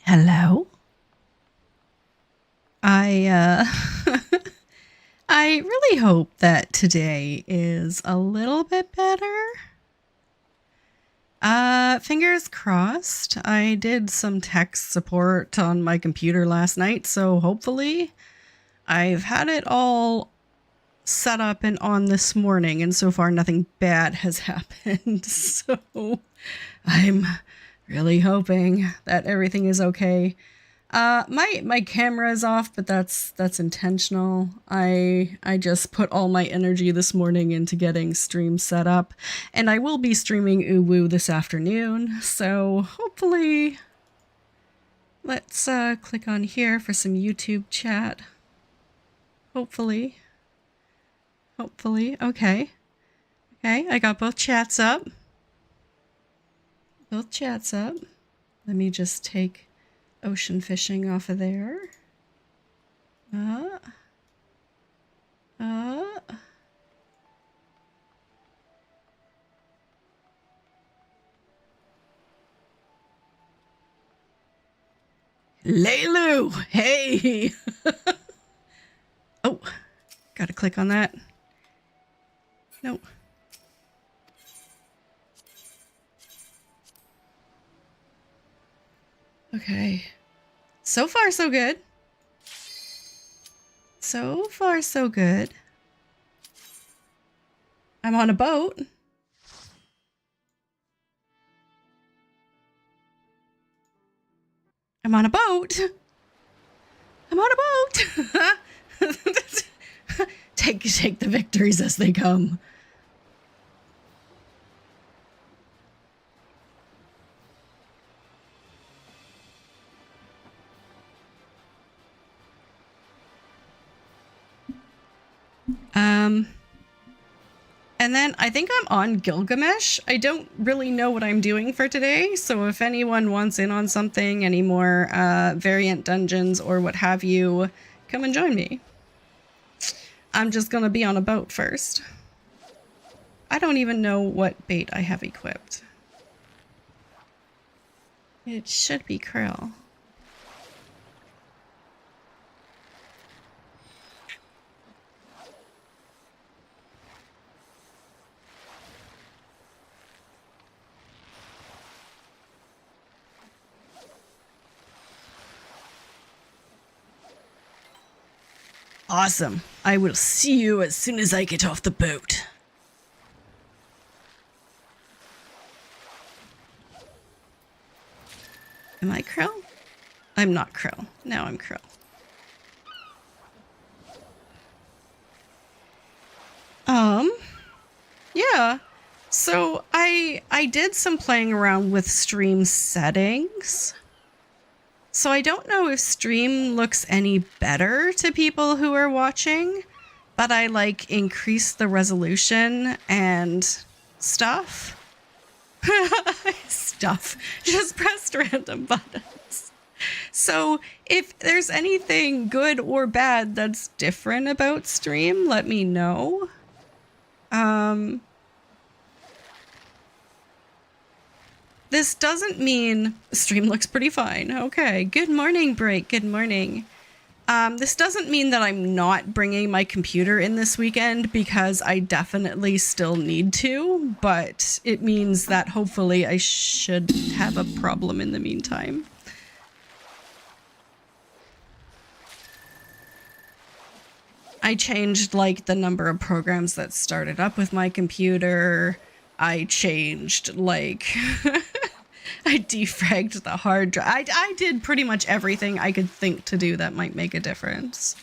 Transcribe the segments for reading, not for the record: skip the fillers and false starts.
Hello? I I really hope that today is a little bit better. Fingers crossed. I did some tech support on my computer last night, so hopefully I've had it all set up and on this morning, and so far nothing bad has happened. So I'm really hoping that everything is okay. My camera is off, but that's intentional. I just put all my energy this morning into getting stream set up, and I will be streaming Uwu this afternoon. So hopefully, let's click on here for some YouTube chat. Hopefully, okay, I got both chats up. Let me just take ocean fishing off of there. Leilu, hey! Oh, gotta click on that. No. Okay. So far, so good. So far, so good. I'm on a boat. I'm on a boat. Take the victories as they come. And then I think I'm on Gilgamesh. I don't really know what I'm doing for today, so if anyone wants in on something, any more variant dungeons or what have you, come and join me. I'm just gonna be on a boat first. I don't even know what bait I have equipped. It should be krill. Awesome. I will see you as soon as I get off the boat. Am I krill? I'm not krill. Now I'm krill. Yeah. So I did some playing around with stream settings. So I don't know if stream looks any better to people who are watching, but I like increased the resolution and stuff. Just pressed random buttons. So if there's anything good or bad that's different about stream, let me know. This doesn't mean stream looks pretty fine. Okay, good morning, Break. Good morning. This doesn't mean that I'm not bringing my computer in this weekend, because I definitely still need to, but it means that hopefully I should have a problem in the meantime. I changed like the number of programs that started up with my computer. I changed like I defragged the hard drive. I did pretty much everything I could think to do that might make a difference.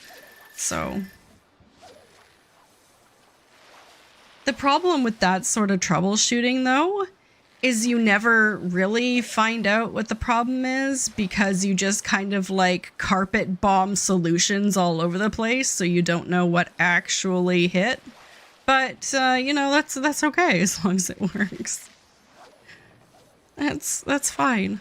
So the problem with that sort of troubleshooting, though, is you never really find out what the problem is, because you just kind of like carpet bomb solutions all over the place, so you don't know what actually hit. But you know, that's okay as long as it works. That's fine.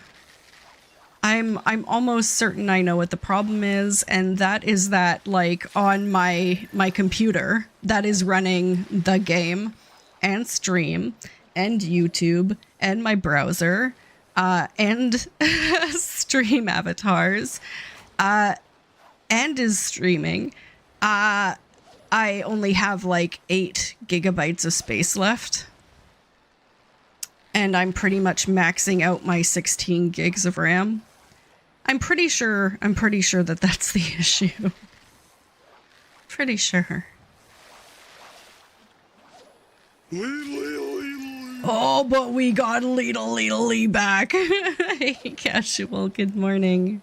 I'm almost certain I know what the problem is, and that is that, like, on my computer that is running the game and stream and YouTube and my browser, and stream avatars, and is streaming. I only have like 8 gigabytes of space left. And I'm pretty much maxing out my 16 gigs of RAM. I'm pretty sure that that's the issue. Pretty sure. Oh, but we got Lee back. Hey, Casual, good morning.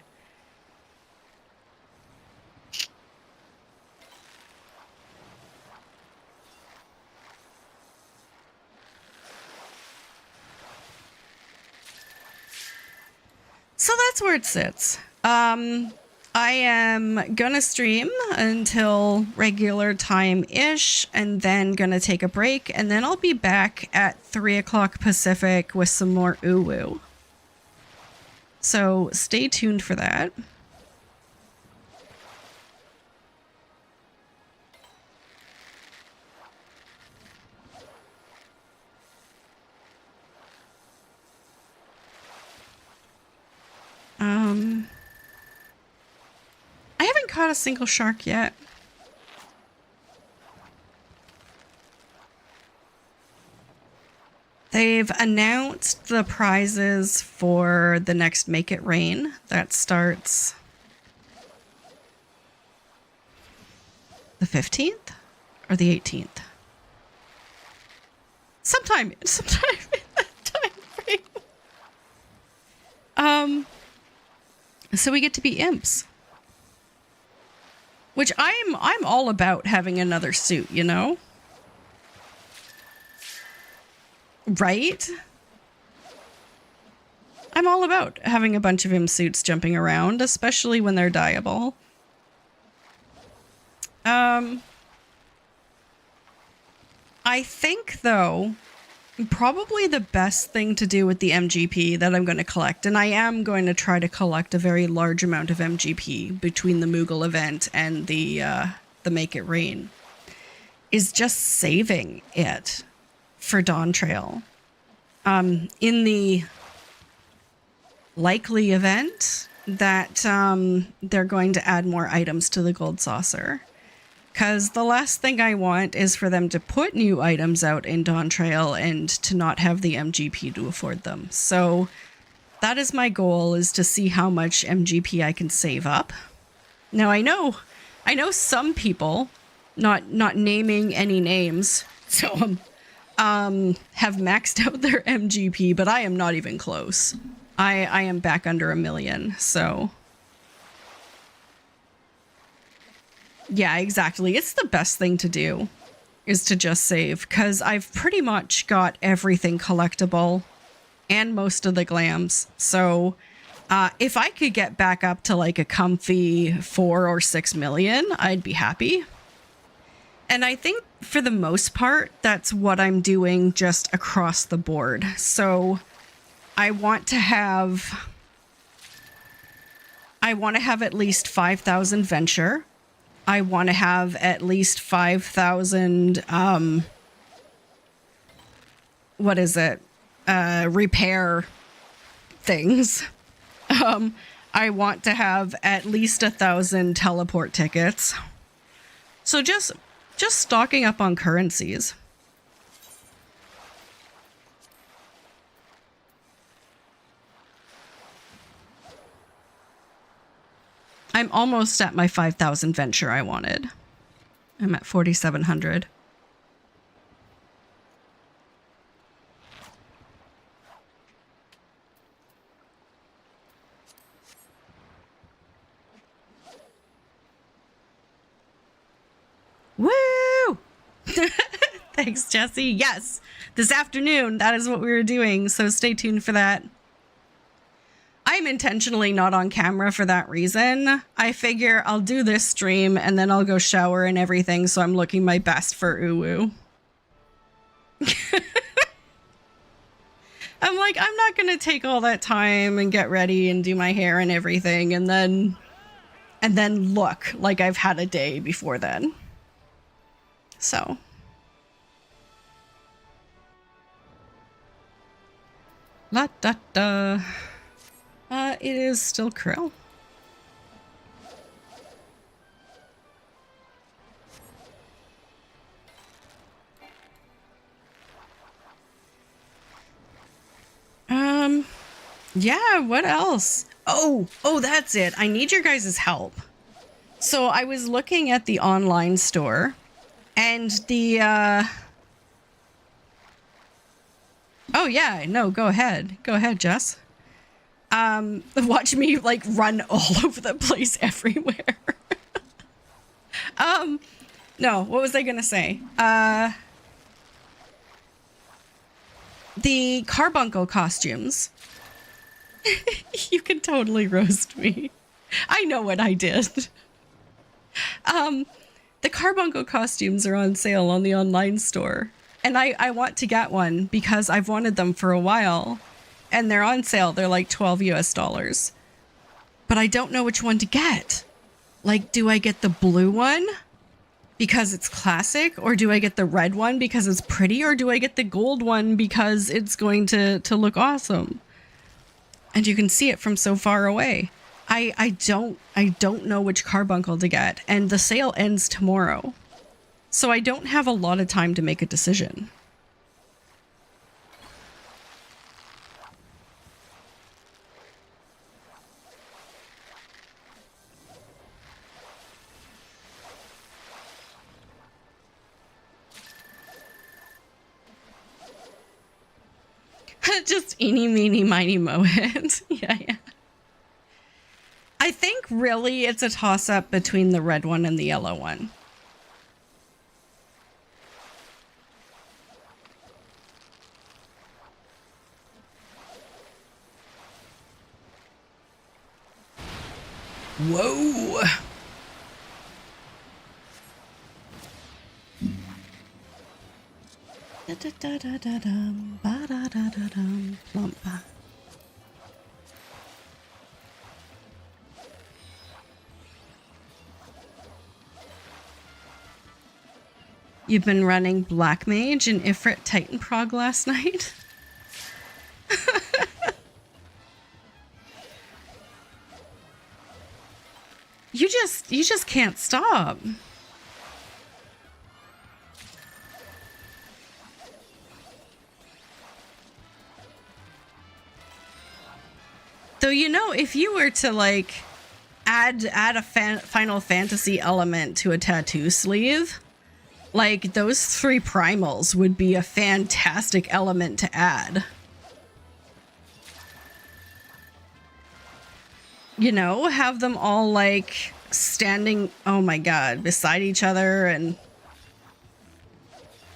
So that's where it sits. I am gonna stream until regular time-ish, and then gonna take a break, and then I'll be back at 3 o'clock Pacific with some more uwu. So stay tuned for that. I haven't caught a single shark yet. They've announced the prizes for the next Make It Rain. That starts the 15th or the 18th. Sometime in that time frame. So we get to be imps. Which I'm all about having another suit, you know? Right? I'm all about having a bunch of imp suits jumping around, especially when they're dyeable. I think, though, probably the best thing to do with the MGP that I'm going to collect, and I am going to try to collect a very large amount of MGP between the Moogle event and the Make It Rain, is just saving it for Dawn Trail. In the likely event that they're going to add more items to the Gold Saucer. Because the last thing I want is for them to put new items out in Dawn Trail and to not have the MGP to afford them. So that is my goal, is to see how much MGP I can save up. Now I know some people, not naming any names, so have maxed out their MGP, but I am not even close. I am back under 1 million, so... Yeah, exactly. It's the best thing to do, is to just save, because I've pretty much got everything collectible and most of the glams. So if I could get back up to like a comfy 4 or 6 million, I'd be happy. And I think for the most part, that's what I'm doing just across the board. So I want to have at least 5,000 venture. I want to have at least 5,000, repair things. I want to have at least 1,000 teleport tickets. So just stocking up on currencies. I'm almost at my 5,000 venture I wanted. I'm at 4,700. Woo! Thanks, Jesse. Yes, this afternoon, that is what we were doing, so stay tuned for that. I'm intentionally not on camera for that reason. I figure I'll do this stream and then I'll go shower and everything, so I'm looking my best for uwu. I'm like, I'm not gonna take all that time and get ready and do my hair and everything and then look like I've had a day before then. So La da da. It is still krill. Yeah, what else? Oh, that's it. I need your guys' help. So I was looking at the online store and the, oh yeah, no, go ahead. Go ahead, Jess. Watch me like run all over the place everywhere. No, what was I gonna say? The carbuncle costumes. You can totally roast me. I know what I did. The carbuncle costumes are on sale on the online store. And I want to get one because I've wanted them for a while. And they're on sale. They're like $12 US. But I don't know which one to get. Like, do I get the blue one because it's classic? Or do I get the red one because it's pretty? Or do I get the gold one because it's going to look awesome? And you can see it from so far away. I don't know which carbuncle to get. And the sale ends tomorrow. So I don't have a lot of time to make a decision. Just eeny, meeny, miny, moe it. Yeah. I think really it's a toss-up between the red one and the yellow one. Whoa! Da-da-da-da-da-dum, ba-da-da-da-dum, plump. You've been running Black Mage and Ifrit Titan Prog last night? You just can't stop. Though, you know, if you were to like add a Final Fantasy element to a tattoo sleeve, like those 3 primals would be a fantastic element to add. You know, have them all like standing, oh my god, beside each other and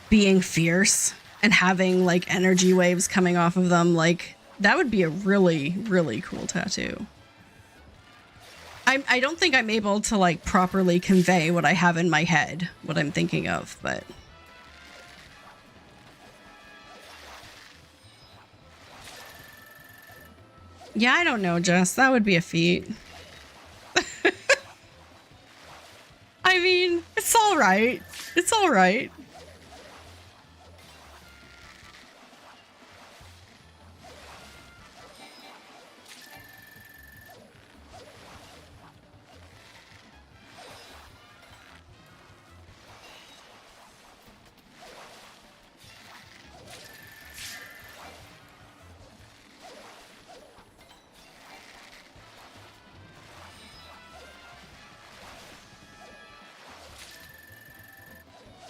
being fierce and having like energy waves coming off of them. Like, that would be a really, really cool tattoo. I don't think I'm able to like properly convey what I have in my head, what I'm thinking of, but... Yeah, I don't know, Jess. That would be a feat. I mean, it's all right. It's all right.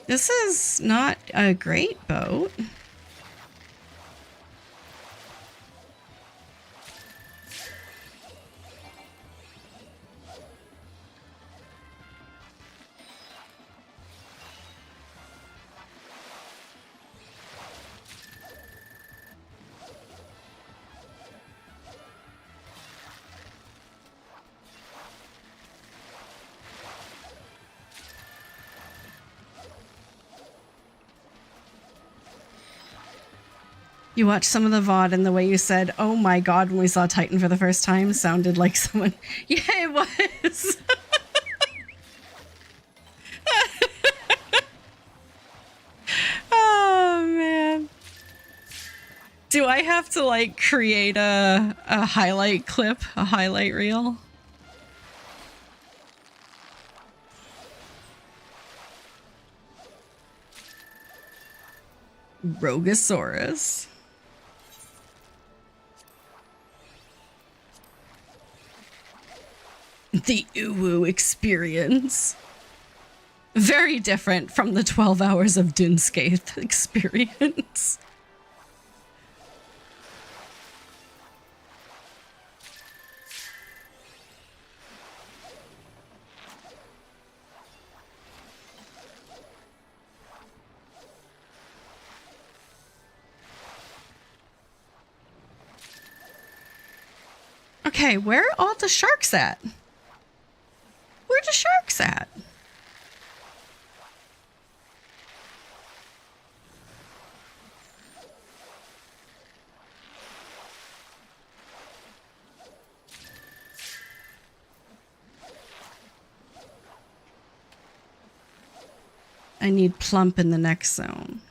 This is not a great boat. You watched some of the VOD and the way you said, oh my god, when we saw Titan for the first time sounded like someone... Yeah, it was. Oh, man. Do Do I have to like create a highlight clip, a highlight reel? Rogosaurus. The Uwu experience. Very different from the 12 hours of Dunscape experience. Okay, where are all the sharks at? Where the sharks at? I need plump in the next zone.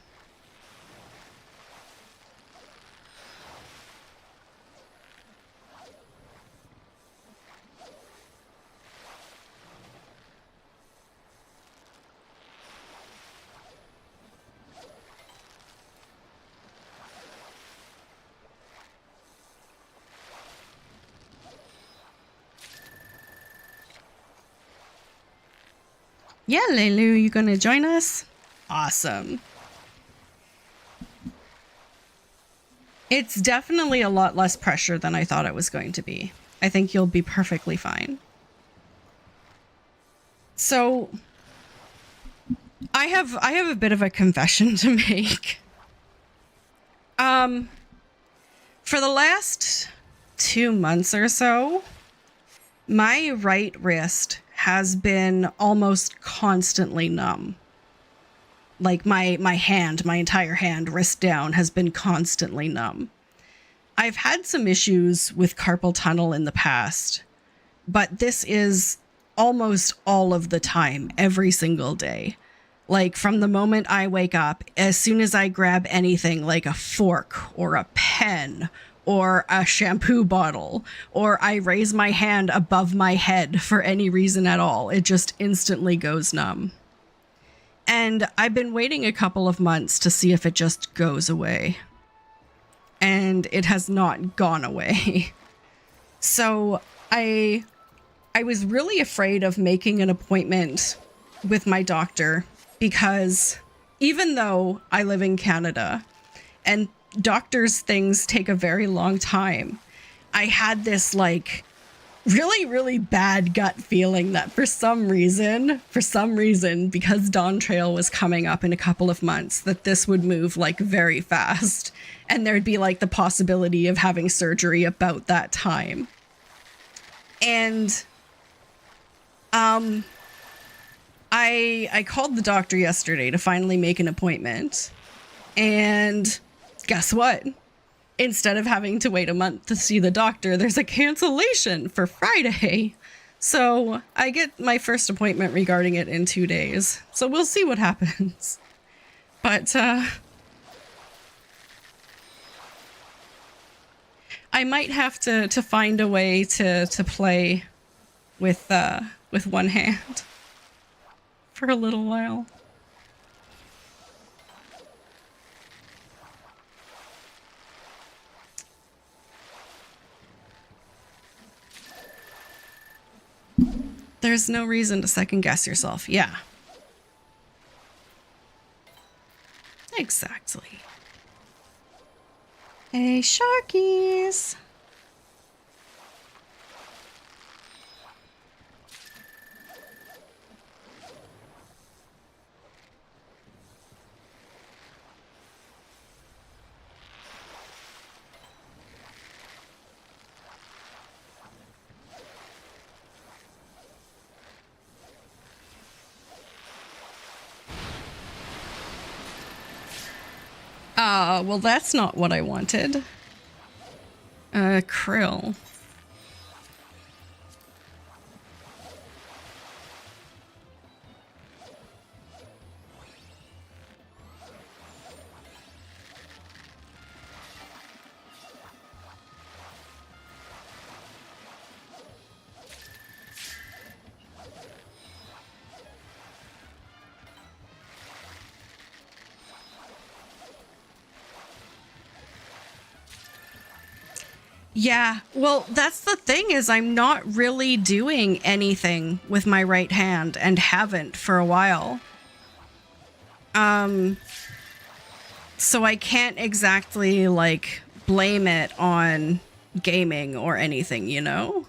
Yeah, Leilu, you gonna join us? Awesome. It's definitely a lot less pressure than I thought it was going to be. I think you'll be perfectly fine. So, I have a bit of a confession to make. For the last 2 months or so, my right wrist has been almost constantly numb. Like my hand, my entire hand, wrist down, has been constantly numb. I've had some issues with carpal tunnel in the past, but this is almost all of the time, every single day. Like from the moment I wake up, as soon as I grab anything like a fork or a pen or a shampoo bottle, or I raise my hand above my head for any reason at all, it just instantly goes numb. And I've been waiting a couple of months to see if it just goes away. And it has not gone away. So I was really afraid of making an appointment with my doctor because even though I live in Canada and doctors' things take a very long time, I had this like really, really bad gut feeling that for some reason, because Dawn Trail was coming up in a couple of months, that this would move like very fast and there'd be like the possibility of having surgery about that time. And I called the doctor yesterday to finally make an appointment. And guess what? Instead of having to wait a month to see the doctor, there's a cancellation for Friday. So I get my first appointment regarding it in 2 days. So we'll see what happens. But I might have to find a way to play with one hand for a little while. There's no reason to second guess yourself. Yeah. Exactly. Hey, sharkies. Well, that's not what I wanted. Krill. Yeah, well, that's the thing is I'm not really doing anything with my right hand and haven't for a while. So I can't exactly like blame it on gaming or anything, you know?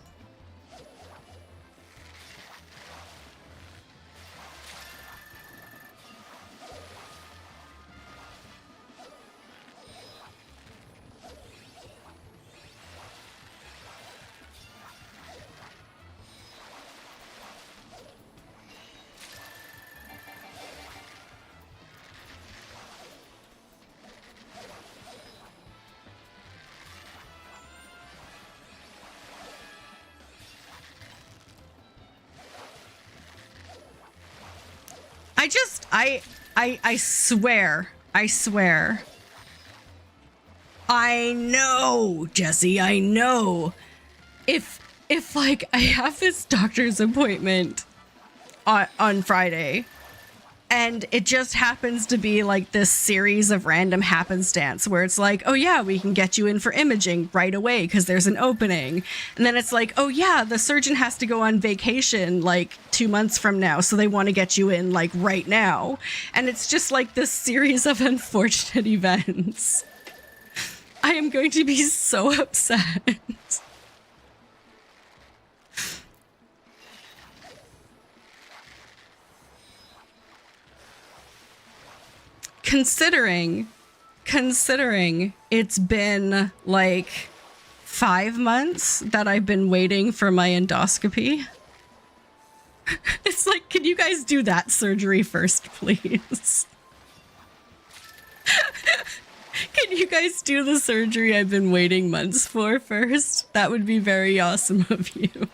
I just I swear. I swear. I know, Jesse, I know. If like I have this doctor's appointment on Friday and it just happens to be like this series of random happenstance where it's like, oh yeah, we can get you in for imaging right away because there's an opening. And then it's like, oh yeah, the surgeon has to go on vacation like 2 months from now, so they want to get you in like right now. And it's just like this series of unfortunate events. I am going to be so upset. Considering it's been like 5 months that I've been waiting for my endoscopy. It's like, can you guys do that surgery first, please? Can you guys do the surgery I've been waiting months for first? That would be very awesome of you.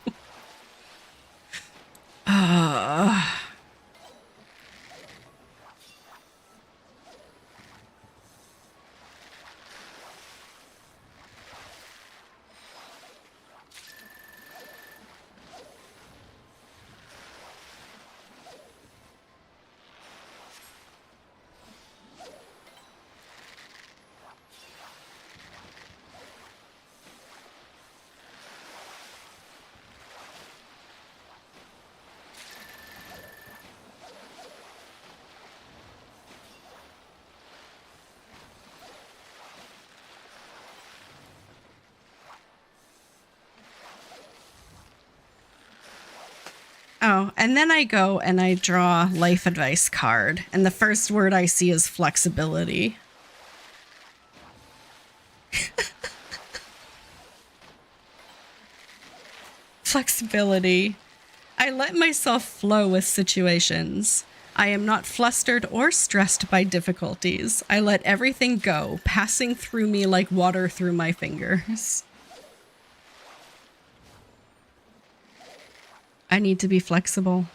Oh, and then I go and I draw life advice card, and the first word I see is flexibility. Flexibility. I let myself flow with situations. I am not flustered or stressed by difficulties. I let everything go, passing through me like water through my fingers. I need to be flexible.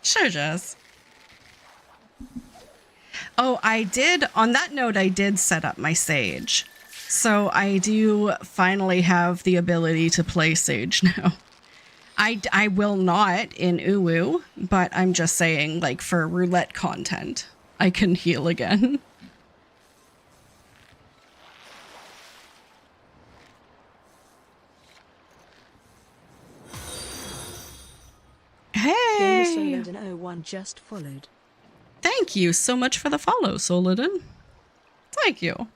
Sure, Jess. Oh, I did, on that note, I did set up my Sage. So I do finally have the ability to play Sage now. I will not in Uwu, but I'm just saying, like, for roulette content, I can heal again. Hey! Solodin01 just followed. Thank you so much for the follow, Solodin. Thank you.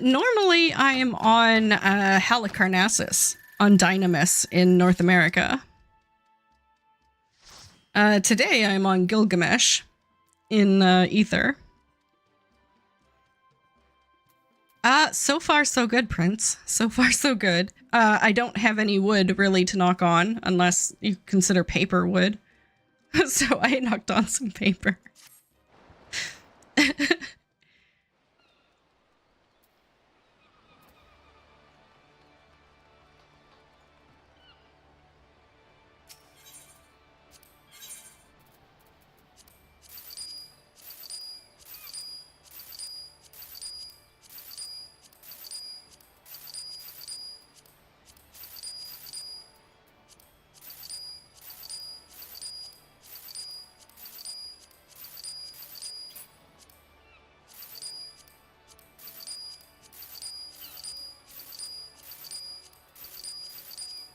Normally I am on Halicarnassus on Dynamis in North America. Today I'm on Gilgamesh in Ether. So far so good, Prince. So far so good. I don't have any wood really to knock on, unless you consider paper wood. So I knocked on some paper.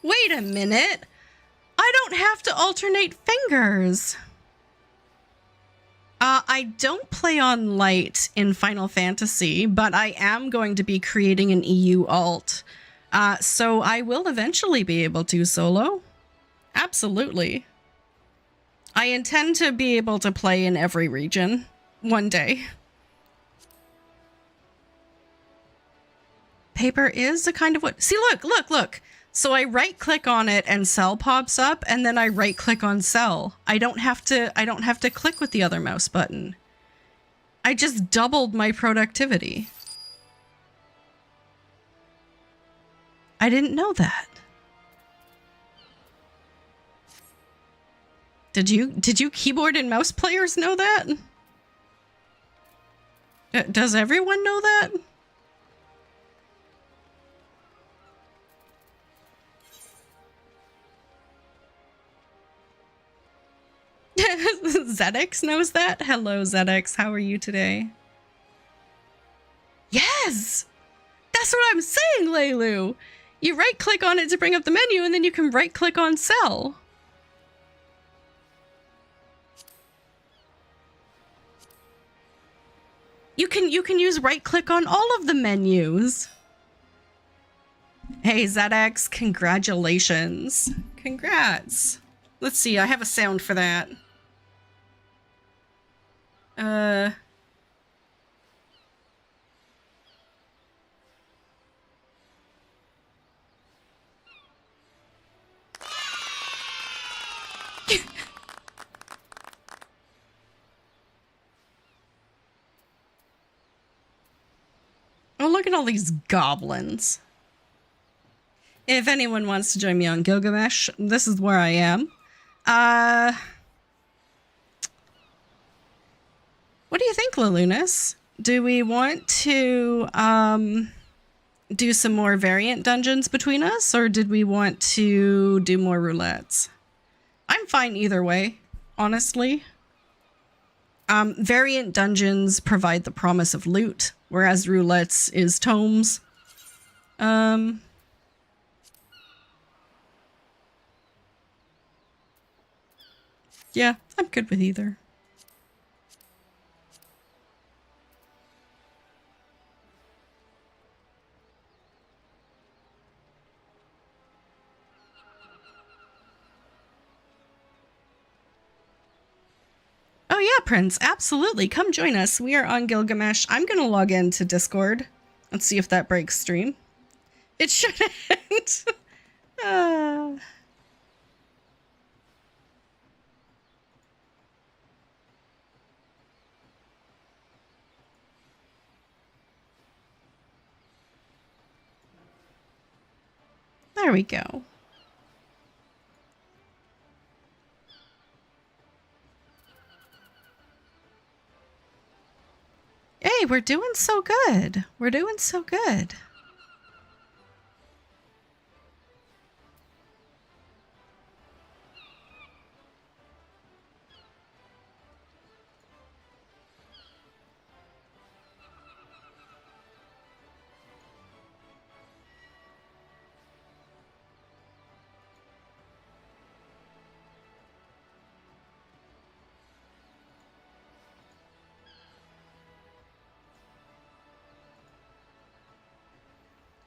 Wait a minute. I don't have to alternate fingers. I don't play on light in Final Fantasy, but I am going to be creating an EU alt. So I will eventually be able to solo. Absolutely. I intend to be able to play in every region one day. Paper is a kind of wood. See, look. So I right click on it and cell pops up, and then I right click on cell. I don't have to click with the other mouse button. I just doubled my productivity. I didn't know that. Did you keyboard and mouse players know that? Does everyone know that? ZX knows that? Hello, ZX. How are you today? Yes! That's what I'm saying, Leilu! You right-click on it to bring up the menu, and then you can right-click on cell. You can use right-click on all of the menus. Hey, ZX, congratulations. Congrats. Let's see, I have a sound for that. Oh, look at all these goblins. If anyone wants to join me on Gilgamesh, this is where I am. What do you think, Lalunas? Do we want to do some more variant dungeons between us, or did we want to do more roulettes? I'm fine either way, honestly. Variant dungeons provide the promise of loot, whereas roulettes is tomes. Yeah, I'm good with either. Oh yeah, Prince, absolutely. Come join us. We are on Gilgamesh. I'm going to log into Discord. Let's see if that breaks stream. It shouldn't. There we go. Hey, we're doing so good. We're doing so good.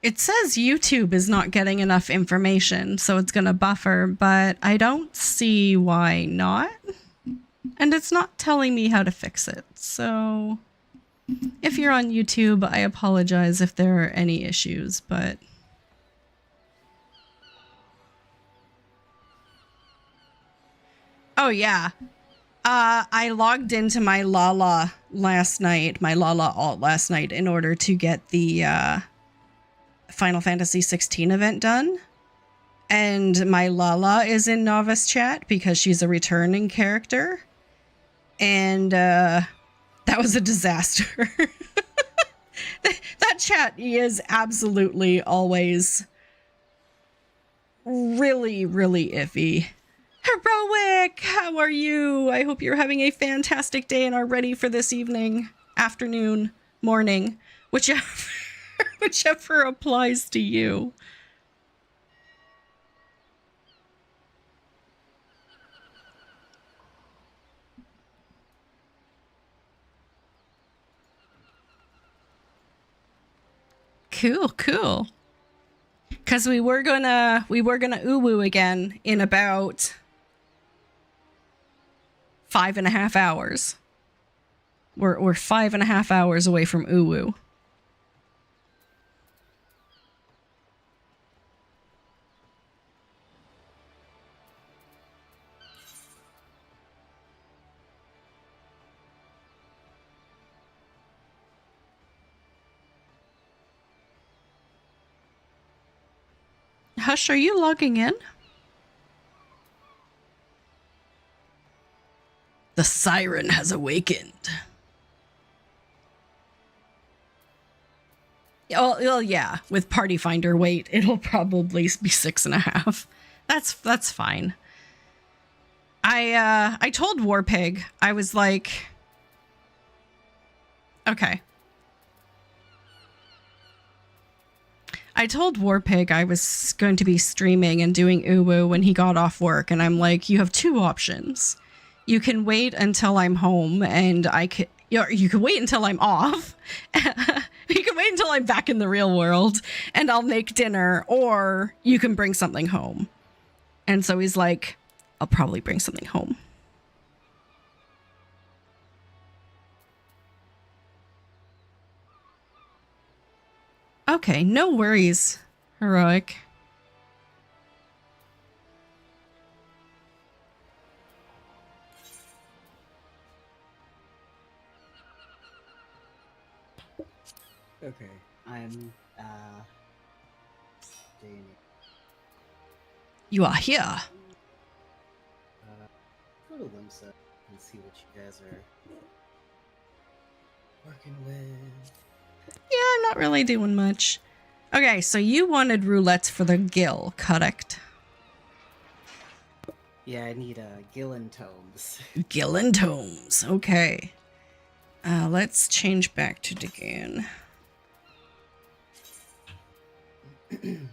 It says YouTube is not getting enough information, so it's going to buffer, but I don't see why not. And it's not telling me how to fix it. So if you're on YouTube, I apologize if there are any issues, but... Oh, yeah. I logged into my Lala last night, my Lala alt last night, in order to get the Final Fantasy 16 event done. And my Lala is in novice chat because she's a returning character. And that was a disaster. That chat is absolutely always really, really iffy. Heroic, how are you? I hope you're having a fantastic day and are ready for this evening, afternoon, morning, whichever applies to you. Cool, cool. Because we were gonna uwu again in about 5.5 hours. We're 5.5 hours away from uwu. Hush, are you logging in? The siren has awakened. Well, yeah, with Party Finder, wait, it'll probably be 6.5. That's fine. I told Warpig, I was like, okay. I told Warpig I was going to be streaming and doing uwu when he got off work, and I'm like, you have two options. You can wait until I'm home, and you can wait until I'm off. You can wait until I'm back in the real world, and I'll make dinner, or you can bring something home. And so he's like, I'll probably bring something home. Okay, no worries, Heroic. Okay, I'm Jamie. You are here. Go to Limsa and see what you guys are working with. Yeah, I'm not really doing much. Okay, so you wanted roulettes for the gill, correct? Yeah, I need Gillen tomes. Gillen tomes, okay. Let's change back to Dagoon. Okay.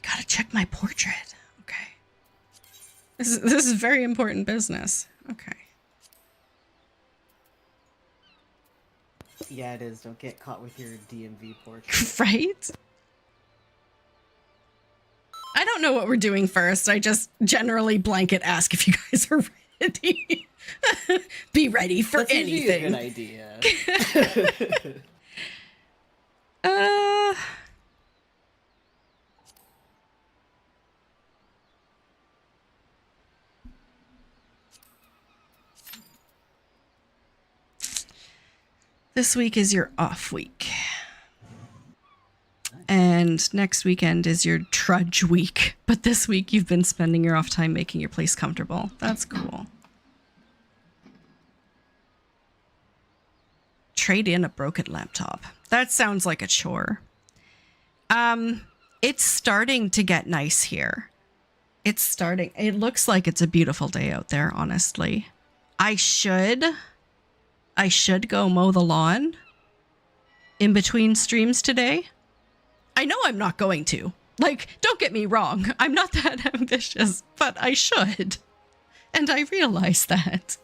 Gotta check my portrait. Okay. This is very important business. Okay. Yeah, it is. Don't get caught with your DMV portrait. Right? I don't know what we're doing first. I just generally blanket ask if you guys are ready. Be ready for That's anything. A good idea. This week is your off week. And next weekend is your trudge week. But this week you've been spending your off time making your place comfortable. That's cool. Trade in a broken laptop. That sounds like a chore. It's starting to get nice here. It's starting. It looks like it's a beautiful day out there, honestly. I should go mow the lawn in between streams today. I know I'm not going to. Like, don't get me wrong. I'm not that ambitious, but I should. And I realized that.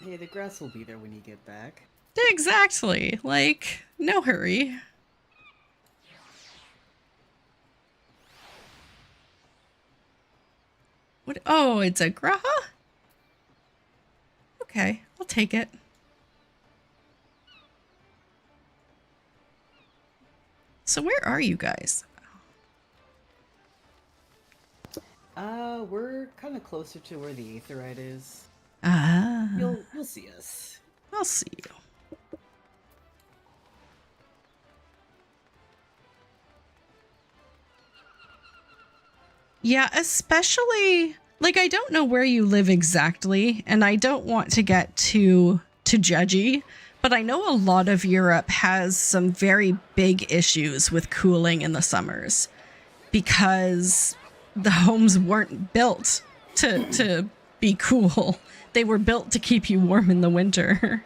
Hey, the grass will be there when you get back. Exactly. Like, no hurry. What? Oh, it's a graha? Okay, I'll take it. So where are you guys? We're kind of closer to where the aetherite is. Ah, You'll see us. I'll see you. Yeah, especially, like, I don't know where you live exactly, and I don't want to get too judgy, but I know a lot of Europe has some very big issues with cooling in the summers because the homes weren't built to be cool. They were built to keep you warm in the winter.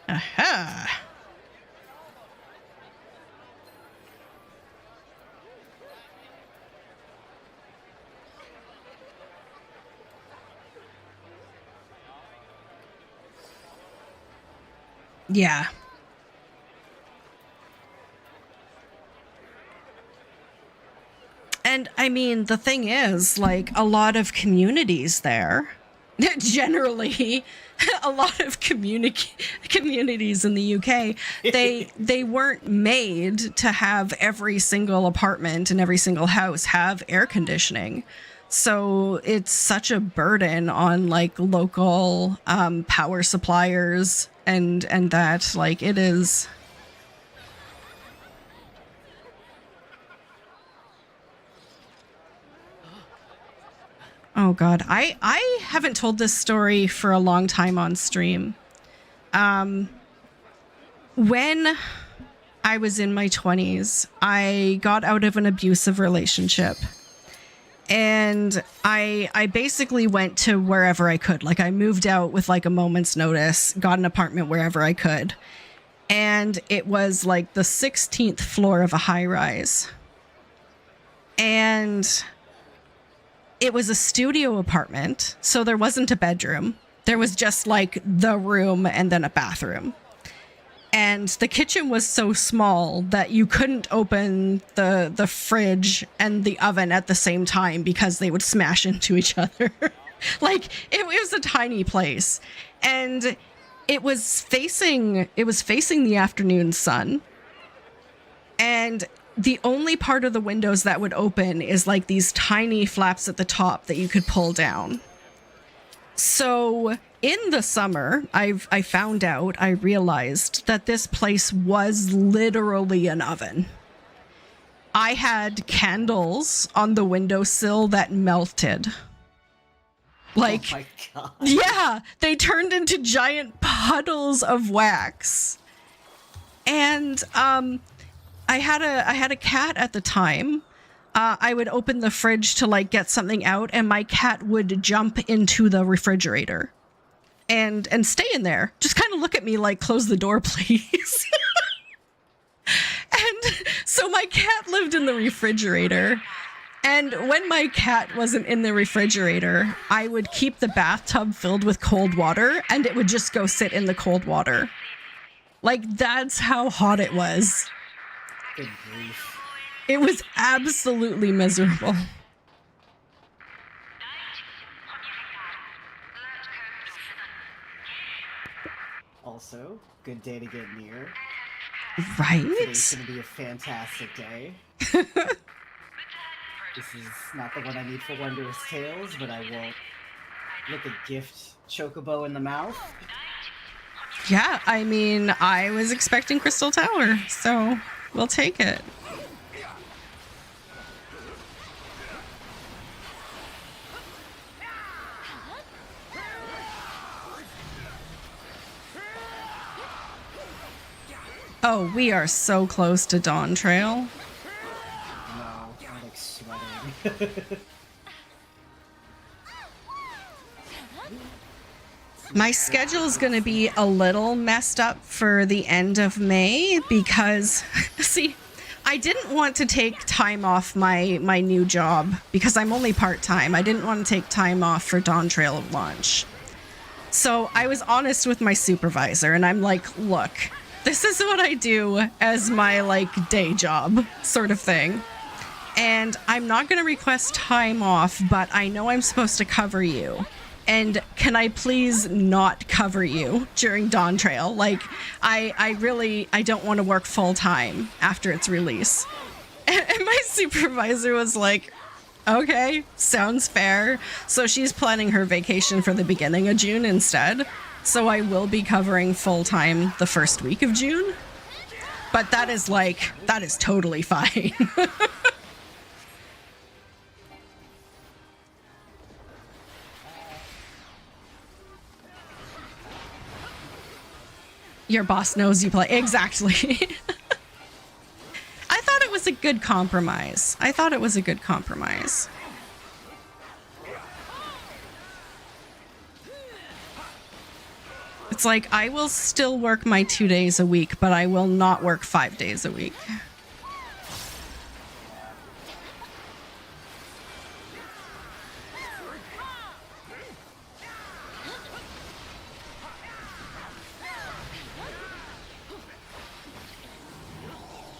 Aha! Yeah. And I mean, the thing is, like, a lot of communities there, generally, a lot of communities in the UK, they weren't made to have every single apartment and every single house have air conditioning. So it's such a burden on like local power suppliers and that, like, it is. Oh God, I haven't told this story for a long time on stream. When I was in my 20s, I got out of an abusive relationship. And I basically went to wherever I could. Like, I moved out with like a moment's notice, got an apartment wherever I could. And it was like the 16th floor of a high rise. And it was a studio apartment, so there wasn't a bedroom. There was just like the room and then a bathroom. And the kitchen was so small that you couldn't open the fridge and the oven at the same time because they would smash into each other. Like, it was a tiny place. And it was facing the afternoon sun. And the only part of the windows that would open is like these tiny flaps at the top that you could pull down. So in the summer, I realized that this place was literally an oven. I had candles on the windowsill that melted. Like, oh my God. Yeah, they turned into giant puddles of wax. And I had a cat at the time. I would open the fridge to like get something out, and my cat would jump into the refrigerator and stay in there. Just kind of look at me like, close the door, please. And so my cat lived in the refrigerator. And when my cat wasn't in the refrigerator, I would keep the bathtub filled with cold water, and it would just go sit in the cold water. Like, that's how hot it was. Good grief. It was absolutely miserable. Also, good day to get near. Right? Today's gonna be a fantastic day. This is not the one I need for Wondrous Tales, but I will look a gift chocobo in the mouth. Yeah, I mean, I was expecting Crystal Tower, so we'll take it. Oh, we are so close to Dawn Trail. No, I'm like sweating. My schedule is going to be a little messed up for the end of May because, see, I didn't want to take time off my new job because I'm only part-time. I didn't want to take time off for Dawn Trail launch. So I was honest with my supervisor and I'm like, look, this is what I do as my like day job sort of thing. And I'm not going to request time off, but I know I'm supposed to cover you. And can I please not cover you during Dawn Trail? Like, I don't want to work full time after its release. And my supervisor was like, okay, sounds fair. So she's planning her vacation for the beginning of June instead. So I will be covering full time the first week of June. But that is totally fine. Your boss knows you play. Exactly. I thought it was a good compromise. It's like, I will still work my 2 days a week, but I will not work 5 days a week.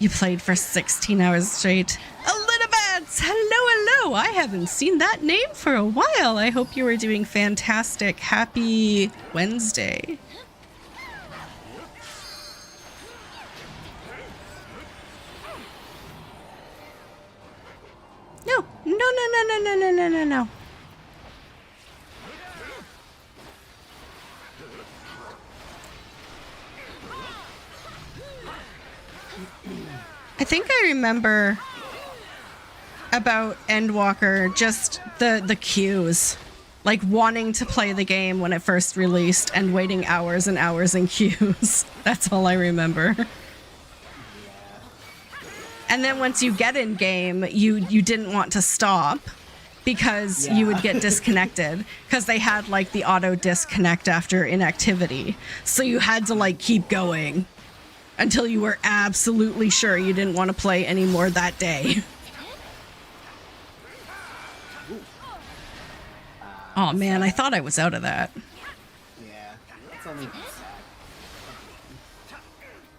You played for 16 hours straight. Elidabats! Hello! I haven't seen that name for a while. I hope you are doing fantastic. Happy Wednesday. No. I think I remember about Endwalker, just the queues. Like wanting to play the game when it first released and waiting hours and hours in queues. That's all I remember. And then once you get in game, you didn't want to stop because you would get disconnected because they had like the auto disconnect after inactivity. So you had to like keep going until you were absolutely sure you didn't want to play anymore that day. Oh man, I thought I was out of that. Yeah, it's only sad.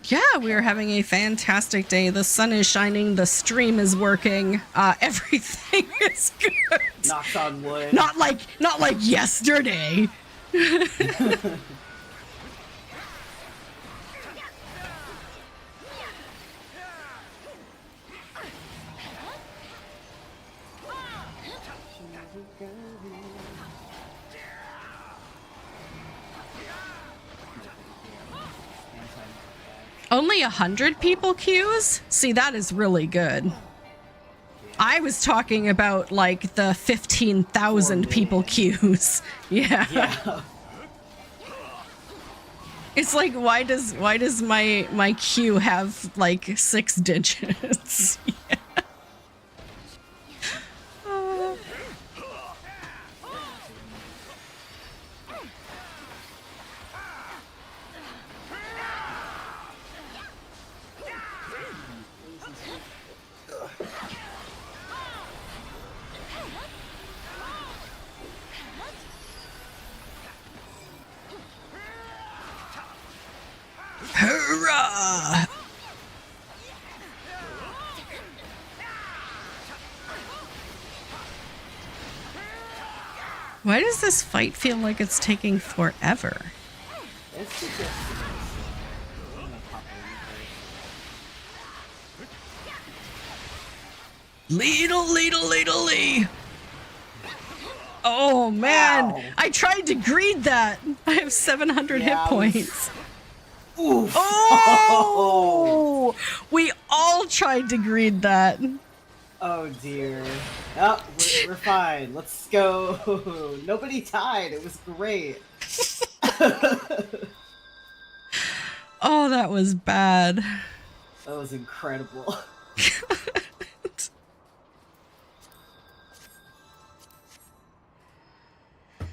Yeah, we are having a fantastic day. The sun is shining, the stream is working, everything is good. Knocks on wood. Not like yesterday. Only 100 people queues? See, that is really good. I was talking about like the 15,000 people queues. Yeah. It's like, why does my queue have like 6 digits? Yeah. Hurrah! Why does this fight feel like it's taking forever? It's just Lee. Oh man, Ow. I tried to greed that. I have 700 hit points. Oof. Oh! We all tried to greed that. Oh dear. Oh, we're fine. Let's go. Nobody died. It was great. Oh, that was bad. That was incredible.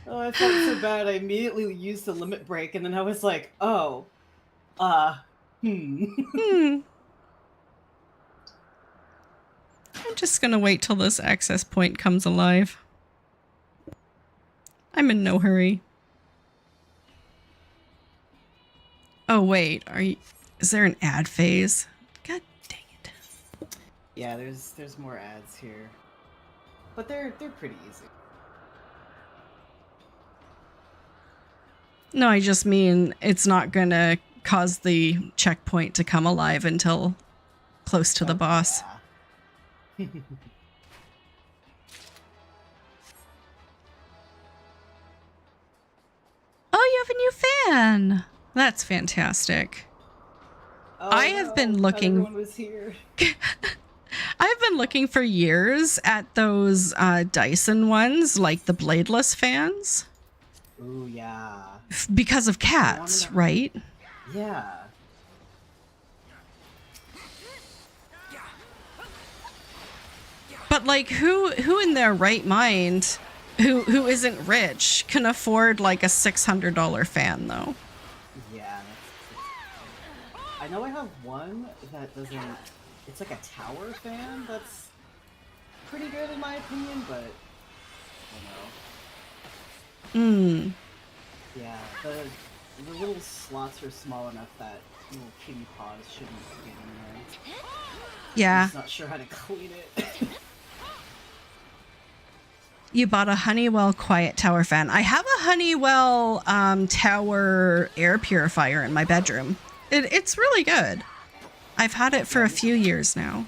Oh, I felt so bad. I immediately used the limit break, and then I was like, oh, uh, hmm. Hmm. I'm just gonna wait till this access point comes alive. I'm in no hurry. Oh wait, is there an ad phase? God dang it. Yeah, there's more ads here. But they're pretty easy. No, I just mean it's not gonna cause the checkpoint to come alive until close to the boss. Yeah. Oh, you have a new fan! That's fantastic. Oh, I have been looking. Everyone was here. I've been looking for years at those Dyson ones, like the bladeless fans, Ooh, yeah. because of cats, right? Yeah. But like, who in their right mind, who isn't rich, can afford like a $600 fan though? Yeah. I know I have one that doesn't. It's like a tower fan that's pretty good in my opinion, but I don't know. Hmm. Yeah, the little slots are small enough that little kitty paws shouldn't get in there. Yeah. I'm just not sure how to clean it. You bought a Honeywell Quiet Tower fan. I have a Honeywell Tower air purifier in my bedroom. It's really good. I've had it for a few years now.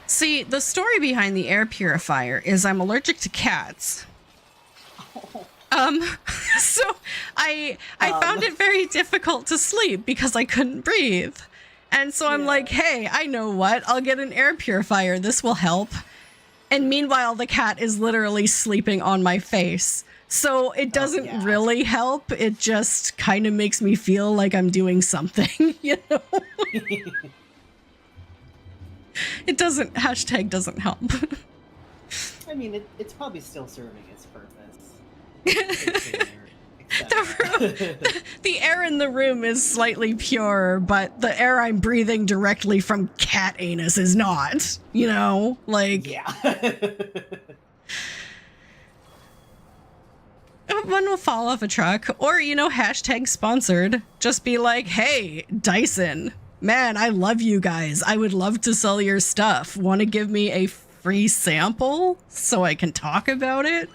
See, the story behind the air purifier is I'm allergic to cats. So I found it very difficult to sleep because I couldn't breathe. And so I'm like, hey, I know what? I'll get an air purifier. This will help. And meanwhile, the cat is literally sleeping on my face. So it doesn't really help. It just kind of makes me feel like I'm doing something, you know? It doesn't, hashtag doesn't help. I mean, it's probably still serving its purpose. The air in the room is slightly pure, but the air I'm breathing directly from cat anus is not, you know? Like, yeah. One will fall off a truck, or, you know, hashtag sponsored. Just be like, hey, Dyson, man, I love you guys. I would love to sell your stuff. Want to give me a free sample so I can talk about it?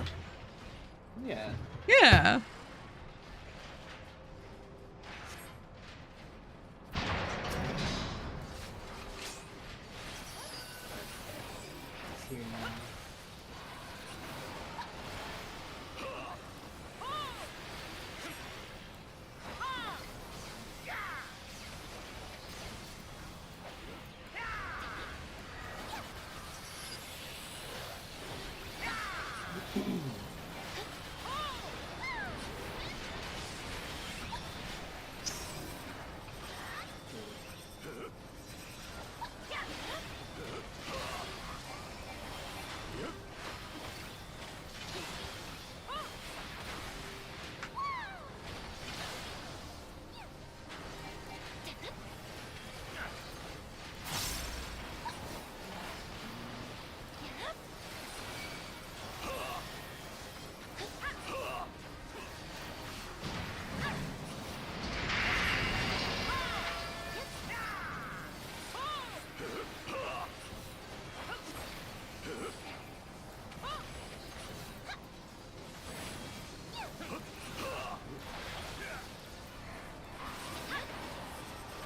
Yeah. Yeah. Here now.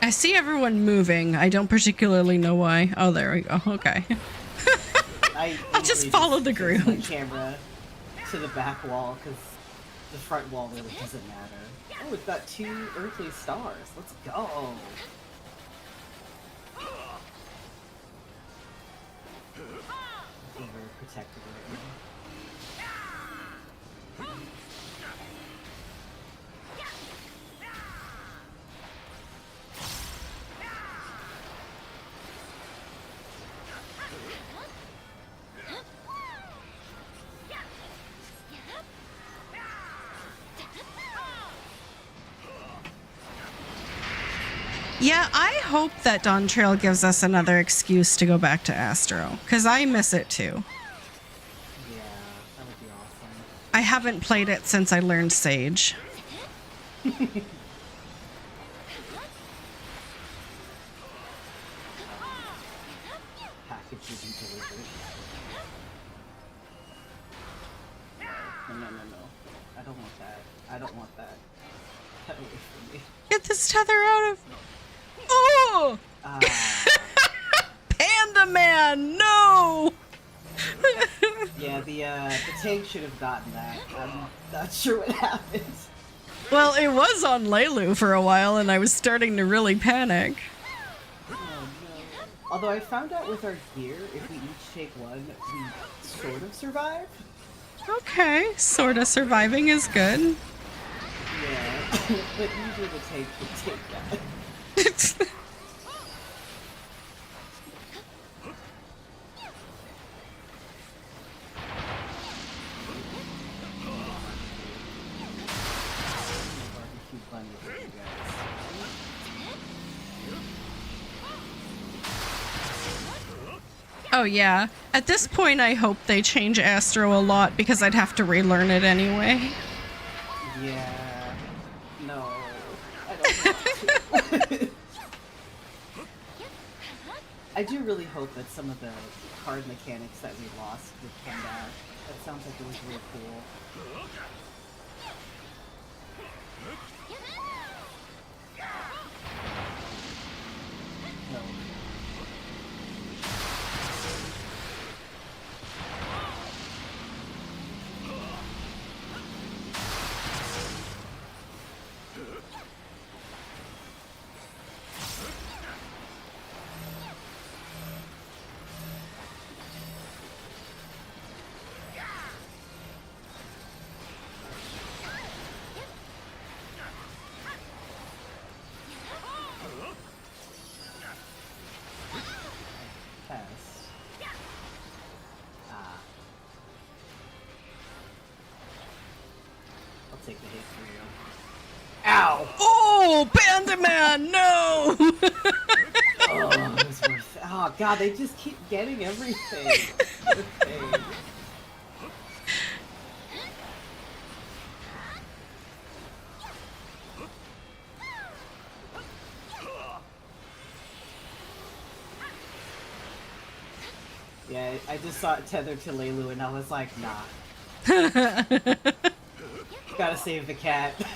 I see everyone moving. I don't particularly know why. Oh, there we go. Okay. I'll just follow the group. My camera to the back wall because the front wall really doesn't matter. Oh, we've got 2 earthly stars. Let's go. Overprotected right now. Yeah, I hope that Dawn Trail gives us another excuse to go back to Astro, because I miss it too. Yeah, that would be awesome. I haven't played it since I learned Sage. Package isn't delivered. No. I don't want that. I don't want that. Get away from me. Get this tether out of... Oh! Panda Man, no! Yeah, the tank should have gotten that. I'm not sure what happened. Well, it was on Leilu for a while, and I was starting to really panic. Oh no. Although I found out with our gear, if we each take one, we sort of survive. Okay, sorta surviving is good. Yeah, but usually the tank would take that. Barbecue bunny for you guys. Oh yeah, at this point I hope they change Astro a lot because I'd have to relearn it anyway. Yeah. No. I don't want to. I do really hope that some of the card mechanics that we lost would come back. That sounds like it was real cool. No. Test. I'll take the hit for you. Ow! Oh, Panda Man, no! Oh, it was worth it. Oh god, they just keep getting everything. Okay. Yeah, I just saw it tethered to Leilu and I was like, nah. Gotta save the cat. If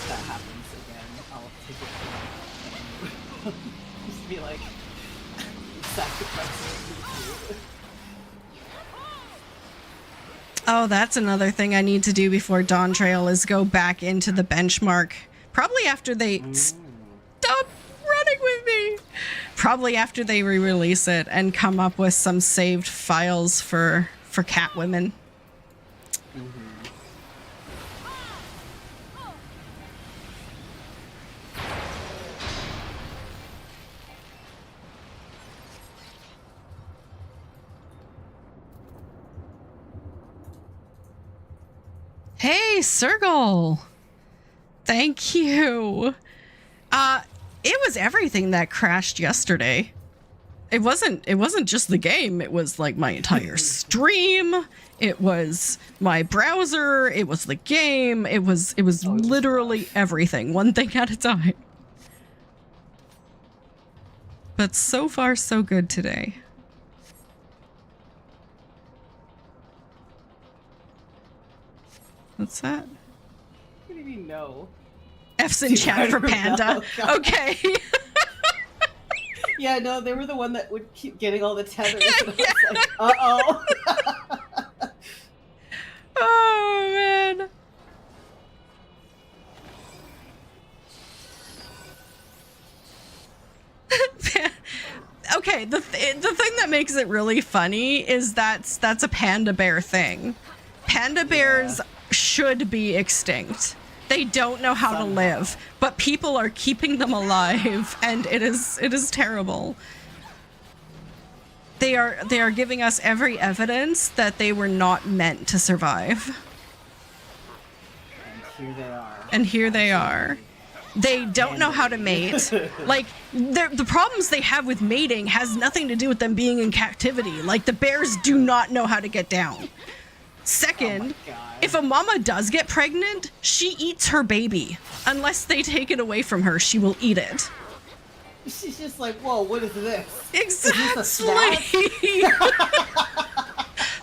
that happens again, I'll take it from just be like sacrificing. Oh, that's another thing I need to do before Dawn Trail is go back into the benchmark. Probably after they stop running with me. Probably after they re-release it and come up with some saved files for Catwomen. Hey, Sergal. Thank you. It was everything that crashed yesterday. It wasn't just the game. It was like my entire stream. It was my browser. It was the game. It was literally everything, one thing at a time. But so far, so good today. What's that? What do you mean no? F's in chat for Panda. No. Okay. Yeah, no, they were the one that would keep getting all the tethers. And I was like, uh-oh. Oh, man. Okay, the thing that makes it really funny is that's a panda bear thing. Panda bears should be extinct. They don't know how to live, but people are keeping them alive, and it is terrible. they are giving us every evidence that they were not meant to survive. And here they are. And here they are. They don't know how to mate. Like, the problems they have with mating has nothing to do with them being in captivity. Like, the bears do not know how to get down. Second, if a mama does get pregnant, she eats her baby. Unless they take it away from her, she will eat it. She's just like, whoa, what is this? Exactly. Is this a snack?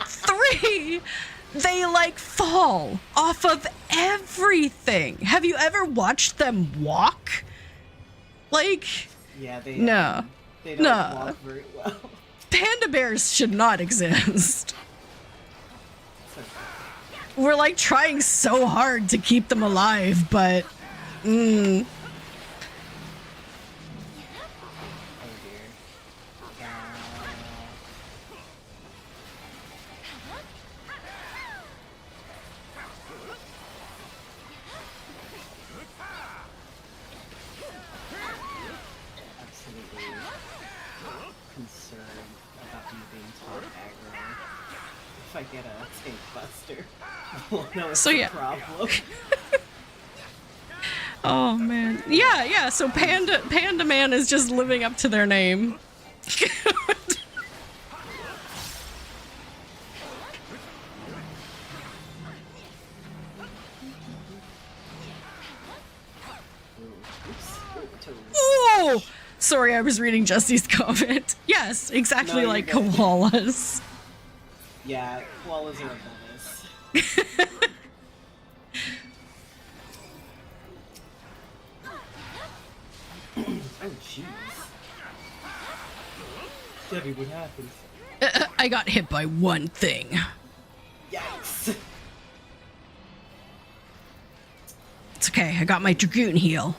3, they like fall off of everything. Have you ever watched them walk? Like, Yeah, they no. They don't walk very well. Panda bears should not exist. We're like trying so hard to keep them alive, but Oh dear. Absolutely concerned about me being taught aggro. If I get a tank buster, we'll know it's So, yeah. a problem. oh man. Yeah, so Panda Man is just living up to their name. Oh! Sorry, I was reading Jesse's comment. Yes, exactly No, you're like good. koalas. Yeah, koalas are a bonus. Oh jeez. Debbie, what happened? I got hit by one thing. Yikes! It's okay, I got my Dragoon heal.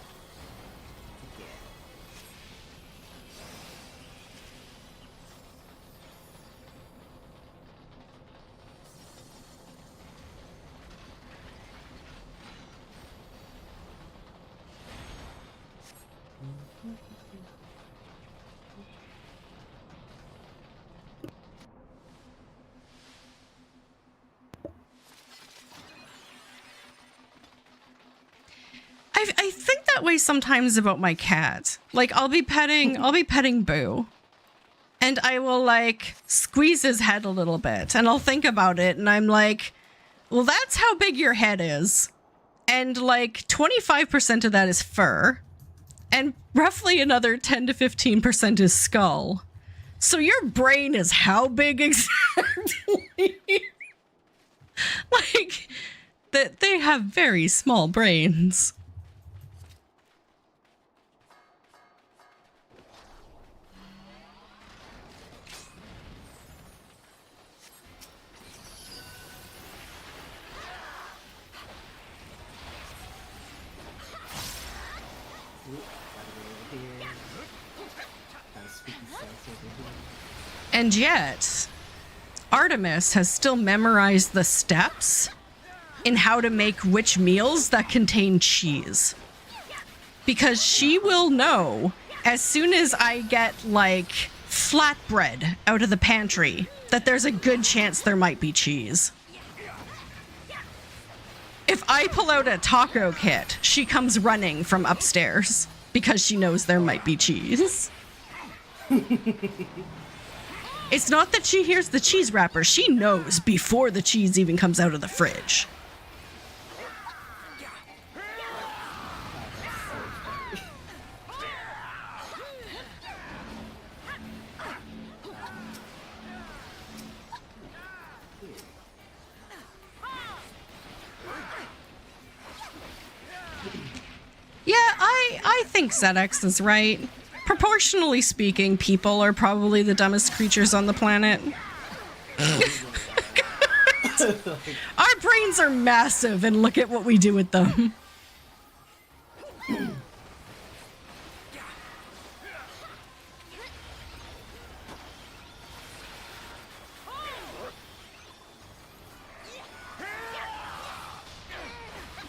I think that way sometimes about my cat. Like I'll be petting Boo. And I will like squeeze his head a little bit and I'll think about it and I'm like, well, that's how big your head is. And like 25% of that is fur. And roughly another 10 to 15% is skull. So your brain is how big exactly? Like that they have very small brains. And yet, Artemis has still memorized the steps in how to make which meals that contain cheese. Because she will know as soon as I get, like, flatbread out of the pantry that there's a good chance there might be cheese. If I pull out a taco kit, she comes running from upstairs because she knows there might be cheese. It's not that she hears the cheese wrapper. She knows before the cheese even comes out of the fridge. Yeah, I think ZX is right. Proportionally speaking, people are probably the dumbest creatures on the planet. Our brains are massive, and look at what we do with them.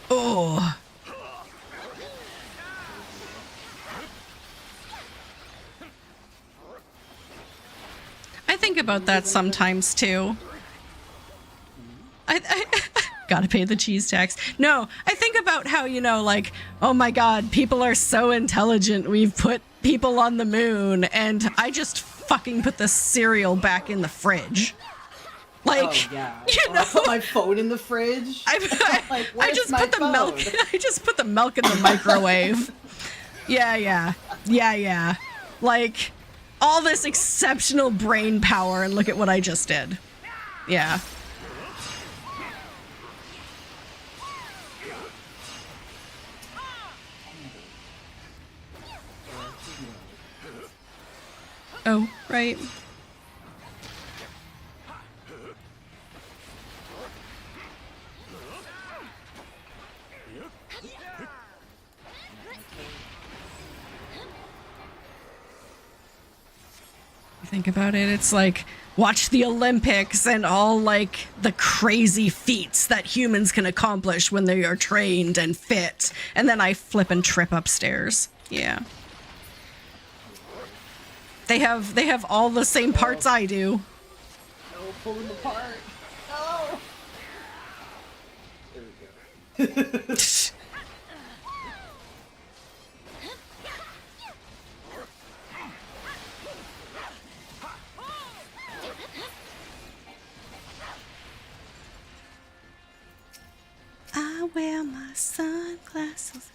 Oh. I about that sometimes too. I gotta pay the cheese tax. No, I think about how, you know, like, oh my god, people are so intelligent. We've put people on the moon, and I just fucking put the cereal back in the fridge. Like, oh yeah, you or know, I put my phone in the fridge. Like, I just my put the phone? milk. I just put the milk in the microwave. Yeah. Like, all this exceptional brain power, and look at what I just did. Yeah. Oh, right. Think about it, it's like watch the Olympics and all like the crazy feats that humans can accomplish when they are trained and fit, and then I flip and trip upstairs. Yeah, they have all the same parts I do. No, pull them apart. No. There we go. I wear my sunglasses.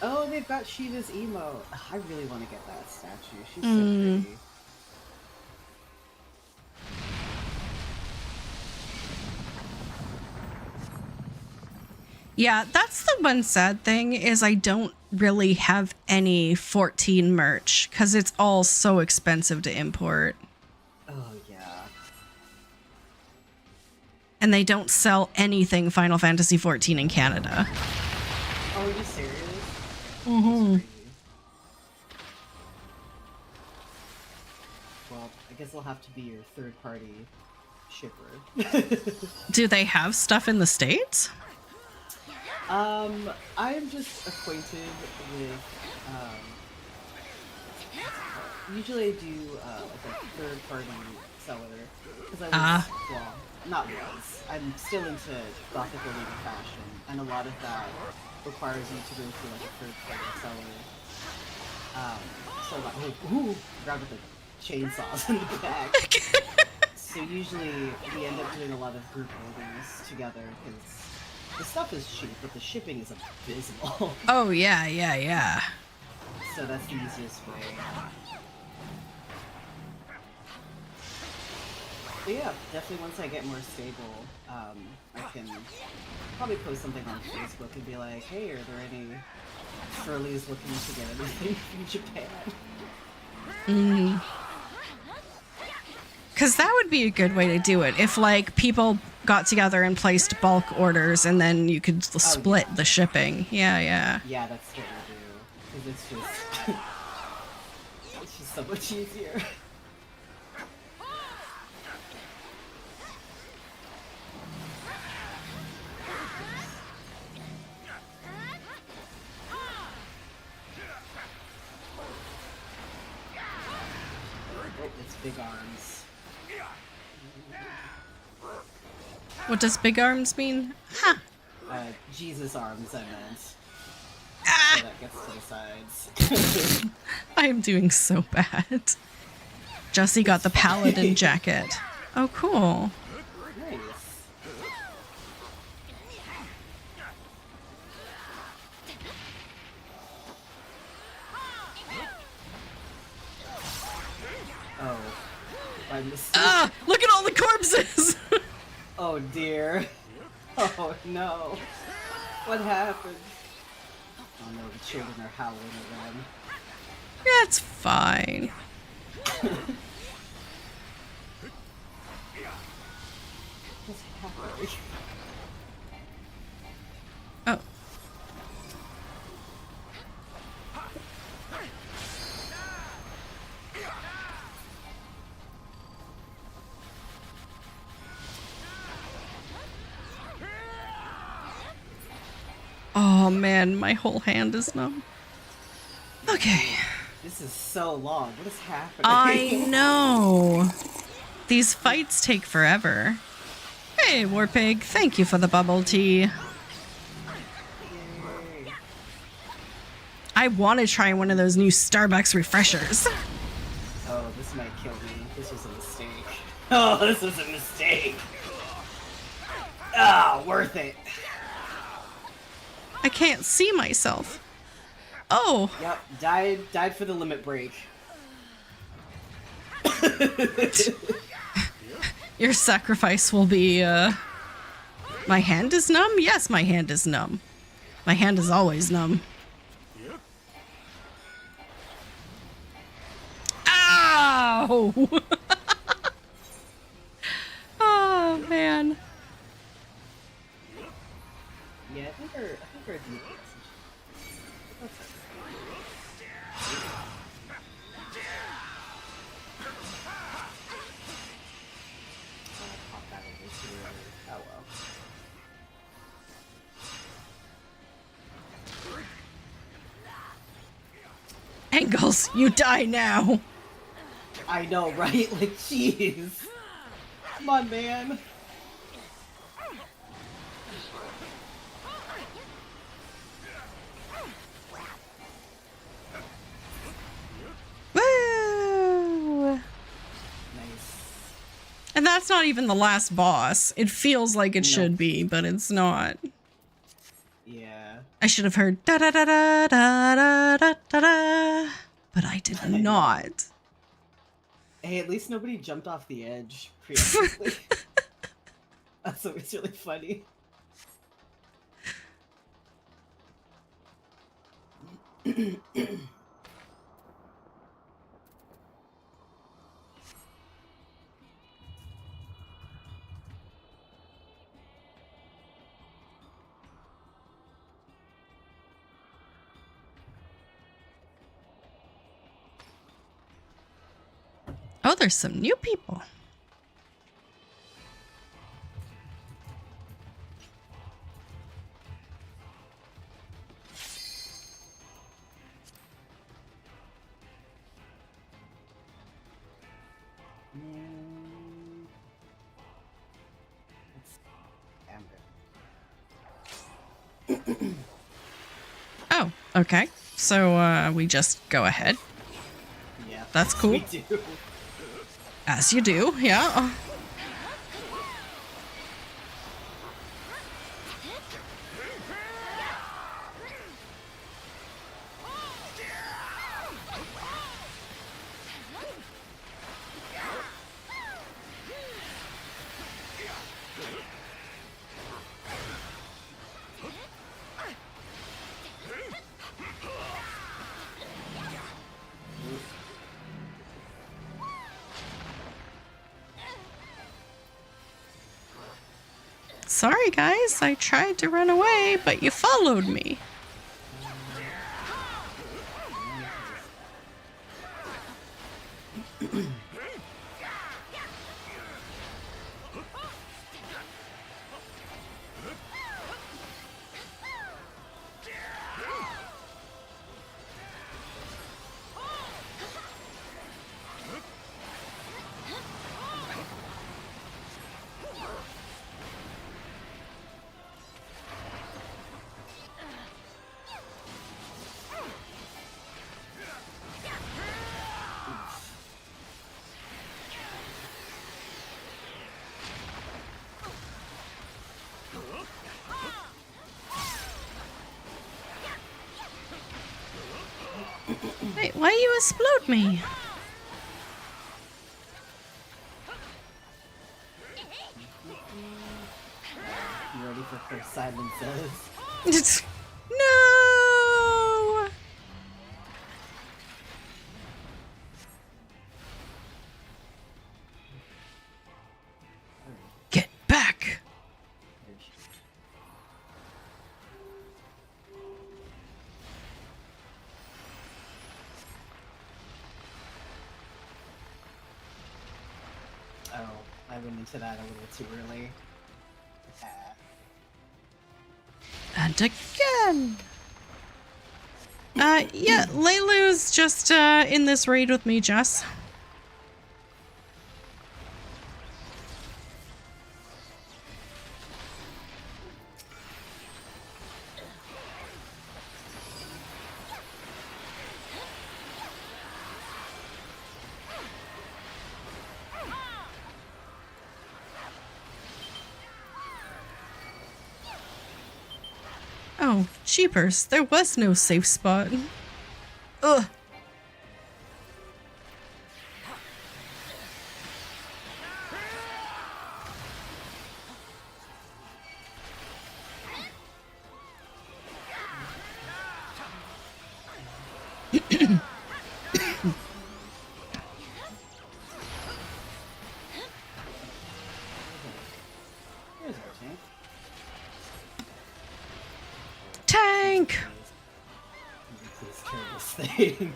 Oh, they've got Shiva's emo. I really want to get that statue. She's so pretty. Yeah, that's the one sad thing is I don't really have any 14 merch because it's all so expensive to import. Oh, yeah. And they don't sell anything Final Fantasy 14 in Canada. Oh, are you serious? Mm-hmm. Well, I guess I'll have to be your third-party shipper. Do they have stuff in the States? I'm just acquainted with, usually I do, like a third-party seller, because I was, well, not was, I'm still into gothic related fashion, and a lot of that requires you to go through, like, a third-party seller. So, like, ooh, grab with the chainsaws in the back. So usually, we end up doing a lot of group orders together, because the stuff is cheap, but the shipping is abysmal. Oh, yeah. So that's the easiest way. But yeah, definitely once I get more stable, I can probably post something on Facebook and be like, hey, are there any furlies looking to get anything from Japan? Because that would be a good way to do it. If, like, people got together and placed bulk orders and then you could split the shipping. Yeah. Yeah, that's what we do. Because it's just so much easier. Oh, it's big arms. What does big arms mean? Huh. Jesus arms, I meant. Ah! So that gets to the sides. I am doing so bad. Jessie got the paladin jacket. Oh, cool. Nice. Oh. By mistake. Ah! Look at all the corpses! Oh dear. Oh no. What happened? Oh no, the children are howling again. That's fine. What's happening? Oh. Oh man, my whole hand is numb. Okay. This is so long. What is happening? I know. These fights take forever. Hey, Warpig, thank you for the bubble tea. Yay. I want to try one of those new Starbucks refreshers. Oh, this might kill me. This was a mistake. Oh, this was a mistake. Ah, worth it. I can't see myself. Oh. Yep, died for the limit break. Your sacrifice will be, my hand is numb? Yes, my hand is numb. My hand is always numb. Ow! Oh, man. Yeah, I think our defense. Pop that over to the other. Oh well. Angles, you die now. I know, right? Like, jeez. Come on, man. Woo! Nice. And that's not even the last boss. It feels like it should be, but it's not. Yeah. I should have heard da da da da da da da da da, but I did not. Hey, at least nobody jumped off the edge preemptively. That's always really funny. Oh, there's some new people. Oh, okay. So, we just go ahead. Yeah. That's cool. We do. As you do, yeah. Sorry, guys. I tried to run away, but you followed me. Wait, why you explode me? You ready for first silences? No! Get back! Oh, I went into that a little too early. And again. Yeah, Leilu's just, in this raid with me, Jess. Oh, jeepers, there was no safe spot. Ugh. Here's our tank. Tank! Please kill this thing.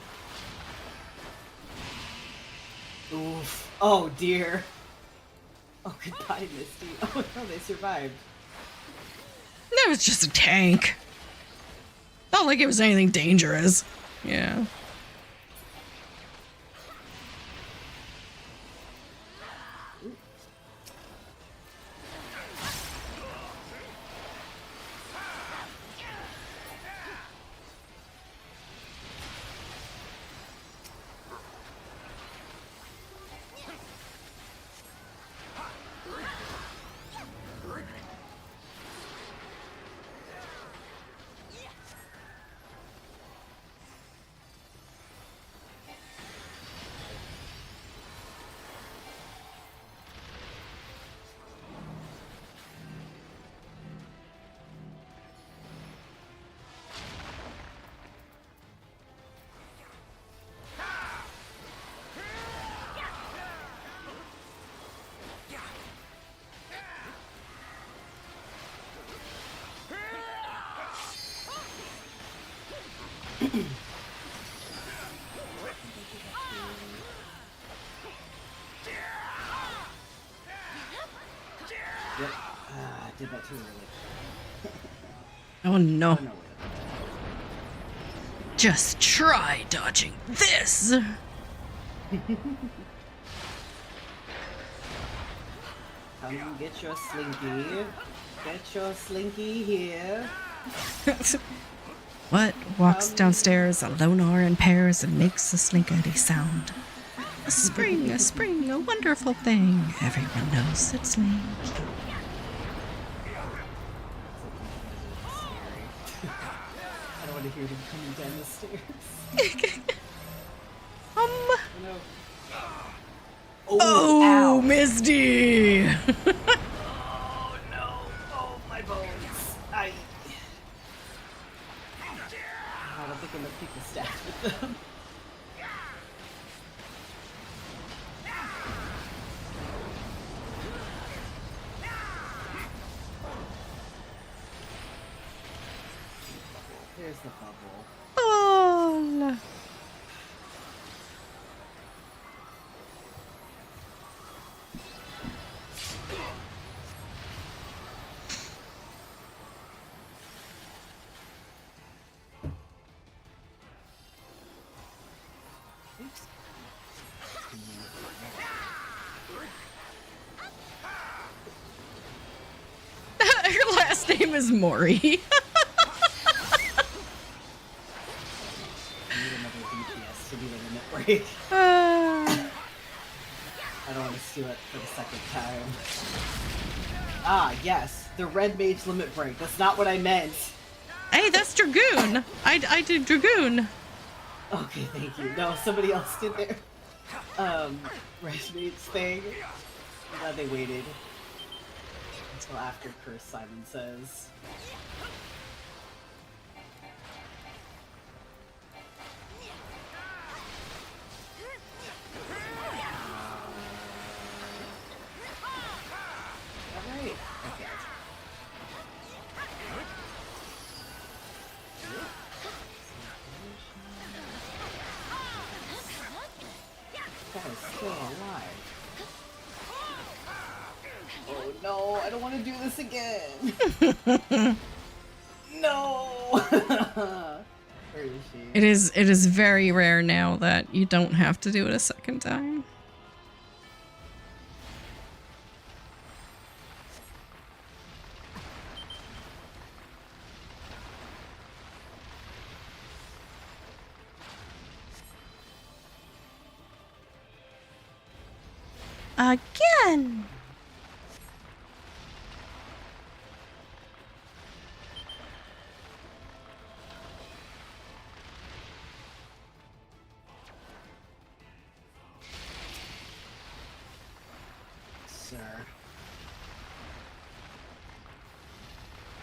Oof. Oh dear. Oh, goodbye, Misty. Oh no, they survived. That was just a tank. Not like it was anything dangerous. Yeah. Yep. I did that too early. Oh no. Oh, no, wait. Just try dodging this. Come get your slinky. Get your slinky here. What walks downstairs alone or in pairs and makes a slinkety sound? A spring, a wonderful thing. Everyone knows it's me. I don't want to hear him coming down the stairs. Oh No. Oh, ow. Misty! Oh no! Oh my bones! I don't think enough people stacked with them. Here's the bubble. Oh. Oops. Her last name is Maury. I need another DPS to do the limit break. I don't want to steal it for the second time. Ah, yes, the red mage limit break. That's not what I meant. Hey, that's Dragoon. I did Dragoon. Okay, thank you. No, somebody else did their red mage thing. I'm glad they waited until after Curse Simon says. Alright. Okay. That is still alive. Oh no, I don't want to do this again. No! Where is she? It is very rare now that you don't have to do it a second time. Again. Sir.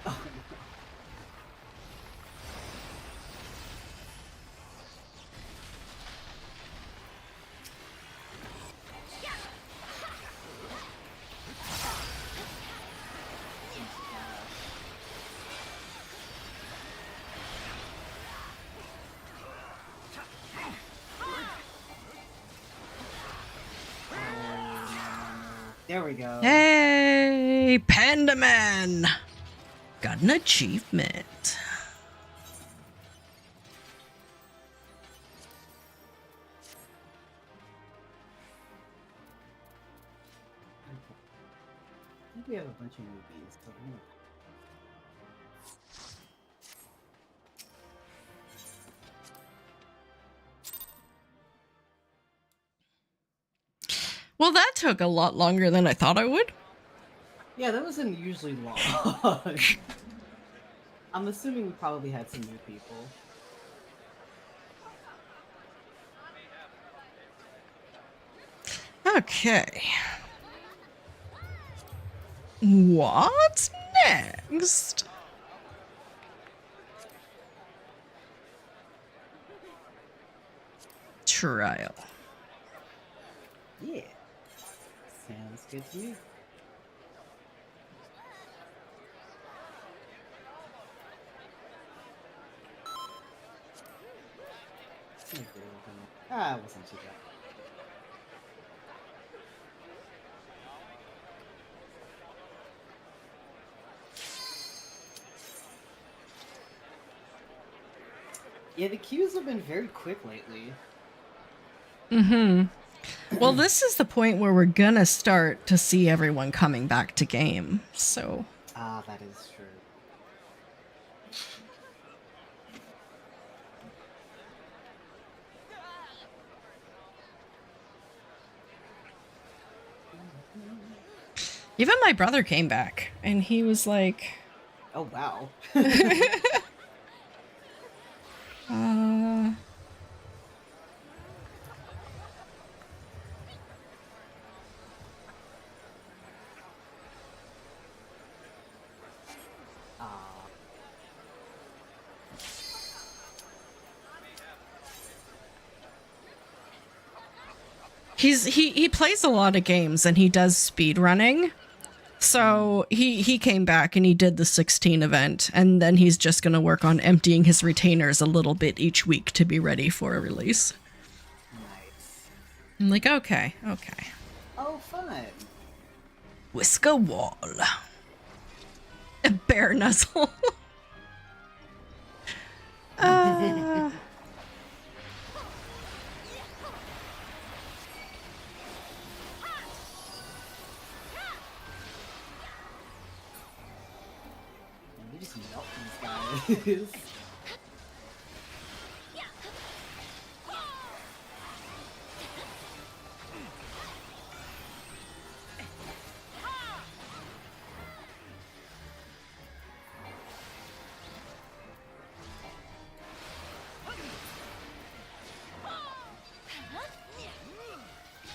Oh, there we go. Hey, Panda Man! Got an achievement. I think we have a bunch of newbies. So I'm gonna... Well, that took a lot longer than I thought I would. Yeah, that wasn't usually long. I'm assuming we probably had some new people. Okay. What's next? Trial. Yeah. Sounds good to me. Ah, it wasn't too bad. Yeah, the queues have been very quick lately. Mm-hmm. Well, this is the point where we're gonna start to see everyone coming back to game, so... Ah, that is true. Even my brother came back, and he was like... Oh, wow. He plays a lot of games, and he does speed running. So he came back and he did the 16 event, and then he's just gonna work on emptying his retainers a little bit each week to be ready for a release. Nice. I'm like, okay. Oh, fun. Whisker wall. A bear nuzzle. We just melt these guys.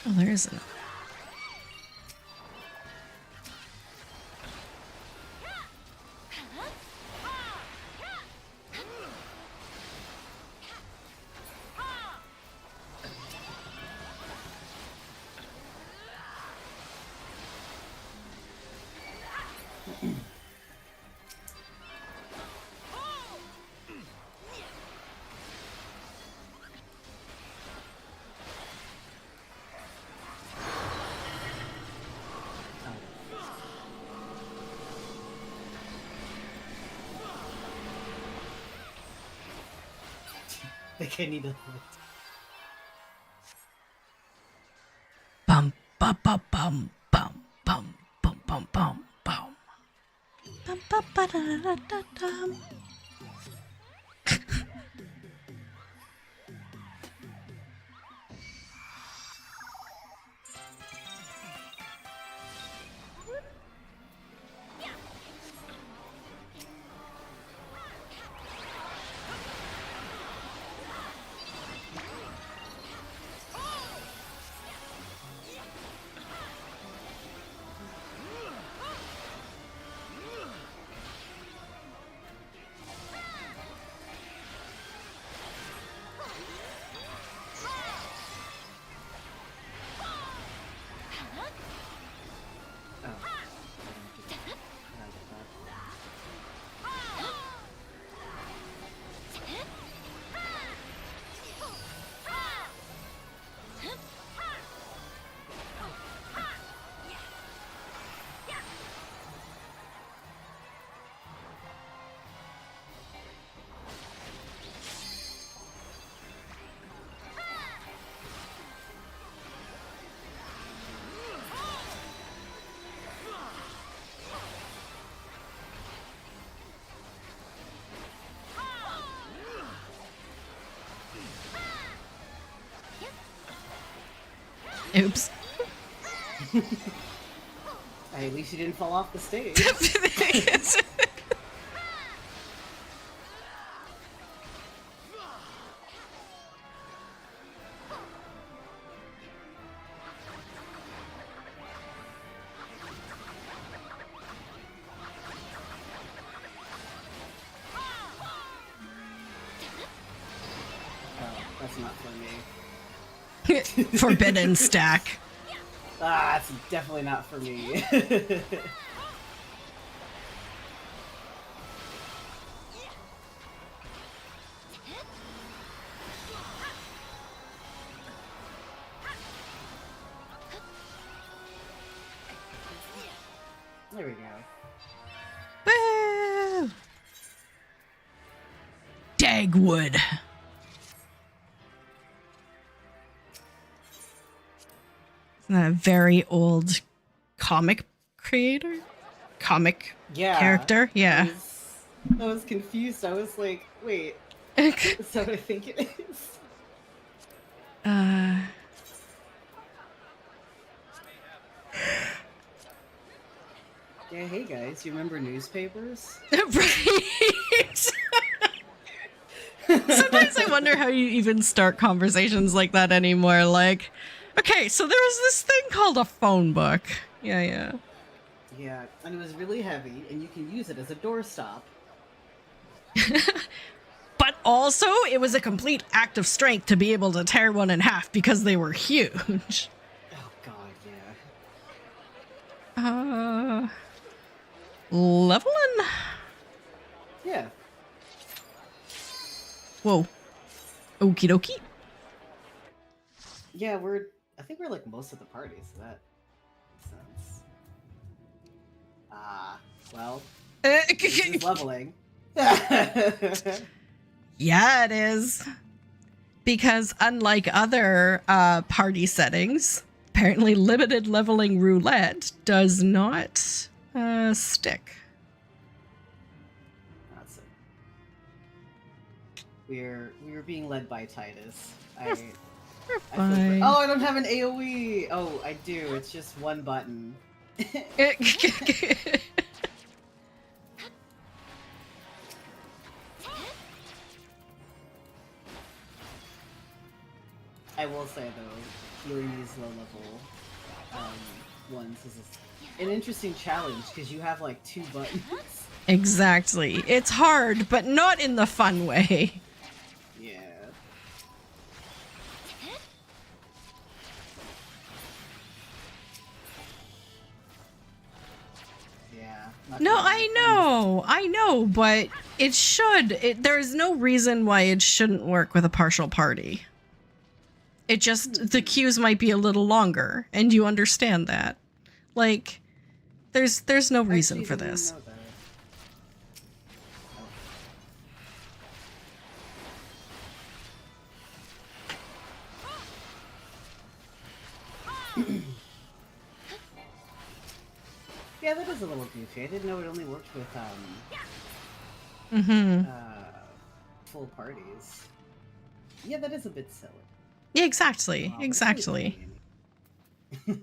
Oh, there isn't. think I need a... Bum bum bum bum bum bum bum bum bum bum. Bum bum ba da da da dum. Oops. At least you didn't fall off the stage. That's not for me. Forbidden stack. Ah, that's definitely not for me. There we go. Woo! Dagwood. Isn't that a very old comic creator? Character? Yeah. I was confused. I was like, wait, is that what I think it is? Yeah, hey guys, you remember newspapers? Right. Sometimes I wonder how you even start conversations like that anymore. Like, okay, so there was this thing called a phone book. Yeah. Yeah, and it was really heavy, and you can use it as a doorstop. But also, it was a complete act of strength to be able to tear one in half because they were huge. Oh god, yeah. Leveling? Yeah. Whoa. Okie dokie. Yeah, I think we're like most of the party, so that makes sense. Well, this is leveling. Yeah, it is. Because unlike other party settings, apparently limited leveling roulette does not stick. That's it. We were being led by Titus. We're I fine. oh, I don't have an AoE! Oh, I do. It's just one button. I will say though, healing these low level ones is an interesting challenge because you have like 2 buttons. Exactly. It's hard, but not in the fun way. Yeah. Yeah. No, I know, but it should. There's no reason why it shouldn't work with a partial party. It just, the queues might be a little longer, and you understand that. Like, there's no reason for this. Yeah, that is a little goofy. I didn't know it only worked with Mm-hmm. full parties. Yeah, that is a bit silly. Yeah, exactly. But it's really Exactly. funny.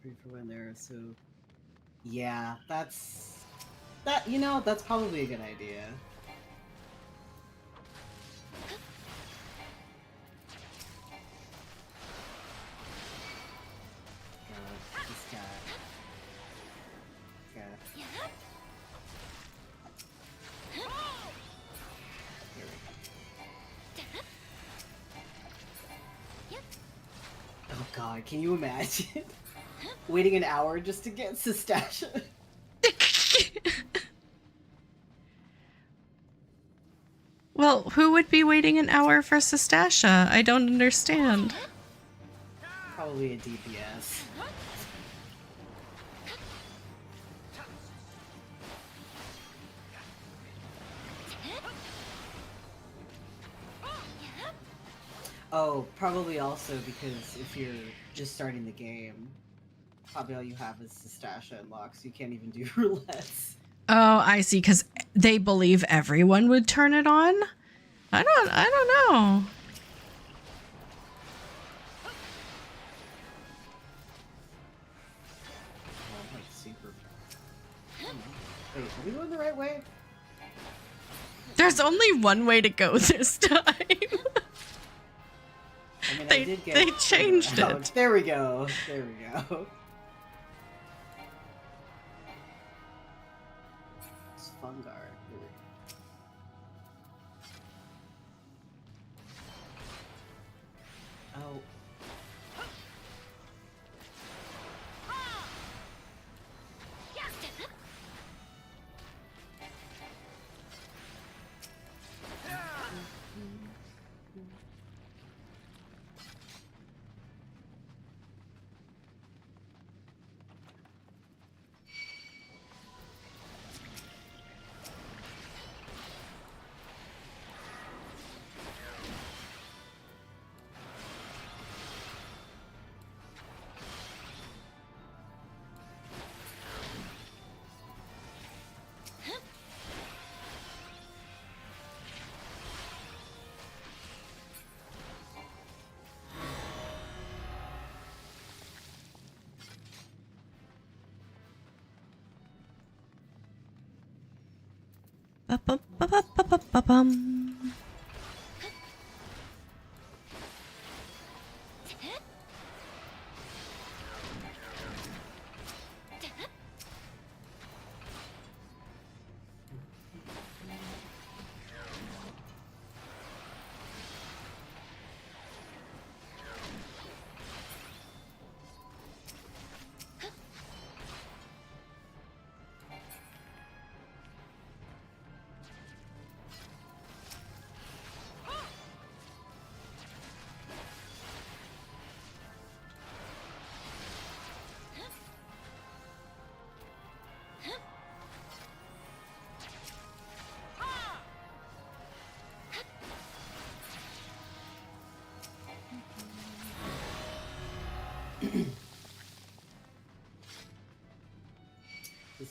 Free for when there, so yeah, that's that's probably a good idea. God, this guy. Here we go. Oh god, can you imagine? Waiting an hour just to get Sestasha? Well, who would be waiting an hour for Sestasha? I don't understand. Probably a DPS. Oh, probably also because if you're just starting the game, probably all you have is Sestasha unlocked, so you can't even do roulettes. Oh, I see, because they believe everyone would turn it on? I don't know. Oh, like super. Wait, are we going the right way? There's only one way to go this time. I mean, They- I did get they changed around. it. There we go. There we go. It's Fungar. There we go. Oh. Ba-bum.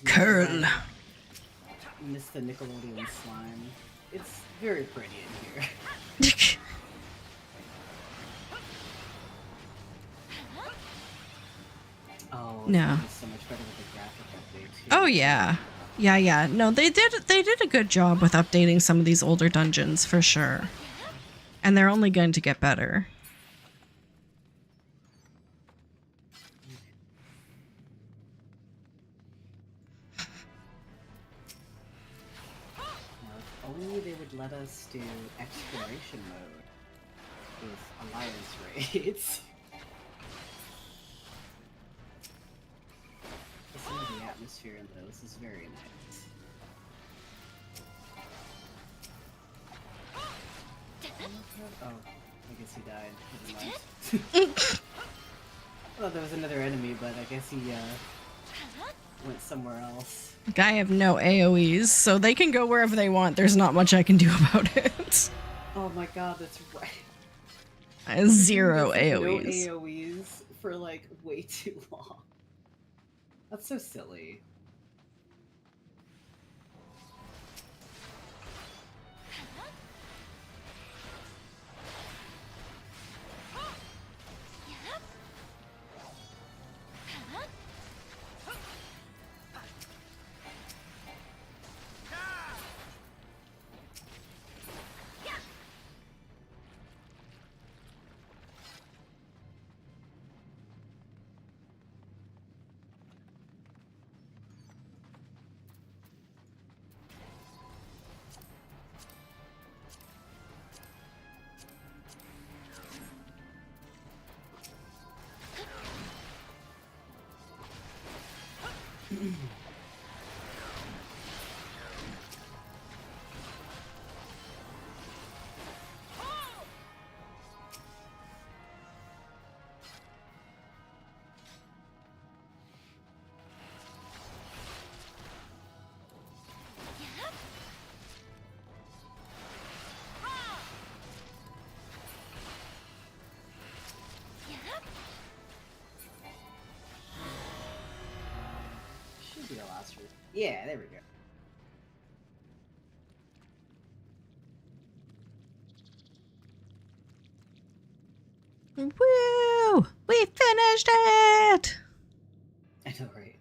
Curl. Miss the Nickelodeon slime. It's very pretty in here. Oh, No. it's so much better with the graphic update too. Oh yeah. Yeah. No, they did a good job with updating some of these older dungeons for sure. And they're only going to get better. Now, if only they would let us do exploration mode with alliance raids. Some of the atmosphere in those is very nice. Oh, I guess he died. Never mind. Well, there was another enemy, but I guess he went somewhere else. I have no AoEs, so they can go wherever they want. There's not much I can do about it. Oh my god, that's right. I have zero There's AoEs. No AoEs. for like way too long. That's so silly. Should be the last route. Yeah, there we go. Woo! We finished it! I know, right?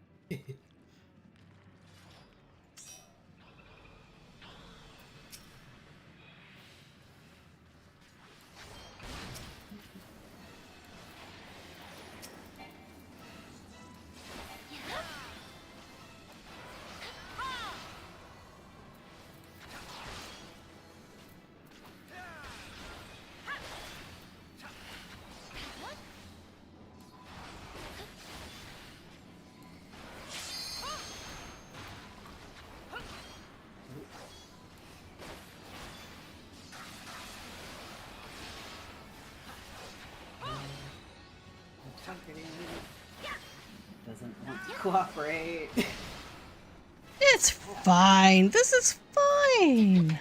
Doesn't want to cooperate. It's fine. This is fine.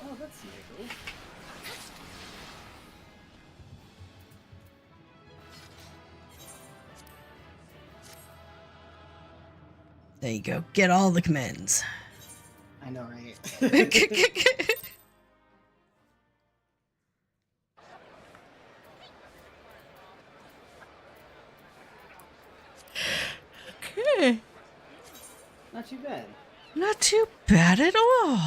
Oh, that's new. There you go. Get all the commands. I know, right? Okay. Not too bad. Not too bad at all.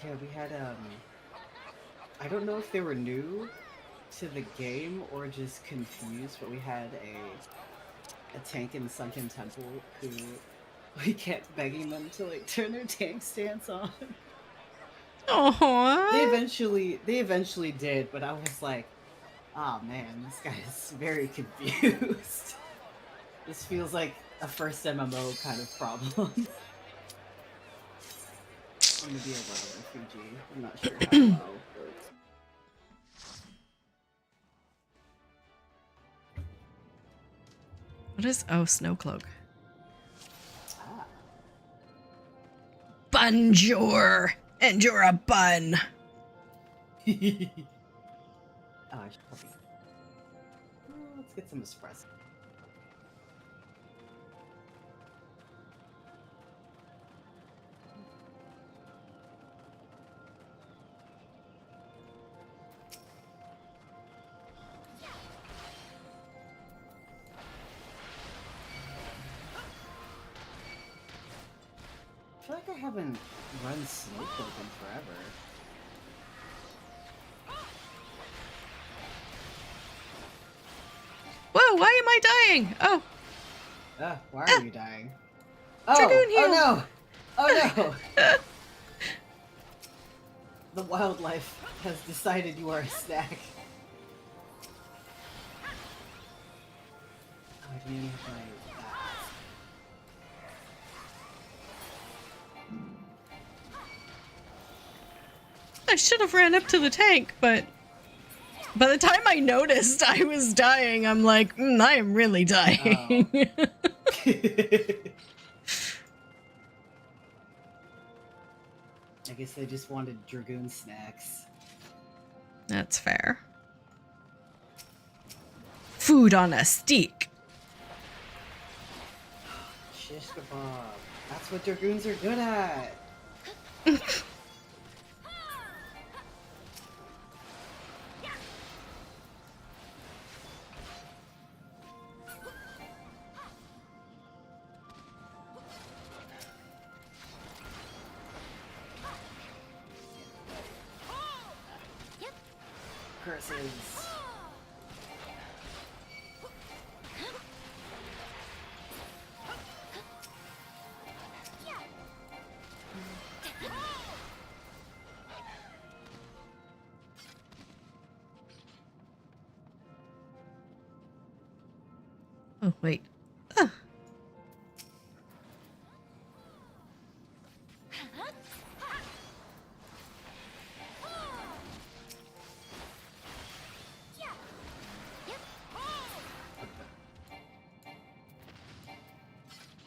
Yeah, we had I don't know if they were new to the game or just confused, but we had a tank in Sunken Temple who we kept begging them to like turn their tank stance on. Aww. They eventually did, but I was like, oh man, this guy is very confused. This feels like a first MMO kind of problem. I'm gonna be a WoW refugee. I'm not sure how WoW works. What is snow cloak? Ah. Bonjour, and you're a bun. Oh, I should probably. Let's get some espresso. I feel like I haven't run Snowcloak in forever. Whoa, why am I dying? Oh. Why are you dying? Oh, Dragoon heal. oh no! Oh no! The wildlife has decided you are a snack. Oh, I didn't have my I should have ran up to the tank, but by the time I noticed I was dying, I'm like, I am really dying. Oh. I guess they just wanted Dragoon snacks. That's fair. food on a stick. Shish kebab. That's what dragoons are good at. Curses. Oh, wait. Ugh.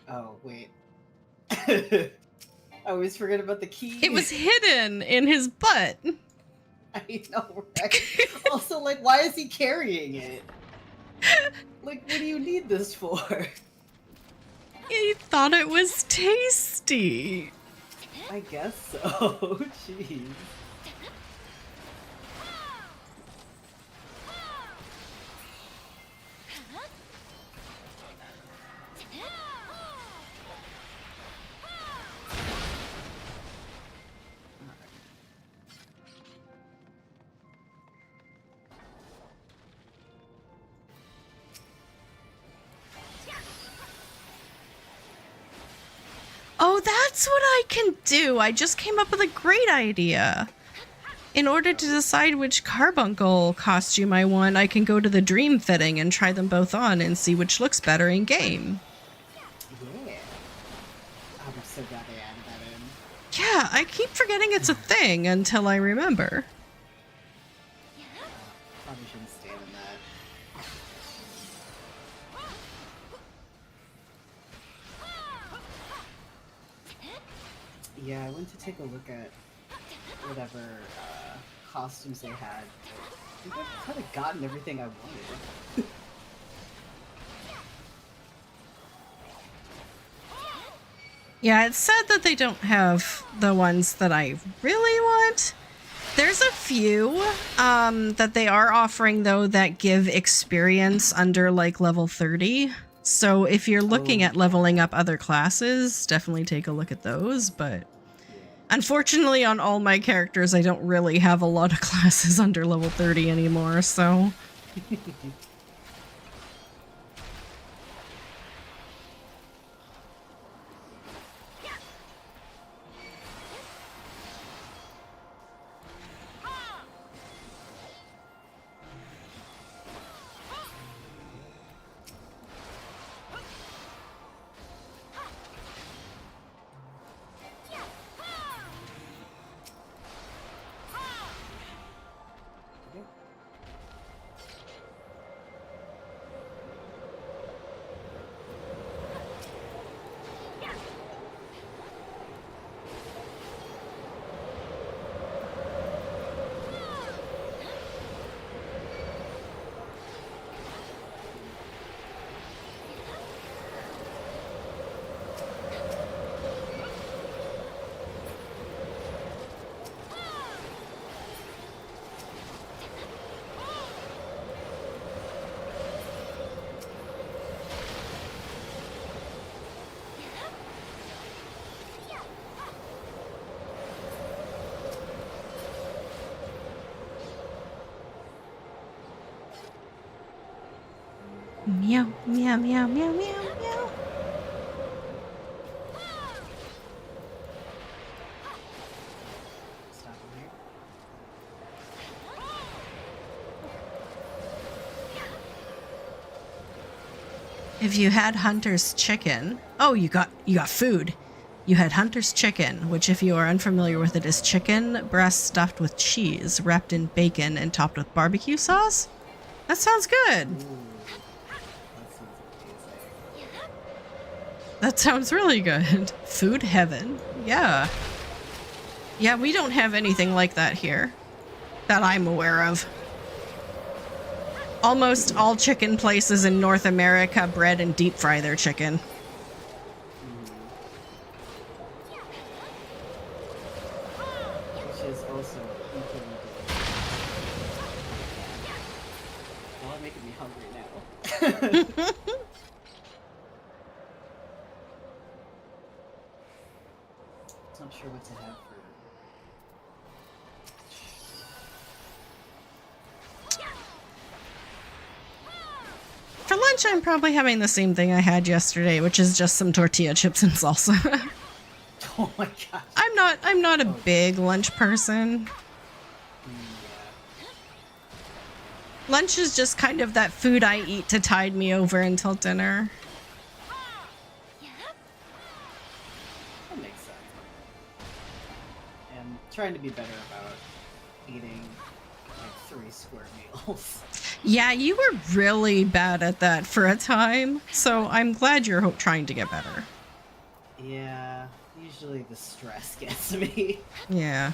Oh, wait. I always forget about the key. It was hidden in his butt. I know, right? Also, like, why is he carrying it? Like, what do you need this for? He thought it was tasty. I guess so. Jeez. Oh, that's what I can do. I just came up with a great idea. In order to decide which carbuncle costume I want, I can go to the dream fitting and try them both on and see which looks better in game. Yeah. I'm so glad they added that in. Yeah, I keep forgetting it's a thing until I remember. Probably shouldn't stand in that. Yeah, I went to take a look at whatever costumes they had. I think I've kind of gotten everything I wanted. Yeah, it's sad that they don't have the ones that I really want. There's a few that they are offering, though, that give experience under, like, level 30. So if you're looking at leveling up other classes, definitely take a look at those. But unfortunately, on all my characters, I don't really have a lot of classes under level 30 anymore, so... Meow, meow, meow, meow, meow, meow. Stop in here. If you had Hunter's chicken... Oh, you got food. You had Hunter's chicken, which, if you are unfamiliar with it, is chicken breast stuffed with cheese, wrapped in bacon, and topped with barbecue sauce? That sounds good. Ooh. That sounds amazing. That sounds really good. Food heaven. Yeah. Yeah, we don't have anything like that here. That I'm aware of. Almost all chicken places in North America bread and deep fry their chicken. Which is also equally delicious. Well, making me hungry now. Not sure what to have for... For lunch, I'm probably having the same thing I had yesterday, which is just some tortilla chips and salsa. Oh my gosh. I'm not a big lunch person. Yeah. Lunch is just kind of that food I eat to tide me over until dinner. That makes sense. And trying to be better about eating like 3 square meals. Yeah, you were really bad at that for a time, so I'm glad you're trying to get better. Yeah, usually the stress gets me. Yeah.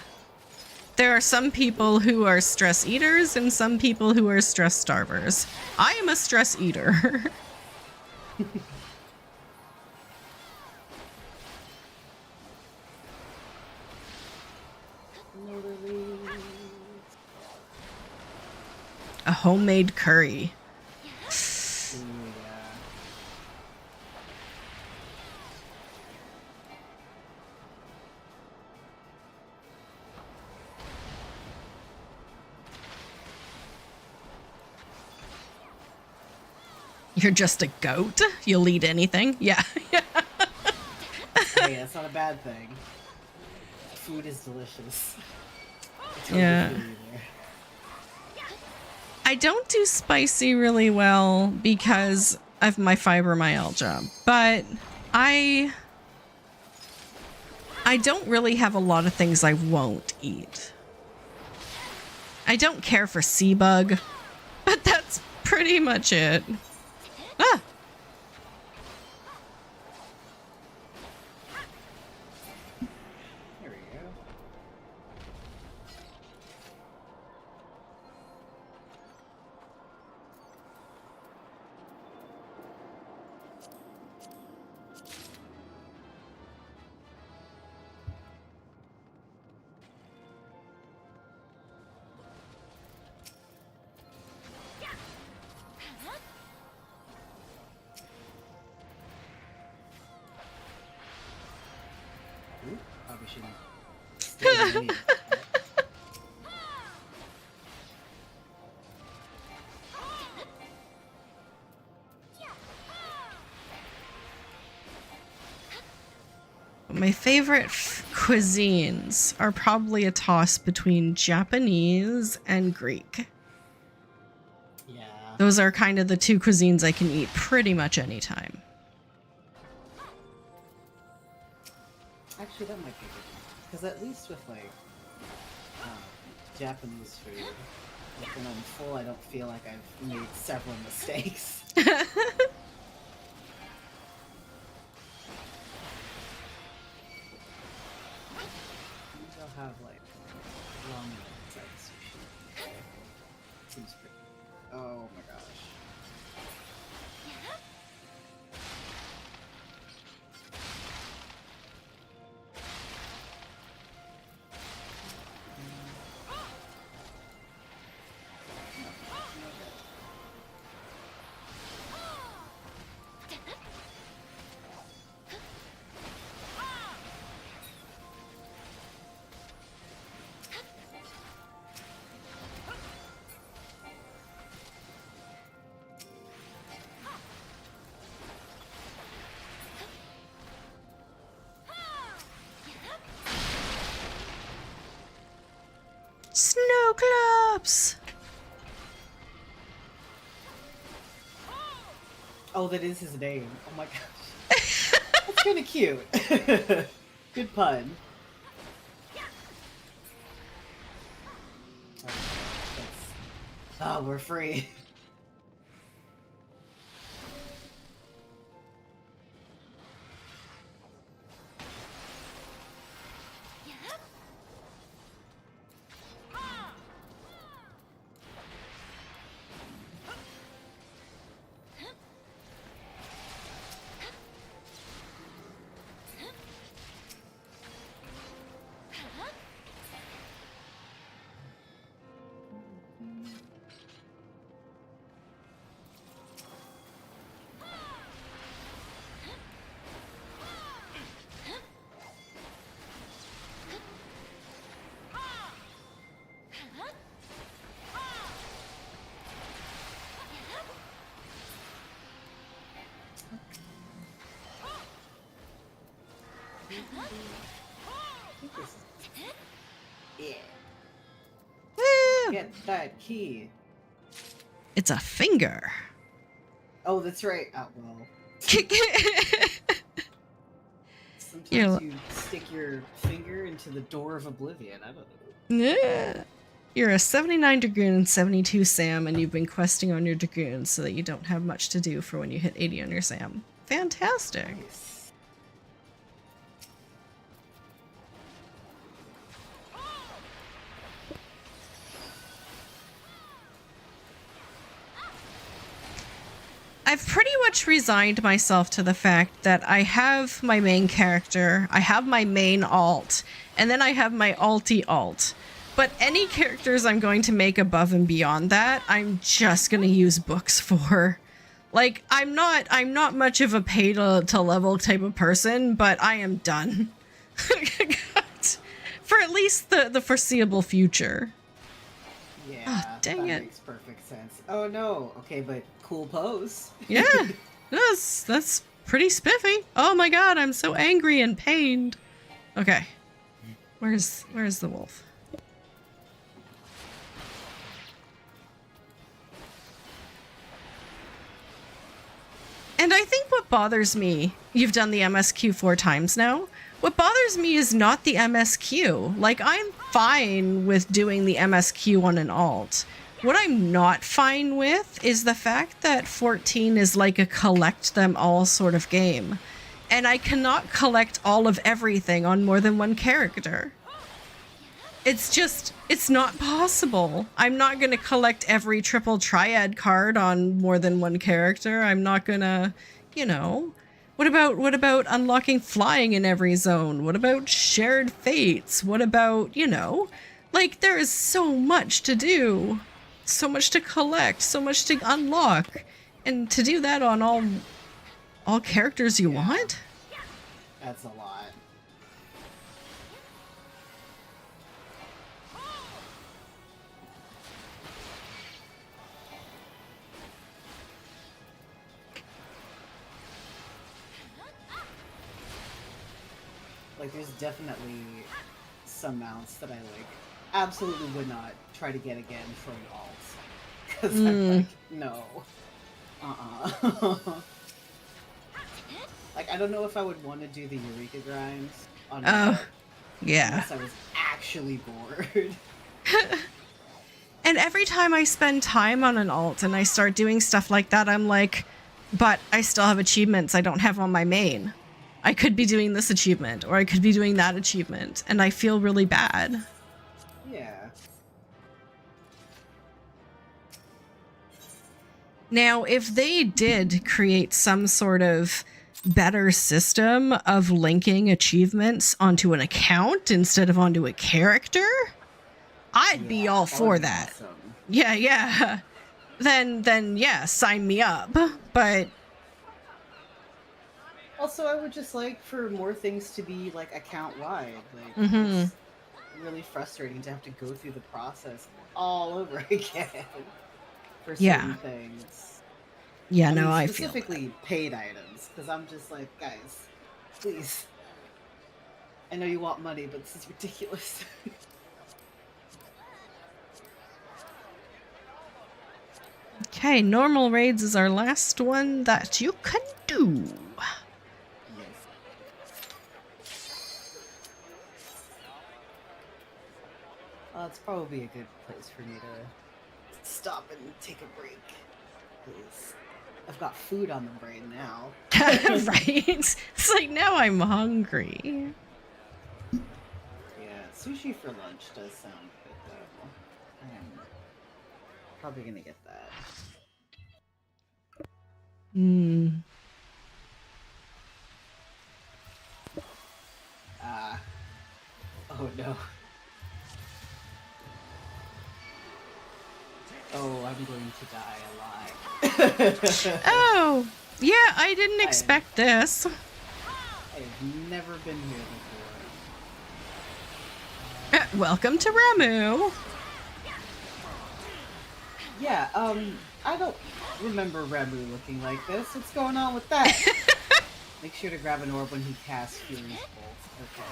There are some people who are stress eaters and some people who are stress starvers. I am a stress eater. A homemade curry. Ooh, yeah. You're just a goat? You'll eat anything? Yeah. Hey, that's not a bad thing. Food is delicious. Yeah. I don't do spicy really well because of my fibromyalgia, but I don't really have a lot of things I won't eat. I don't care for sea bug, but that's pretty much it. Ah! There we go. Ooh, probably shouldn't stay in the lead. My favorite cuisines are probably a toss between Japanese and Greek. Yeah. Those are kind of the 2 cuisines I can eat pretty much anytime. Actually, that might be good. Because at least with, like, Japanese food, like, when I'm full, I don't feel like I've made several mistakes. They'll have, like, long outside sushi. Seems pretty... Oh my gosh. Snow clubs! Oh, that is his name. Oh my gosh. That's kind of cute. Good pun. Oh, we're free. think this is... Yeah. Woo! Get that key. It's a finger. Oh, that's right. Oh, well. Sometimes You're- you stick your finger into the door of oblivion. I don't know. Yeah. You're a 79 Dragoon and 72 Sam, and you've been questing on your Dragoons so that you don't have much to do for when you hit 80 on your Sam. Fantastic. Nice. I've pretty much resigned myself to the fact that I have my main character, I have my main alt, and then I have my alti alt. But any characters I'm going to make above and beyond that, I'm just going to use books for. Like, I'm not much of a pay to level type of person, but I am done. For at least the foreseeable future. Yeah, Oh, dang that it. makes perfect sense. Oh no. Okay, but cool pose. Yeah, that's pretty spiffy. Oh my god, I'm so angry and pained. Okay, where's the wolf? And I think what bothers me, you've done the MSQ 4 times now. What bothers me is not the MSQ. Like, I'm fine with doing the MSQ on an alt. What I'm not fine with is the fact that 14 is like a collect them all sort of game. And I cannot collect all of everything on more than one character. It's not possible. I'm not going to collect every triple triad card on more than one character. I'm not going to, you know. What about unlocking flying in every zone? What about shared fates? What about, you know, like there is so much to do. So much to collect, so much to unlock. And to do that on all characters you want? That's a lot. Like, there's definitely some mounts that I, like, absolutely would not try to get again for an alt. Because I'm like, no. Like, I don't know if I would want to do the Eureka grinds on alt Yeah. unless I was actually bored. And every time I spend time on an alt and I start doing stuff like that, I'm like, but I still have achievements I don't have on my main. I could be doing this achievement, or I could be doing that achievement, and I feel really bad. Yeah. Now, if they did create some sort of better system of linking achievements onto an account instead of onto a character, I'd be all for would be that. awesome. Yeah. Then yeah, sign me up. But Also, I would just like for more things to be like account-wide. Like, it's really frustrating to have to go through the process all over again for certain things. yeah, I no, mean, I feel specifically paid items, because I'm just like, guys, please. I know you want money, but this is ridiculous. okay. Normal raids is our last one that you can do. Yes. It's probably a good place for me to stop and take a break. 'Cause I've got food on the brain now. Right? It's like, now I'm hungry. Yeah, sushi for lunch does sound good though. I'm probably gonna get that. Oh no. Oh, I'm going to die alive. Oh, yeah, I didn't expect this. I have never been here before. Welcome to Ramu. Yeah, I don't remember Rebu looking like this. What's going on with that? Make sure to grab an orb when he casts Fury's Bolt. Okay.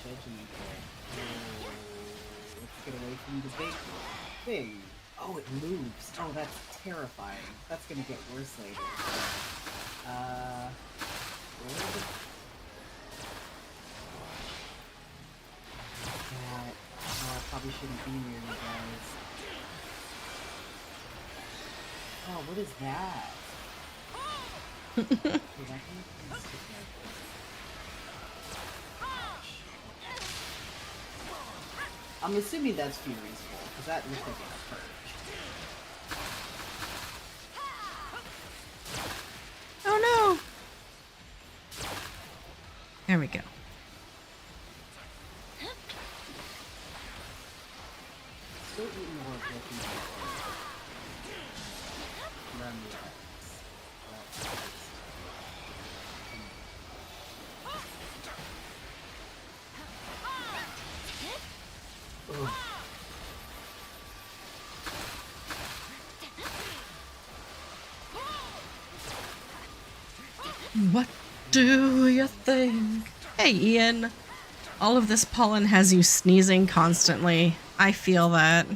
Judgmental. Oh, let's get away from the big thing. Oh, it moves. Oh, that's terrifying. That's gonna get worse later. Where is it? That. Oh, I probably shouldn't be near you guys. Oh, what is that? Okay, that kind of stick like this. I'm assuming that's Fury's fault, because that looks like it's purge. Oh no! There we go. Still eating more of looking run the eggs. Ugh. What do you think? Hey, Ian. All of this pollen has you sneezing constantly. I feel that.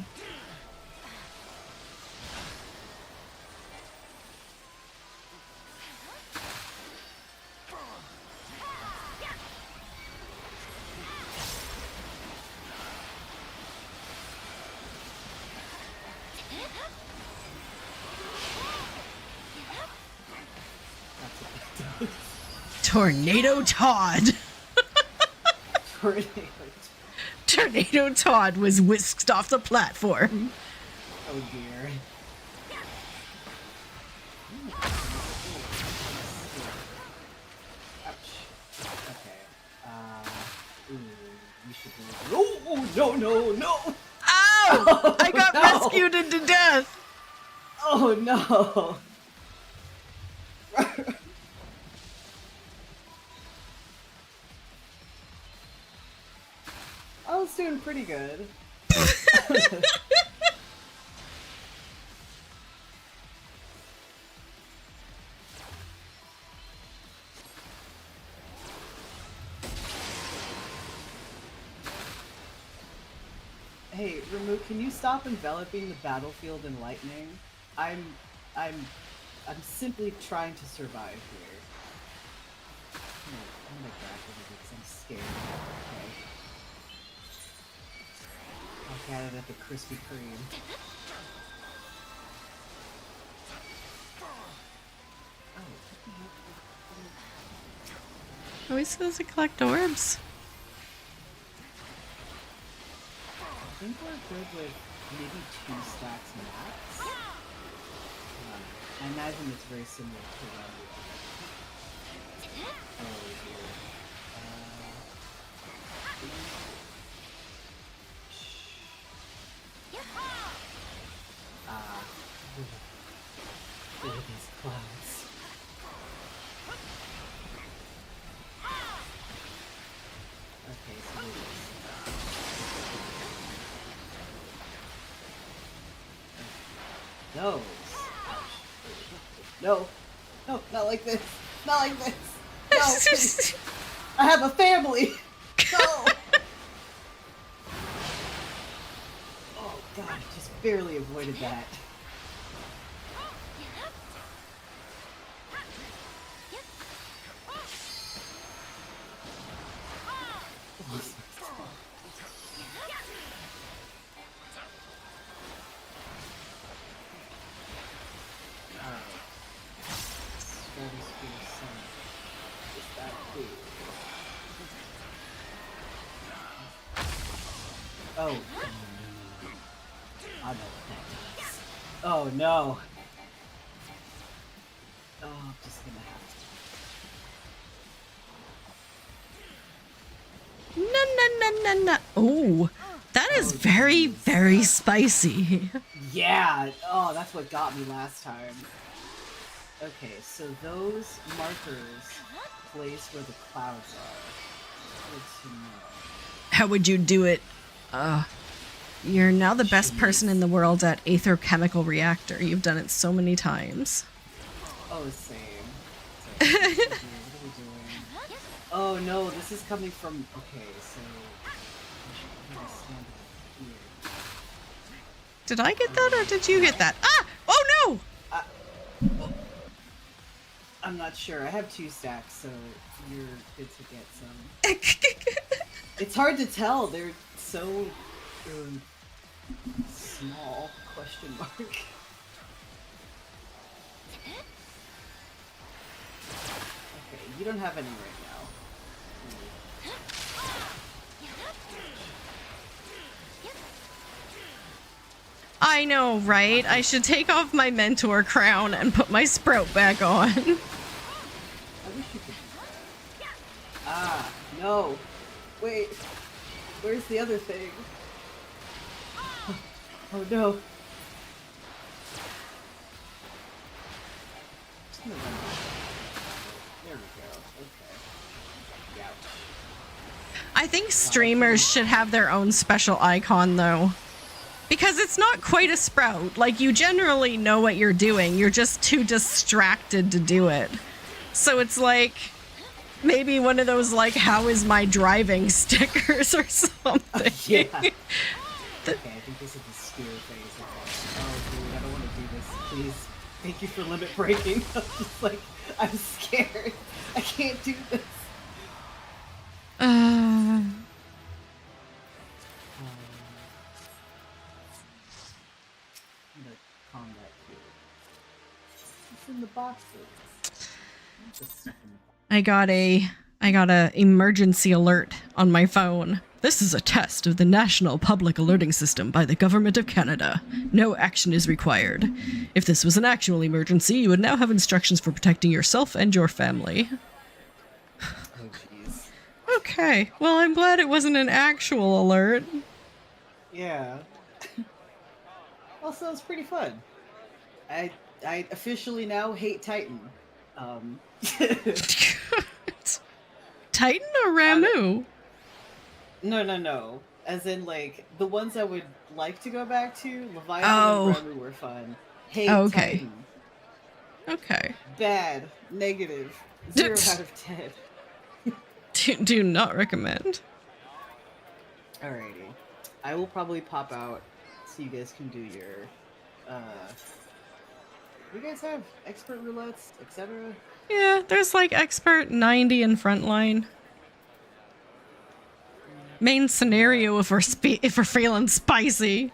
Tornado Todd. Tornado Todd was whisked off the platform. Oh dear. Ouch. Okay. Ooh, you should be. Oh, no, no, no! Ow! I got No! rescued into death. Oh no! I was doing pretty good. Hey, Ramu, can you stop enveloping the battlefield in lightning? I'm simply trying to survive here. I'm gonna grab it because I'm scared. Okay. I'll get it at the Krispy Kreme. Are we supposed to collect orbs? I think we're good with maybe 2 stacks max. I imagine it's very similar to oh dear. Look at these clouds. Okay, so it is. Those. No. No, not like this. Not like this. No, please. I have a family. No. Oh god, I just barely avoided that. Oh. I know what that does. Oh no. Oh, I'm just gonna have to. No. Oh, that is very, very spicy. Yeah. Oh, that's what got me last time. Okay, so those markers place where the clouds are. Good to know. How would you do it You're now the best Jeez. person in the world at aether-chemical reactor. You've done it so many times. Oh, same. So, what are we doing? Oh no, this is coming from. Okay, so. I'm gonna stand here. Did I get that or did you get that? Ah! Oh no! I'm not sure. I have 2 stacks, so you're good to get some. It's hard to tell. They're so small. Question mark. Okay, you don't have any right now. I know, right? I should take off my mentor crown and put my sprout back on. I wish you could do that. Ah, no. Wait. Where's the other thing? Oh no. Just gonna run out. There we go. Okay. Ouch. I think streamers should have their own special icon, though. Because it's not quite a sprout. Like, you generally know what you're doing. You're just too distracted to do it. So it's like, maybe one of those, like, how is my driving stickers or something. Yeah. Okay, I think this is the spear phase. Oh, dude, I don't want to do this. Please. Thank you for limit breaking. I'm just like, I'm scared. I can't do this. I'm gonna combat here. What's in the boxes? Just stuff in the box. I got a emergency alert on my phone. This is a test of the National Public Alerting System by the Government of Canada. No action is required. If this was an actual emergency, you would now have instructions for protecting yourself and your family. Oh, jeez. Okay, well, I'm glad it wasn't an actual alert. Yeah. Also, it's pretty fun. I officially now hate Titan. Titan or Ramu? No. As in, like, the ones I would like to go back to, Leviathan Oh. and Ramu were fun. Hate Okay. Titan. Okay. Bad. Negative. 0 out of 10. Do not recommend. Alrighty. I will probably pop out so you guys can do your, you guys have expert roulettes, etc.? Yeah, there's like expert 90 in frontline. Main scenario if we're feeling spicy.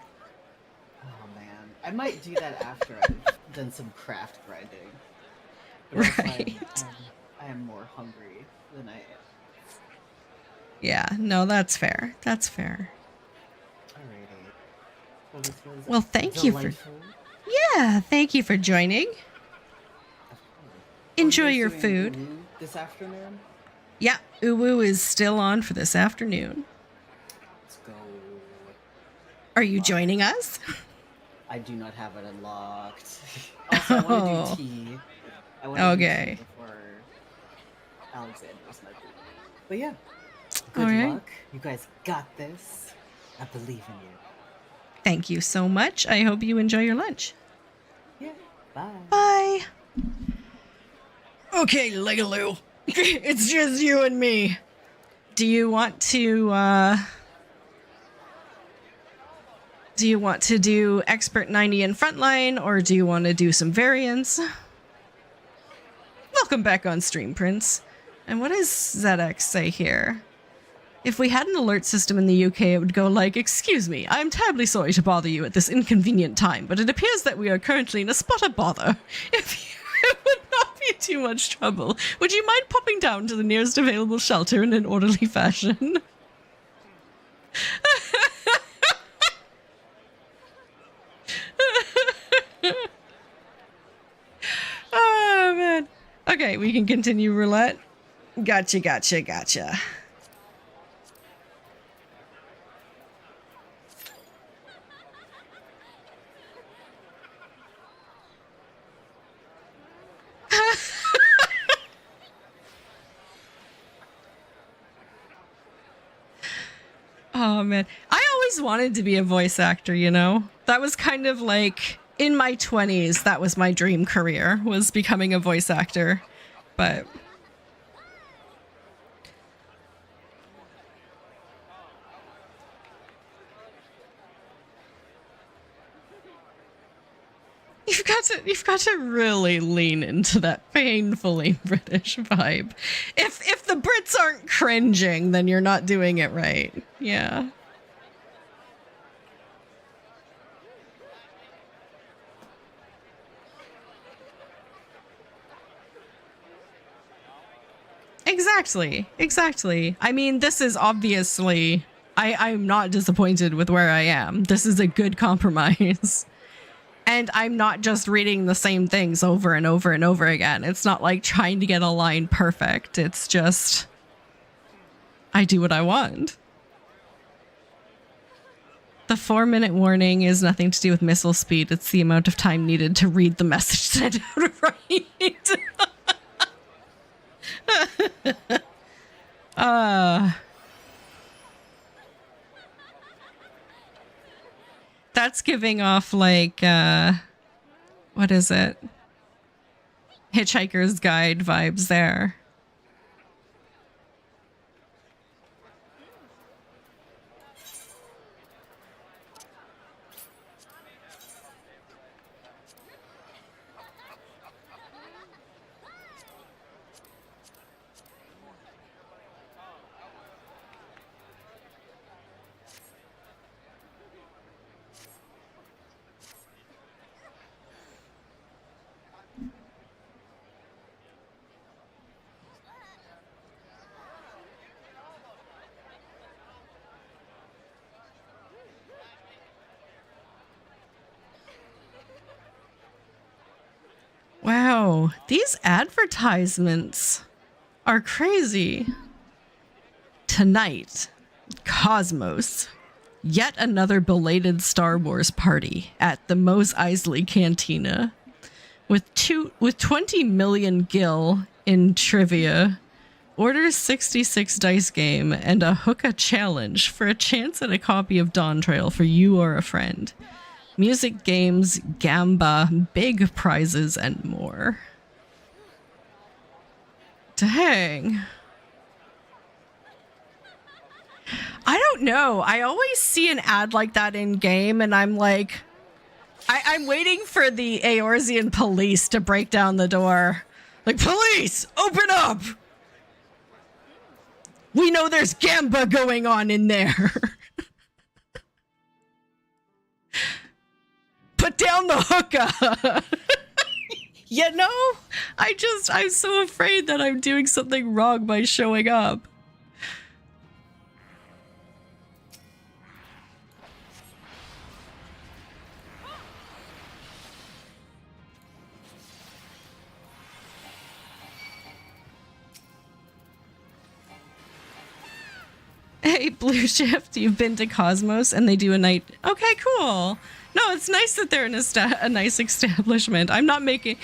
Oh man, I might do that after I've done some craft grinding. But also Right. I am more hungry than I am. Yeah, no, that's fair. That's fair. Alrighty. Well, this was Well, thank you for delightful. thank you for joining. Of course. Enjoy Are you your guys doing food. Ummm this afternoon? Yeah, Uwu is still on for this afternoon. Let's go. Are you joining us? I do not have it unlocked. Also, I want to do tea. I want to Okay. do tea before Alexander's my food. But yeah, good Alright. luck. You guys got this. I believe in you. Thank you so much. I hope you enjoy your lunch. Yeah. Bye. Bye. Okay, Legaloo. It's just you and me. Do you want to do expert 90 in frontline, or do you want to do some variants? Welcome back on stream, Prince. And what does ZX say here? If we had an alert system in the UK, it would go like, "Excuse me, I'm terribly sorry to bother you at this inconvenient time, but it appears that we are currently in a spot of bother. If it would not be too much trouble, would you mind popping down to the nearest available shelter in an orderly fashion?" Oh, man. Okay, we can continue roulette. Gotcha. Oh man, I always wanted to be a voice actor, you know? That was kind of like, in my 20s, that was my dream career, was becoming a voice actor. But you've got to really lean into that painfully British vibe. If the Brits aren't cringing, then you're not doing it right. Yeah. Exactly. I mean, this is obviously, I'm not disappointed with where I am. This is a good compromise. And I'm not just reading the same things over and over and over again. It's not like trying to get a line perfect. It's just, I do what I want. The 4-minute warning is nothing to do with missile speed. It's the amount of time needed to read the message sent out right. That's giving off like, what is it? Hitchhiker's Guide vibes there. Wow, these advertisements are crazy. Tonight, Cosmos. Yet another belated Star Wars party at the Mos Eisley Cantina. With 20 million gil in trivia, orders 66 dice game, and a hookah challenge for a chance at a copy of Dawn Trail for you or a friend. Music, games, gamba, big prizes, and more. Dang. I don't know. I always see an ad like that in game, and I'm like, I'm waiting for the Eorzean police to break down the door. Like, police, open up! We know there's gamba going on in there. Put down the hookah. You know, I'm so afraid that I'm doing something wrong by showing up. Hey, Blue Shift, you've been to Cosmos and they do a night. Okay, cool. No, it's nice that they're in a nice establishment. I'm not making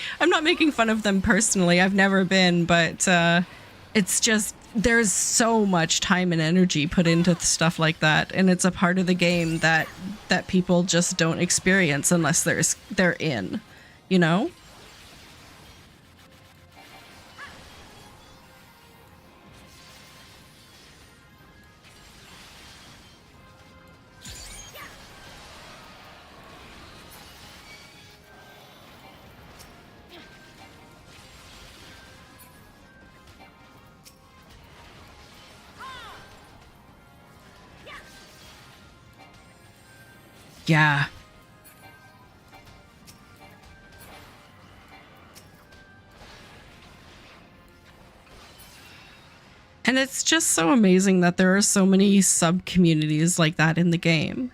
fun of them personally. I've never been, but it's just there's so much time and energy put into stuff like that, and it's a part of the game that people just don't experience unless they're in, you know? Yeah. And it's just so amazing that there are so many sub-communities like that in the game.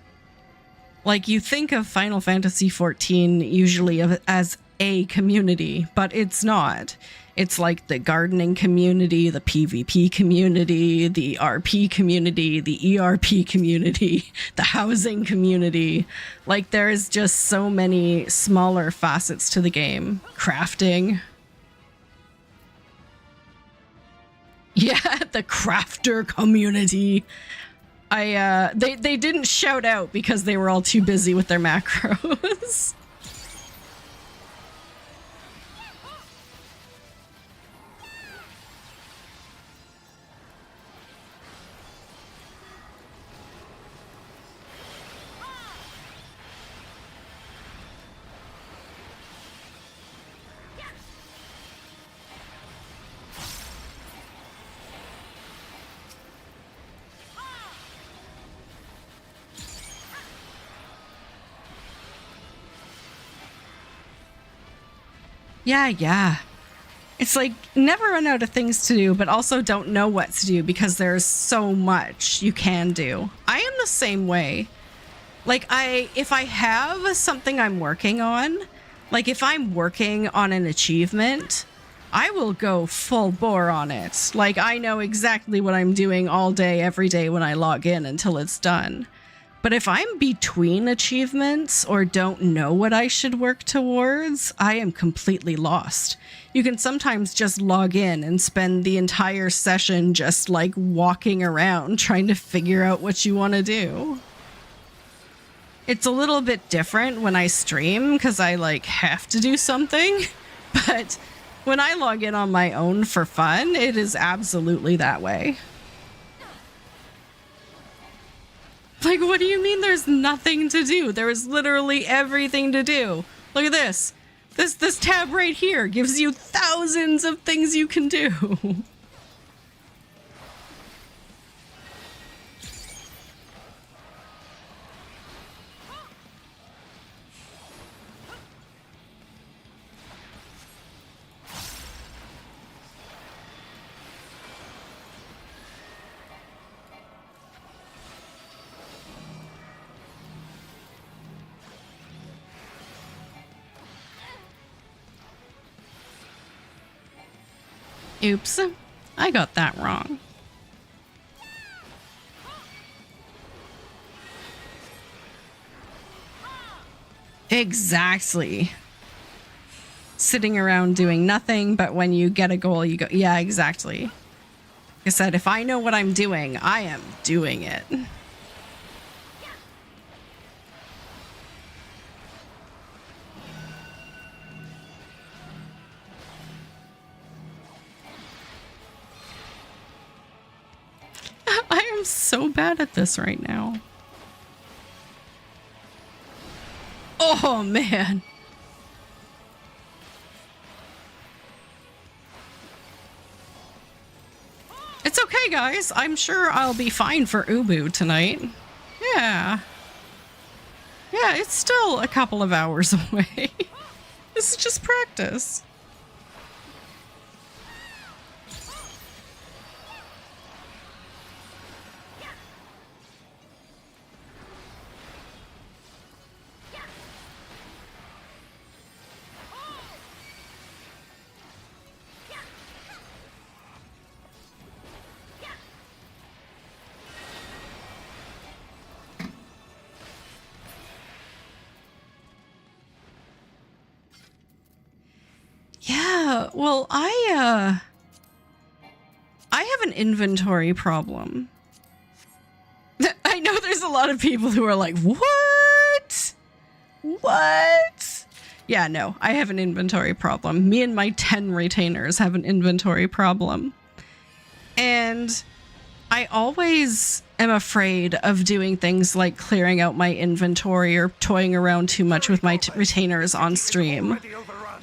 Like, you think of Final Fantasy XIV usually as a community, but it's not. It's like the gardening community, the PvP community, the RP community, the ERP community, the housing community. Like, there's just so many smaller facets to the game. Crafting. Yeah, the crafter community. They didn't shout out because they were all too busy with their macros. Yeah. It's like never run out of things to do, but also don't know what to do because there's so much you can do. I am the same way. Like if I have something I'm working on, like if I'm working on an achievement, I will go full bore on it. Like I know exactly what I'm doing all day, every day when I log in until it's done. But if I'm between achievements or don't know what I should work towards, I am completely lost. You can sometimes just log in and spend the entire session just like walking around trying to figure out what you want to do. It's a little bit different when I stream because I like have to do something. But when I log in on my own for fun, it is absolutely that way. Like, what do you mean there's nothing to do? There is literally everything to do. Look at this. This tab right here gives you thousands of things you can do. Oops, I got that wrong. Exactly. Sitting around doing nothing, but when you get a goal, you go, yeah, exactly. Like I said, if I know what I'm doing, I am doing it. I am so bad at this right now. Oh, man. It's okay, guys. I'm sure I'll be fine for Ubu tonight. Yeah. Yeah, it's still a couple of hours away. This is just practice. Yeah, well, I have an inventory problem. I know there's a lot of people who are like, what? What? Yeah, no, I have an inventory problem. Me and my 10 retainers have an inventory problem. And I always am afraid of doing things like clearing out my inventory or toying around too much with my retainers on stream.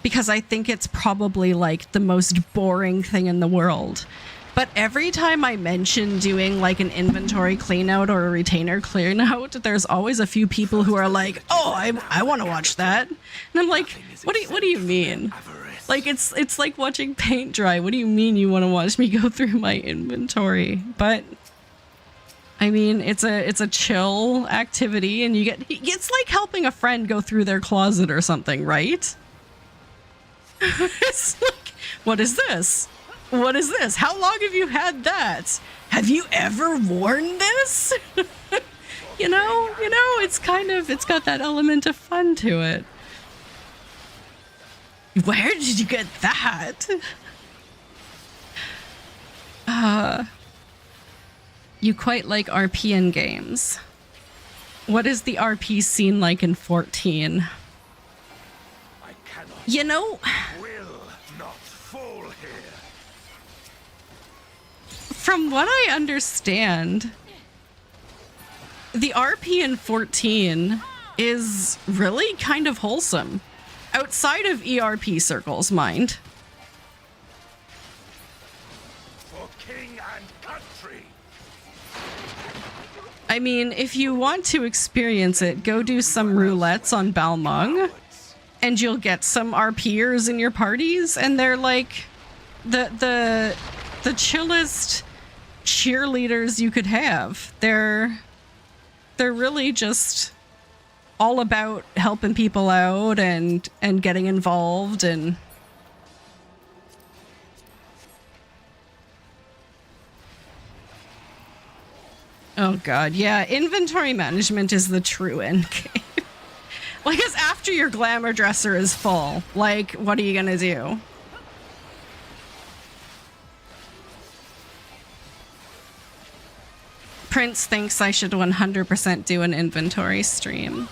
Because I think it's probably like the most boring thing in the world. But every time I mention doing like an inventory clean out or a retainer clean out, there's always a few people who are like, oh, I want to watch that. And I'm like, what do you mean? Like, it's like watching paint dry. What do you mean you want to watch me go through my inventory? But I mean, it's a chill activity, and it's like helping a friend go through their closet or something, right? It's like, what is this? What is this? How long have you had that? Have you ever worn this? you know, it's got that element of fun to it. Where did you get that? You quite like RP in games. What is the RP scene like in 14? I cannot, You know, will not fall here. from what I understand, the RP in 14 is really kind of wholesome. Outside of ERP circles, mind. For king and country. I mean, if you want to experience it, go do some roulettes on Balmung, and you'll get some RPers in your parties, and they're like the chillest cheerleaders you could have. They're really just all about helping people out and getting involved and oh god, yeah, inventory management is the true end game. Like, it's after your glamour dresser is full. Like, what are you gonna do? Prince thinks I should 100% do an inventory stream.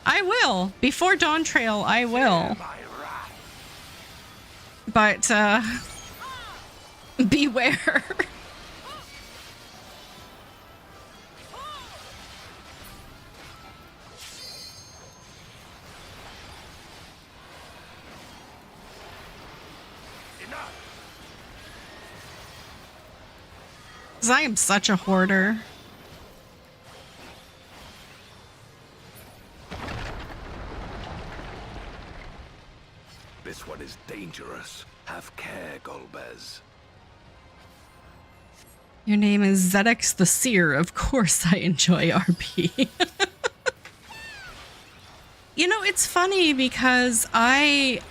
I will. Before Dawn Trail, I will. But, beware. Because I am such a hoarder. This one is dangerous. Have care, Golbez. Your name is Zedex the Seer. Of course I enjoy RP. You know, it's funny because I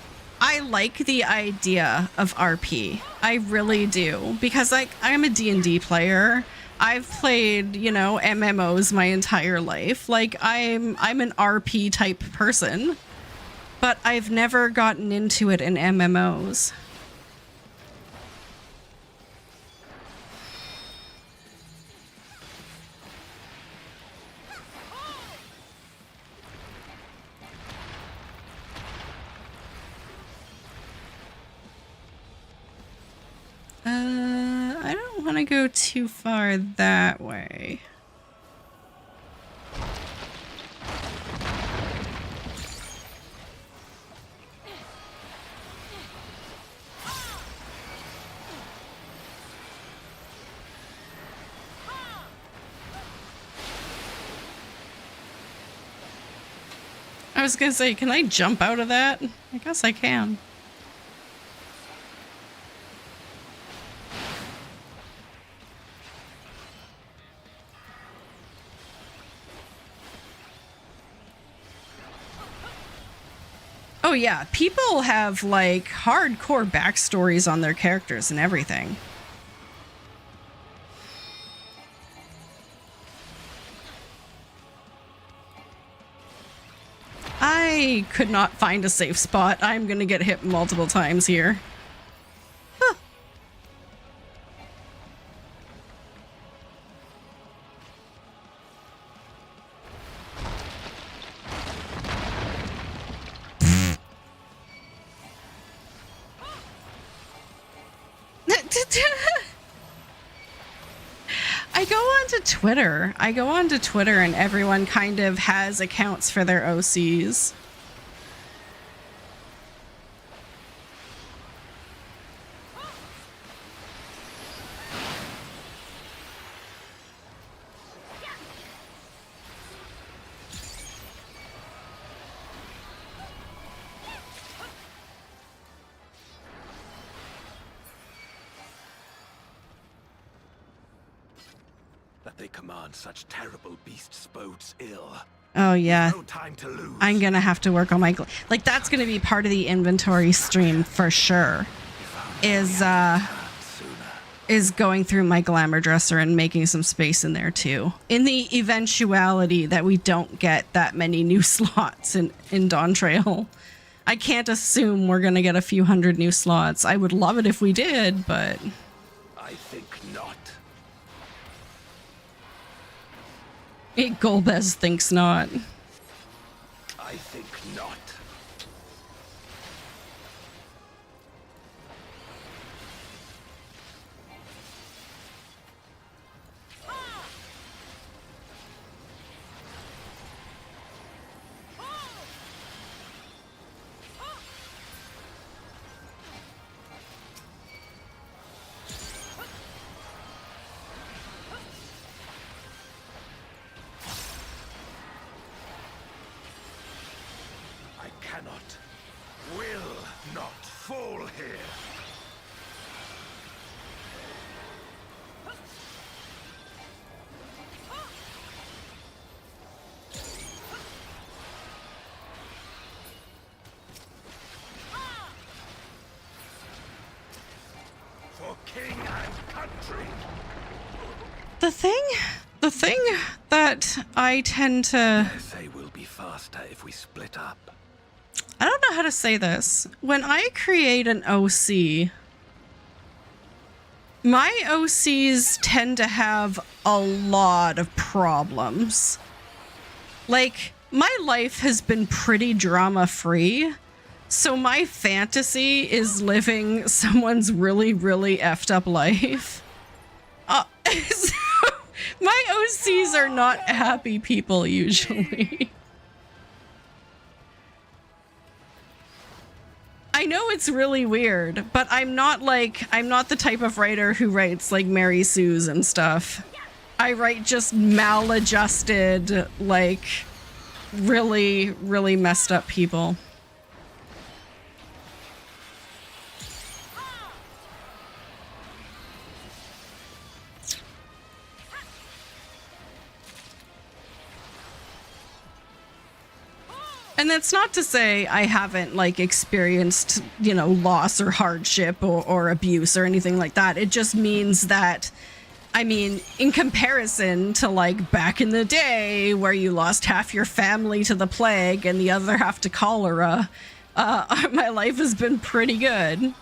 like the idea of RP. I really do. Because I'm a D&D player. I've played, you know, MMOs my entire life. Like, I'm an RP type person. But I've never gotten into it in MMOs. I don't want to go too far that way. I was gonna say, can I jump out of that? I guess I can. Oh yeah, people have like hardcore backstories on their characters and everything. I could not find a safe spot. I'm gonna get hit multiple times here. Huh. I go onto Twitter and everyone kind of has accounts for their OCs. That they command such terrible beasts bodes ill. Oh yeah. No time to lose. I'm gonna have to work on my like that's gonna be part of the inventory stream for sure. Is going through my glamour dresser and making some space in there too. In the eventuality that we don't get that many new slots in Dawn Trail. I can't assume we're gonna get a few hundred new slots. I would love it if we did, but I think not. Golbez thinks not. I think not. I cannot, will not fall here. For king and country. The thing that I tend to, They will be faster if we split up. I don't know how to say this. When I create an OC, my OCs tend to have a lot of problems. Like, my life has been pretty drama-free, so my fantasy is living someone's really, really effed up life. So my OCs are not happy people usually. I know it's really weird, but I'm not the type of writer who writes like Mary Sue's and stuff. I write just maladjusted, like really, really messed up people. And that's not to say I haven't like experienced, you know, loss or hardship or abuse or anything like that. It just means that, I mean, in comparison to like back in the day where you lost half your family to the plague and the other half to cholera, my life has been pretty good.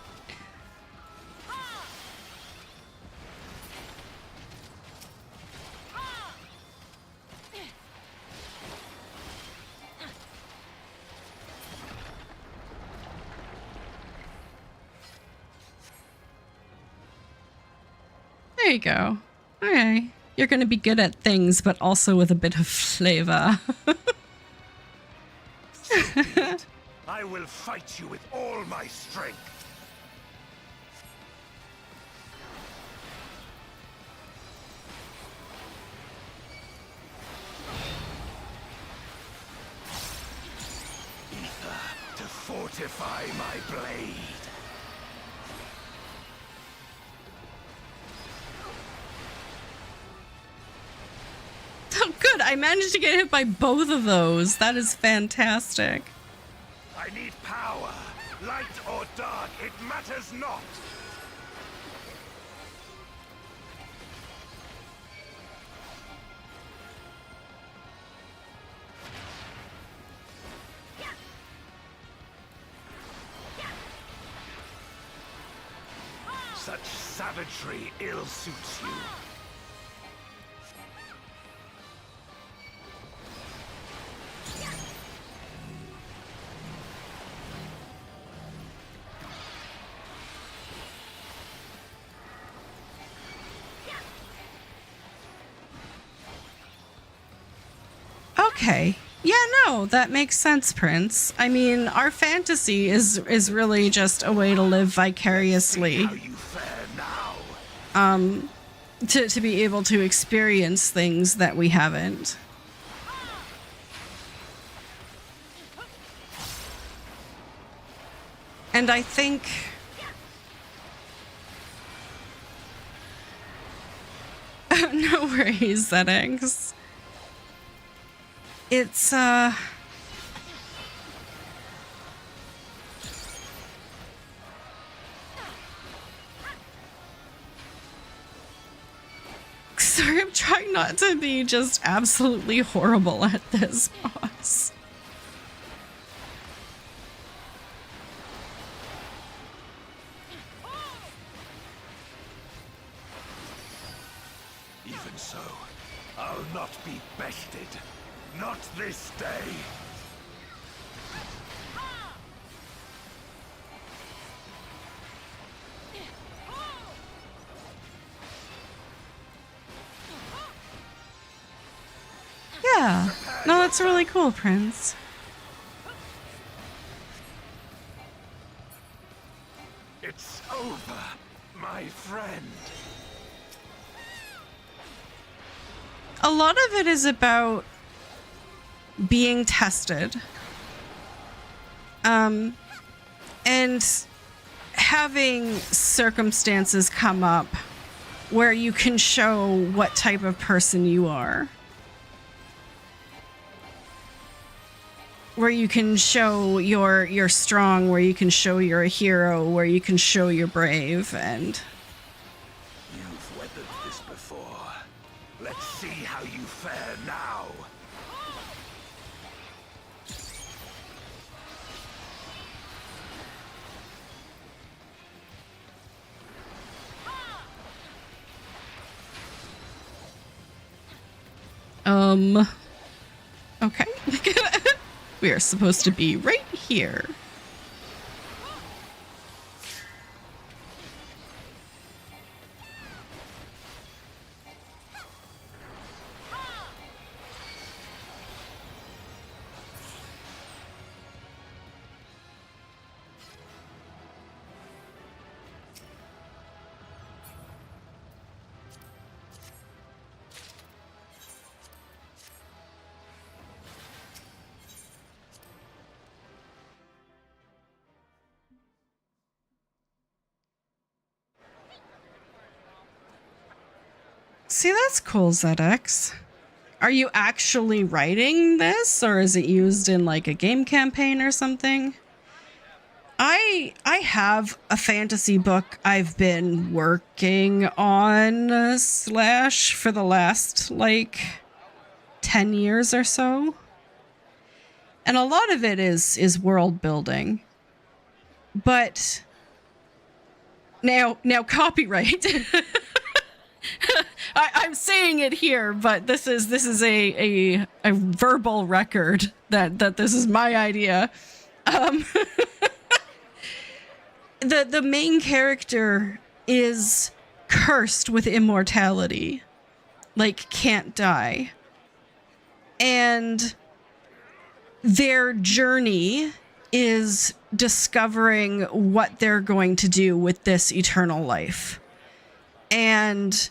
There you go. Okay. You're going to be good at things, but also with a bit of flavor. I will fight you with all my strength. Ether to fortify my blade. Oh, good. I managed to get hit by both of those. That is fantastic. I need power. Light or dark, it matters not. Such savagery ill suits you. Okay. Yeah, no, that makes sense, Prince. I mean, our fantasy is really just a way to live vicariously. How you fare now. To be able to experience things that we haven't. And I think no worries, settings. It's sorry, I'm trying not to be just absolutely horrible at this, boss. Even so, I'll not be bested. Not this day. Yeah. No, that's really cool, Prince. It's over, my friend. A lot of it is about being tested. And having circumstances come up where you can show what type of person you are. Where you can show you're strong, where you can show you're a hero, where you can show you're brave, and... You've weathered this before. Let's see how you fare now. Okay. We are supposed to be right here. See, that's cool, ZX. Are you actually writing this, or is it used in like a game campaign or something? I have a fantasy book I've been working on slash for the last like 10 years or so. And a lot of it is world building. But now copyright. I'm saying it here, but this is a verbal record that this is my idea. The main character is cursed with immortality, like can't die, and their journey is discovering what they're going to do with this eternal life. And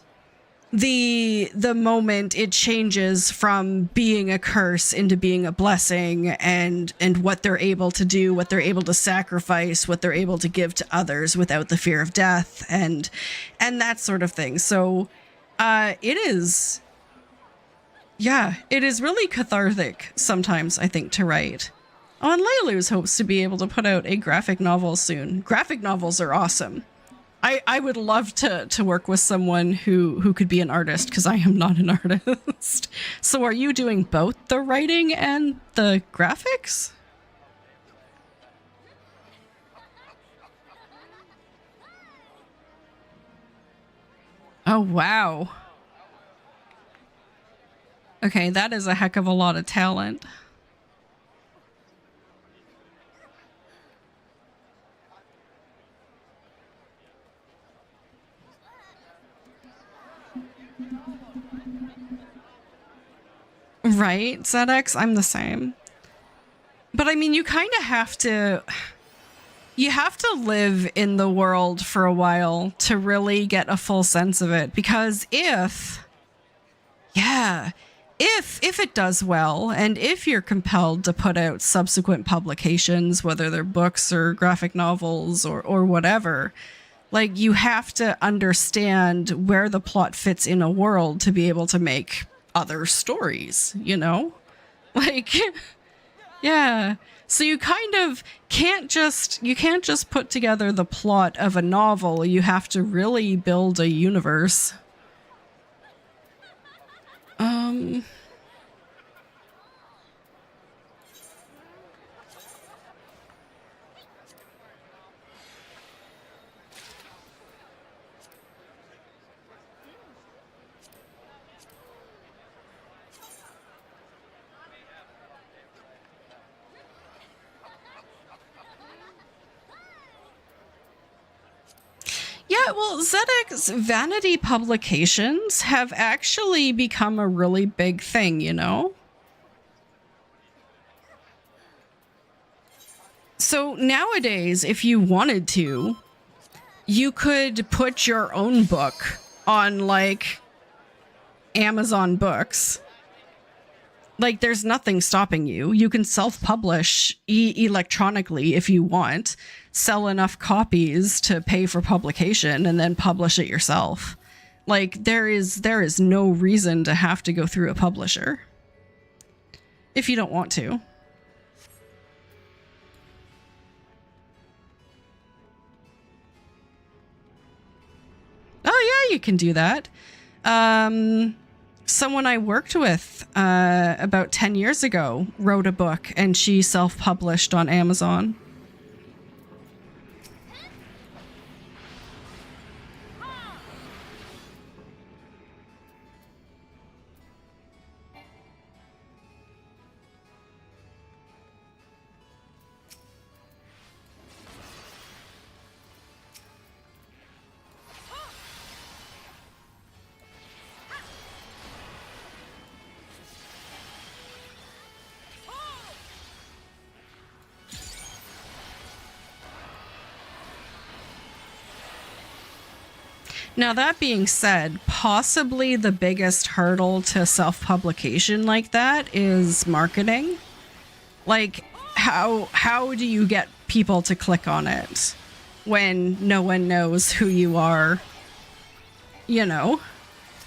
the moment it changes from being a curse into being a blessing, and what they're able to do, what they're able to sacrifice, what they're able to give to others without the fear of death, and that sort of thing. So it is really cathartic sometimes, I think, to write. Oh, and Leilu's hopes to be able to put out a graphic novel soon. Graphic novels are awesome. I would love to work with someone who could be an artist, because I am not an artist. So are you doing both the writing and the graphics? Oh, wow. Okay, that is a heck of a lot of talent. Right, ZX, I'm the same. But I mean, you kind of have to... You have to live in the world for a while to really get a full sense of it. Because if it does well, and if you're compelled to put out subsequent publications, whether they're books or graphic novels or whatever, like, you have to understand where the plot fits in a world to be able to make other stories, you know? Like, yeah. So you kind of can't just put together the plot of a novel. You have to really build a universe. Yeah, well, ZX vanity publications have actually become a really big thing, you know? So nowadays, if you wanted to, you could put your own book on, like, Amazon Books. Like, there's nothing stopping you. You can self-publish electronically if you want, sell enough copies to pay for publication, and then publish it yourself. Like, there is no reason to have to go through a publisher if you don't want to. Oh yeah, you can do that. Someone I worked with about 10 years ago wrote a book, and she self-published on Amazon. Now, that being said, possibly the biggest hurdle to self-publication like that is marketing. Like, how do you get people to click on it when no one knows who you are? You know,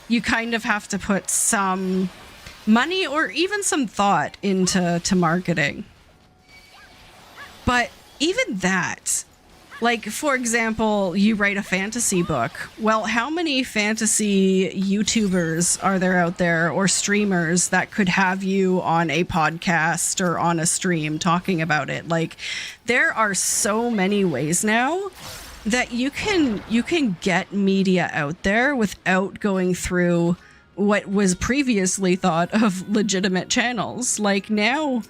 you kind of have to put some money or even some thought into marketing. But even that, like, for example, you write a fantasy book. Well, how many fantasy YouTubers are there out there, or streamers, that could have you on a podcast or on a stream talking about it? Like, there are so many ways now that you can get media out there without going through what was previously thought of legitimate channels. Like, now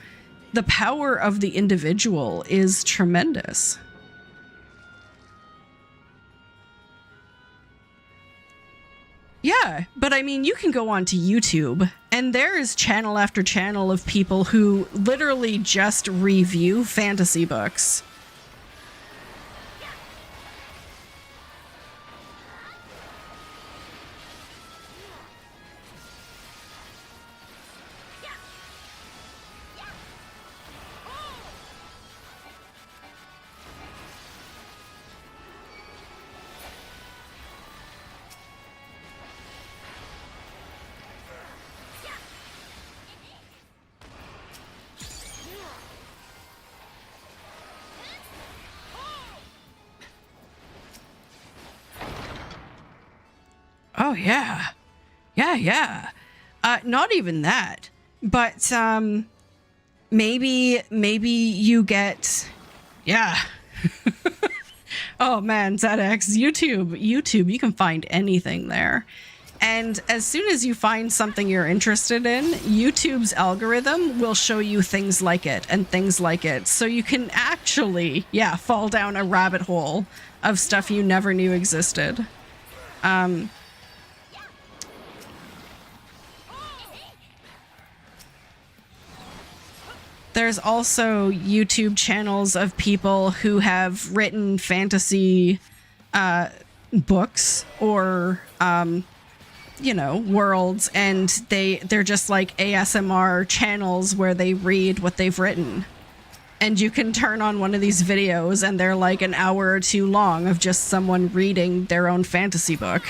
the power of the individual is tremendous. Yeah, but I mean, you can go onto YouTube, and there is channel after channel of people who literally just review fantasy books. Oh, yeah. Yeah. Not even that. But, maybe you get... Yeah. Oh, man, ZX. YouTube, you can find anything there. And as soon as you find something you're interested in, YouTube's algorithm will show you things like it and things like it. So you can actually, fall down a rabbit hole of stuff you never knew existed. There's also YouTube channels of people who have written fantasy books or, worlds, and they're just like ASMR channels where they read what they've written. And you can turn on one of these videos, and they're like an hour or two long of just someone reading their own fantasy book.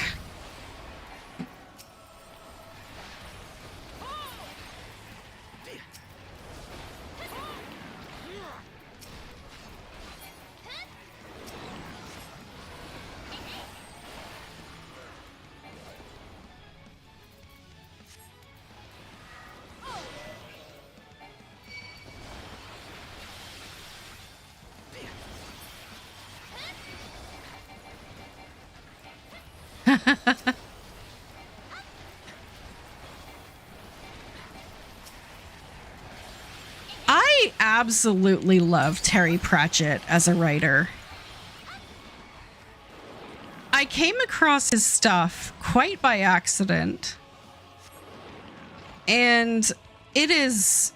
I absolutely love Terry Pratchett as a writer. I came across his stuff quite by accident. And it is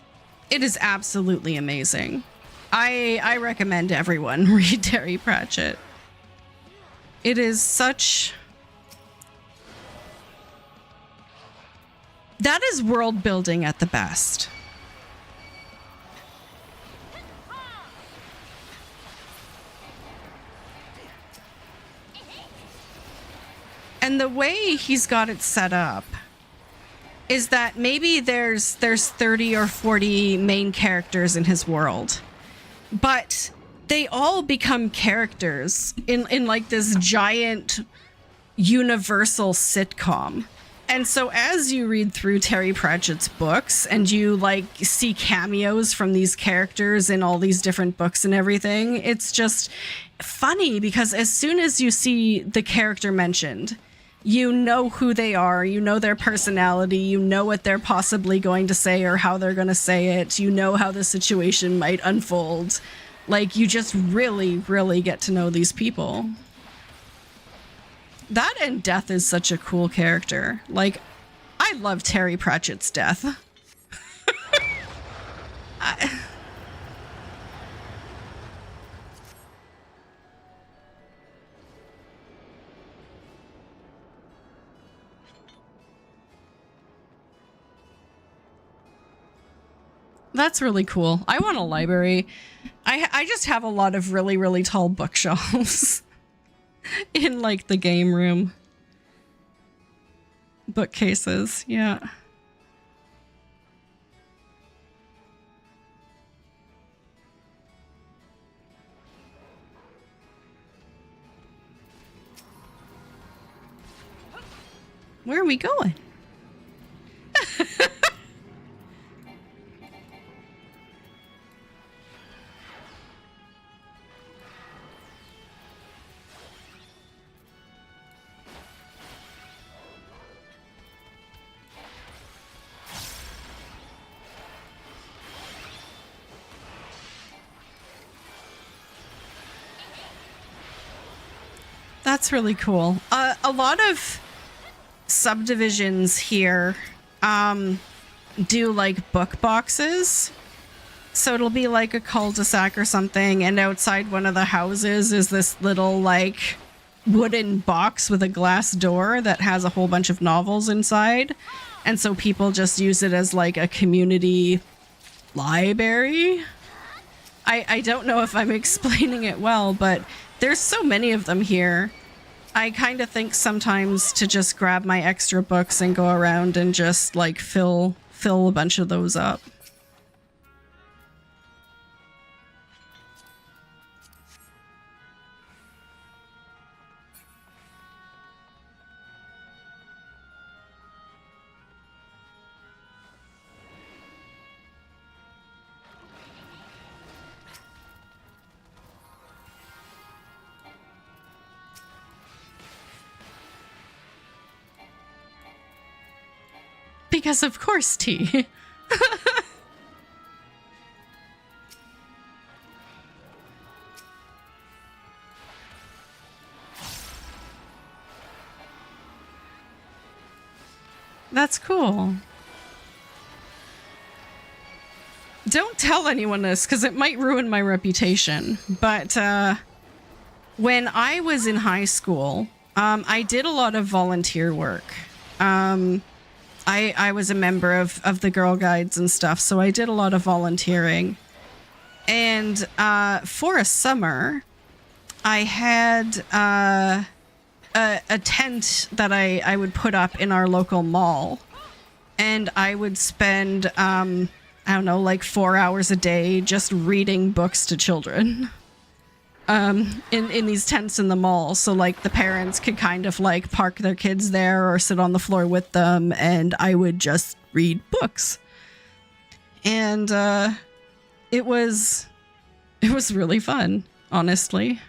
absolutely amazing. I recommend everyone read Terry Pratchett. It is such... That is world building at the best. And the way he's got it set up is that maybe there's 30 or 40 main characters in his world, but they all become characters in like this giant universal sitcom. And so as you read through Terry Pratchett's books and you like see cameos from these characters in all these different books and everything, it's just funny because as soon as you see the character mentioned, you know who they are, you know their personality, you know what they're possibly going to say or how they're going to say it, you know how the situation might unfold. Like, you just really, really get to know these people. That and Death is such a cool character. Like, I love Terry Pratchett's Death. That's really cool. I want a library. I just have a lot of really, really tall bookshelves in like the game room. Bookcases, yeah. Where are we going? That's really cool. A lot of subdivisions here do like book boxes. So it'll be like a cul-de-sac or something, and outside one of the houses is this little like wooden box with a glass door that has a whole bunch of novels inside. And so people just use it as like a community library. I don't know if I'm explaining it well, but there's so many of them here. I kind of think sometimes to just grab my extra books and go around and just like fill a bunch of those up. Because of course, T. That's cool. Don't tell anyone this because it might ruin my reputation. But when I was in high school, I did a lot of volunteer work. I was a member of the Girl Guides and stuff, so I did a lot of volunteering. And for a summer, I had a tent that I would put up in our local mall. And I would spend, I don't know, like 4 hours a day just reading books to children. In these tents in the mall, so like the parents could kind of like park their kids there or sit on the floor with them, and I would just read books. And it was really fun, honestly.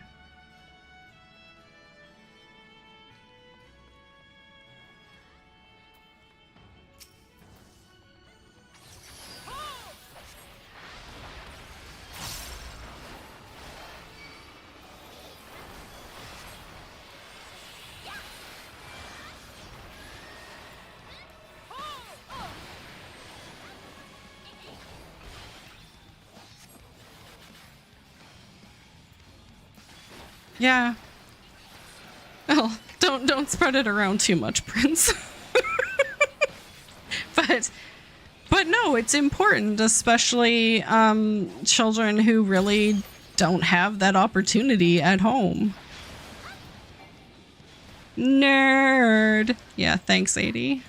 Yeah. Well, don't spread it around too much, Prince. But no, it's important, especially children who really don't have that opportunity at home. Nerd. Yeah, thanks, 80.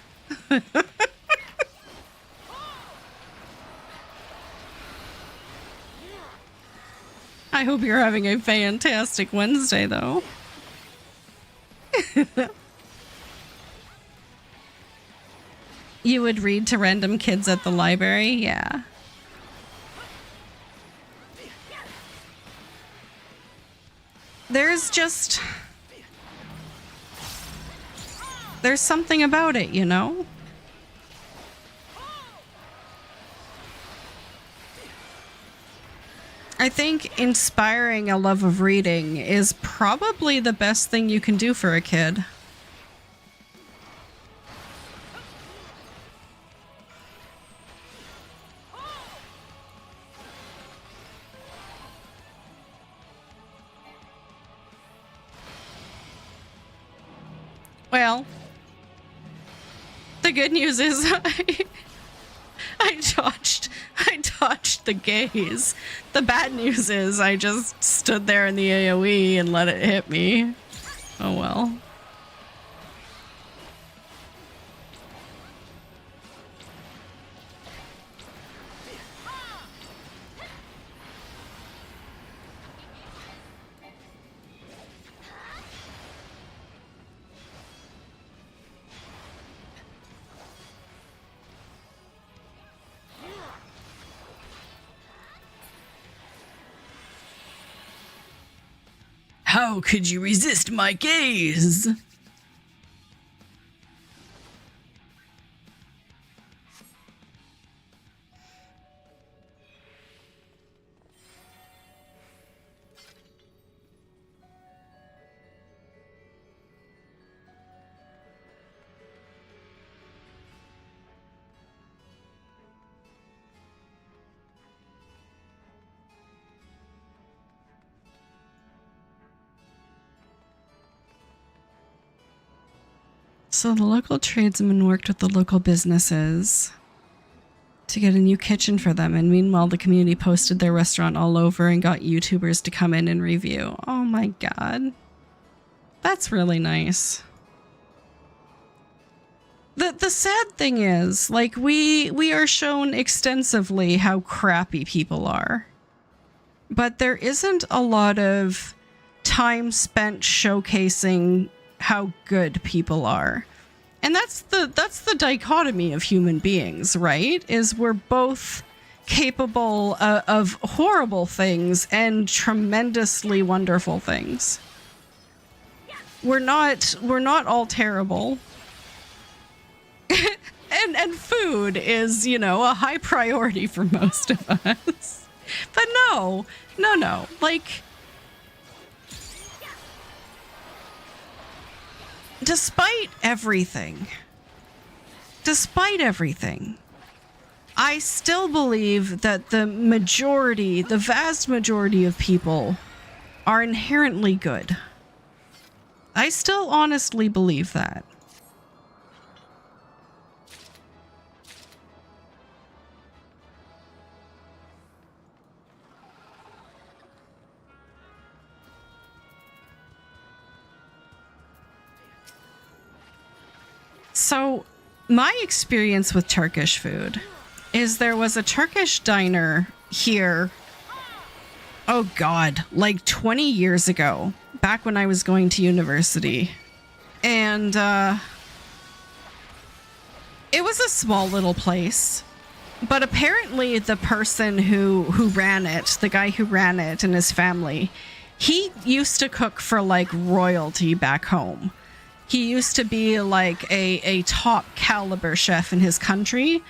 I hope you're having a fantastic Wednesday, though. You would read to random kids at the library? Yeah. There's something about it, you know? I think inspiring a love of reading is probably the best thing you can do for a kid. Well, the good news is I dodged the gaze. The bad news is I just stood there in the AoE and let it hit me. Oh well. How could you resist my gaze? So the local tradesman worked with the local businesses to get a new kitchen for them, and meanwhile the community posted their restaurant all over and got YouTubers to come in and review. Oh my god. That's really nice. The sad thing is, like, we are shown extensively how crappy people are. But there isn't a lot of time spent showcasing how good people are. And that's the dichotomy of human beings, right? Is we're both capable of horrible things and tremendously wonderful things. We're not all terrible. and food is, you know, a high priority for most of us. But no. Like, despite everything, I still believe that the vast majority of people are inherently good. I still honestly believe that. So, my experience with Turkish food is there was a Turkish diner here, oh god, like 20 years ago, back when I was going to university. And it was a small little place, but apparently the person who ran it, the guy who ran it and his family, he used to cook for like royalty back home. He used to be like a top caliber chef in his country,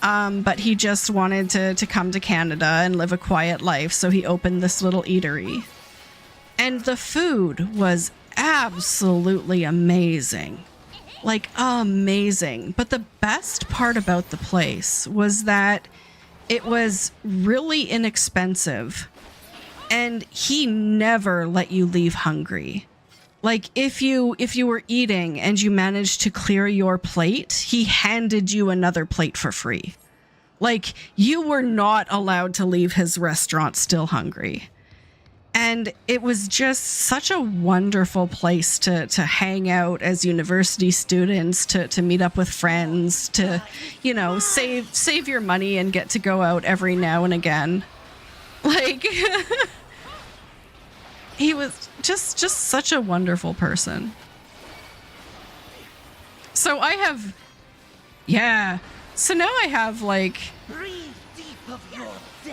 but he just wanted to come to Canada and live a quiet life, so he opened this little eatery. And the food was absolutely amazing. Like, amazing. But the best part about the place was that it was really inexpensive. And he never let you leave hungry. Like if you were eating and you managed to clear your plate, he handed you another plate for free. Like you were not allowed to leave his restaurant still hungry. And it was just such a wonderful place to hang out as university students, to meet up with friends, to, you know, save your money and get to go out every now and again. Like, he was just such a wonderful person. So I have, yeah. So now I have like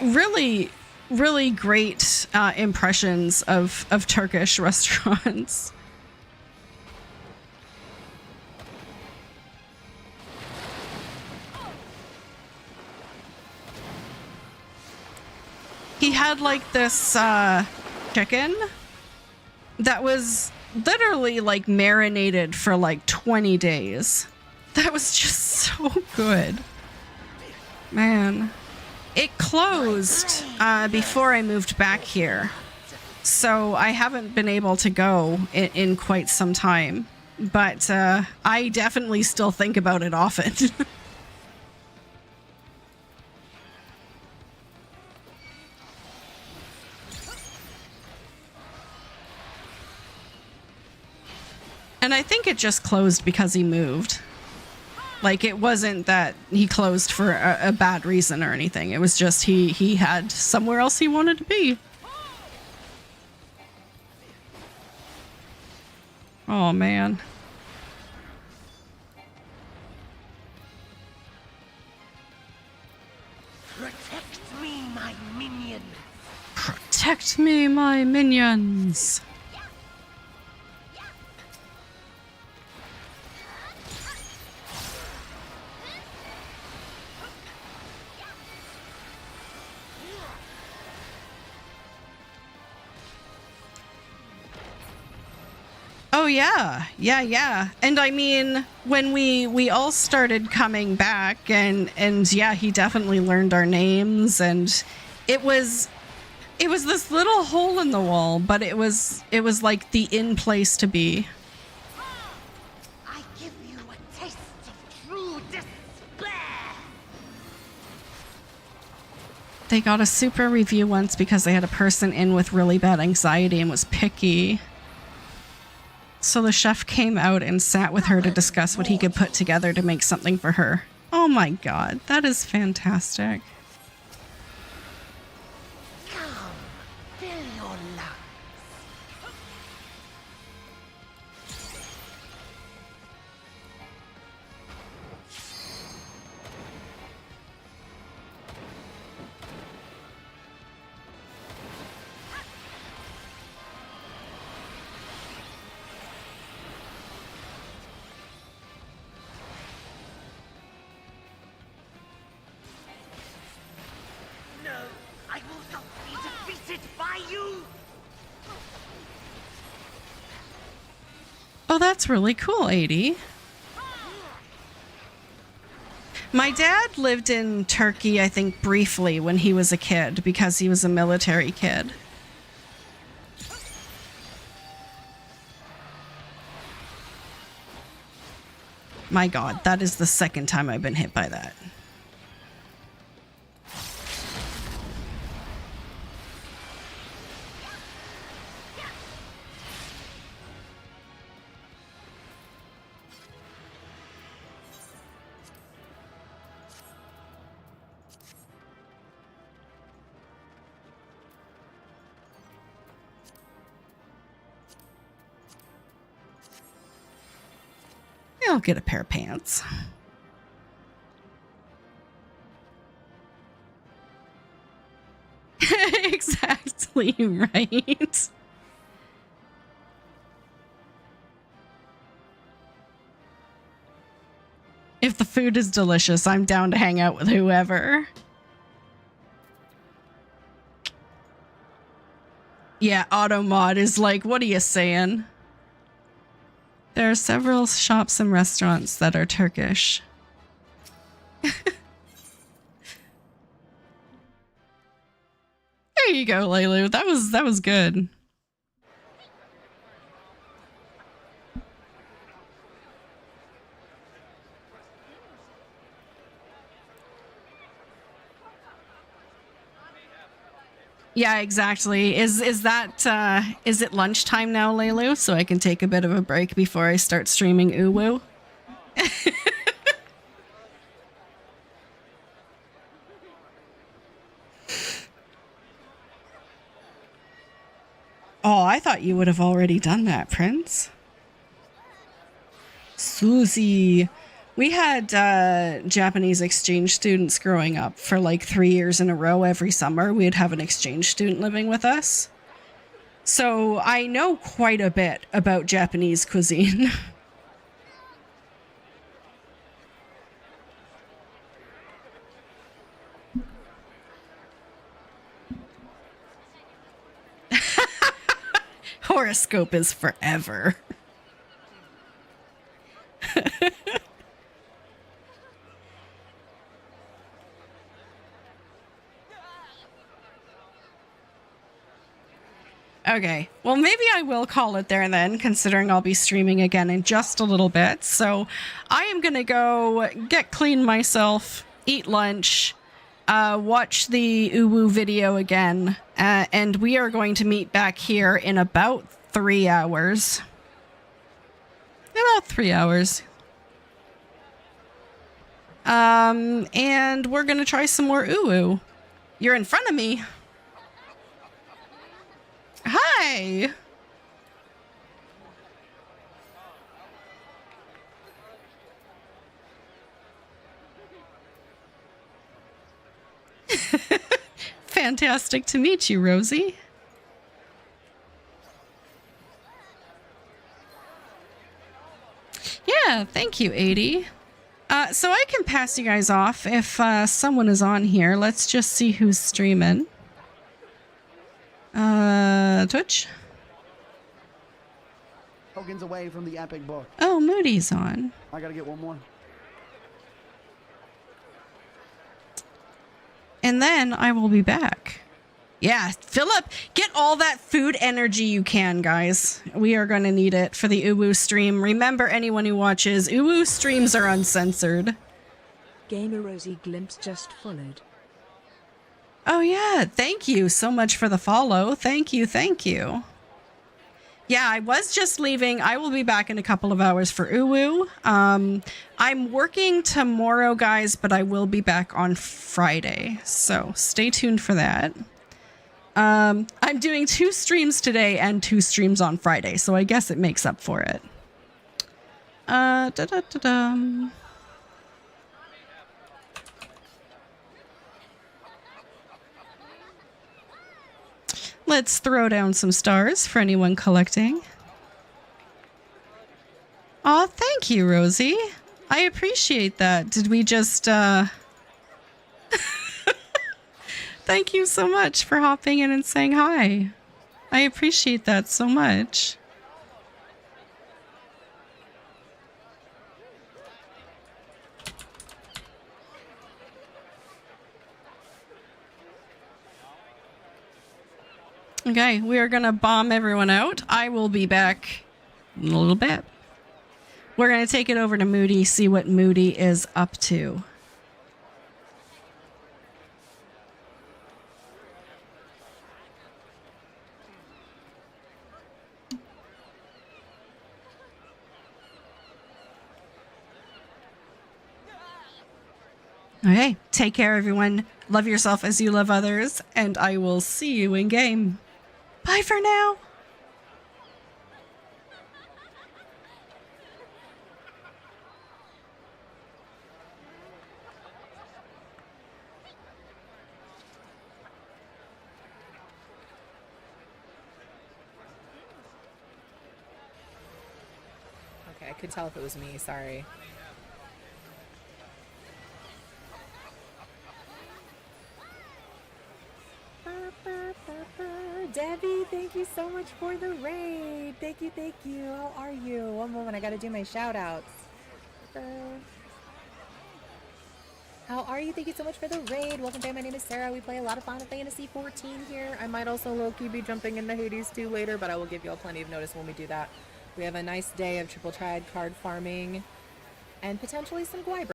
really great impressions of Turkish restaurants. He had like this chicken that was literally like marinated for like 20 days. That was just so good. Man. It closed before I moved back here. So I haven't been able to go in quite some time. But I definitely still think about it often. And I think it just closed because he moved. Like, it wasn't that he closed for a bad reason or anything. It was just he had somewhere else he wanted to be. Oh, man. Protect me, my minion. Protect me, my minions. Oh yeah. And I mean, when we all started coming back and yeah, he definitely learned our names, and it was this little hole in the wall, but it was like the in place to be. I give you a taste of true despair. They got a super review once because they had a person in with really bad anxiety and was picky. So the chef came out and sat with her to discuss what he could put together to make something for her. Oh my god, that is fantastic. Come, fill your lungs. No, I will not be defeated by you. Oh, that's really cool, 80. My dad lived in Turkey, I think, briefly when he was a kid because he was a military kid. My god, that is the second time I've been hit by that. I'll get a pair of pants. Exactly right. If the food is delicious, I'm down to hang out with whoever. Yeah, Automod is like, what are you saying? There are several shops and restaurants that are Turkish. There you go, Laylu. That was good. Yeah, exactly. Is that is it lunchtime now, Laylu? So I can take a bit of a break before I start streaming Uwu? Oh, I thought you would have already done that, Prince. Susie. We had Japanese exchange students growing up for like 3 years in a row. Every summer we'd have an exchange student living with us. So I know quite a bit about Japanese cuisine. Horoscope is forever. Okay, well, maybe I will call it there then, considering I'll be streaming again in just a little bit. So I am going to go get clean myself, eat lunch, watch the Uwu video again, and we are going to meet back here in about 3 hours. About 3 hours. And we're going to try some more Uwu. You're in front of me. Hi! Fantastic to meet you, Rosie. Yeah, thank you, 80. So I can pass you guys off if someone is on here. Let's just see who's streaming. Twitch? Tokens away from the epic book. Oh, Moody's on. I gotta get one more. And then I will be back. Yeah, fill up. Get all that food energy you can, guys. We are going to need it for the Uwu stream. Remember, anyone who watches, Uwu streams are uncensored. Gamer Rosie Glimpse just followed. Oh, yeah. Thank you so much for the follow. Thank you. Thank you. Yeah, I was just leaving. I will be back in a couple of hours for Uwu. I'm working tomorrow, guys, but I will be back on Friday. So stay tuned for that. I'm doing 2 streams today and 2 streams on Friday, so I guess it makes up for it. Let's throw down some stars for anyone collecting. Aw, thank you, Rosie. I appreciate that. Did we just, Thank you so much for hopping in and saying hi. I appreciate that so much. Okay, we are going to bomb everyone out. I will be back in a little bit. We're going to take it over to Moody, see what Moody is up to. Okay, take care, everyone. Love yourself as you love others, and I will see you in game. Bye for now. Okay, I could tell if it was me, sorry. Debbie, thank you so much for the raid. Thank you, thank you. How are you? One moment, I gotta do my shout outs. How are you? Thank you so much for the raid. Welcome back. My name is Sarah. We play a lot of Final Fantasy 14 here. I might also low-key be jumping into Hades 2 later, but I will give you all plenty of notice when we do that. We have a nice day of triple triad card farming and potentially some Guybrush.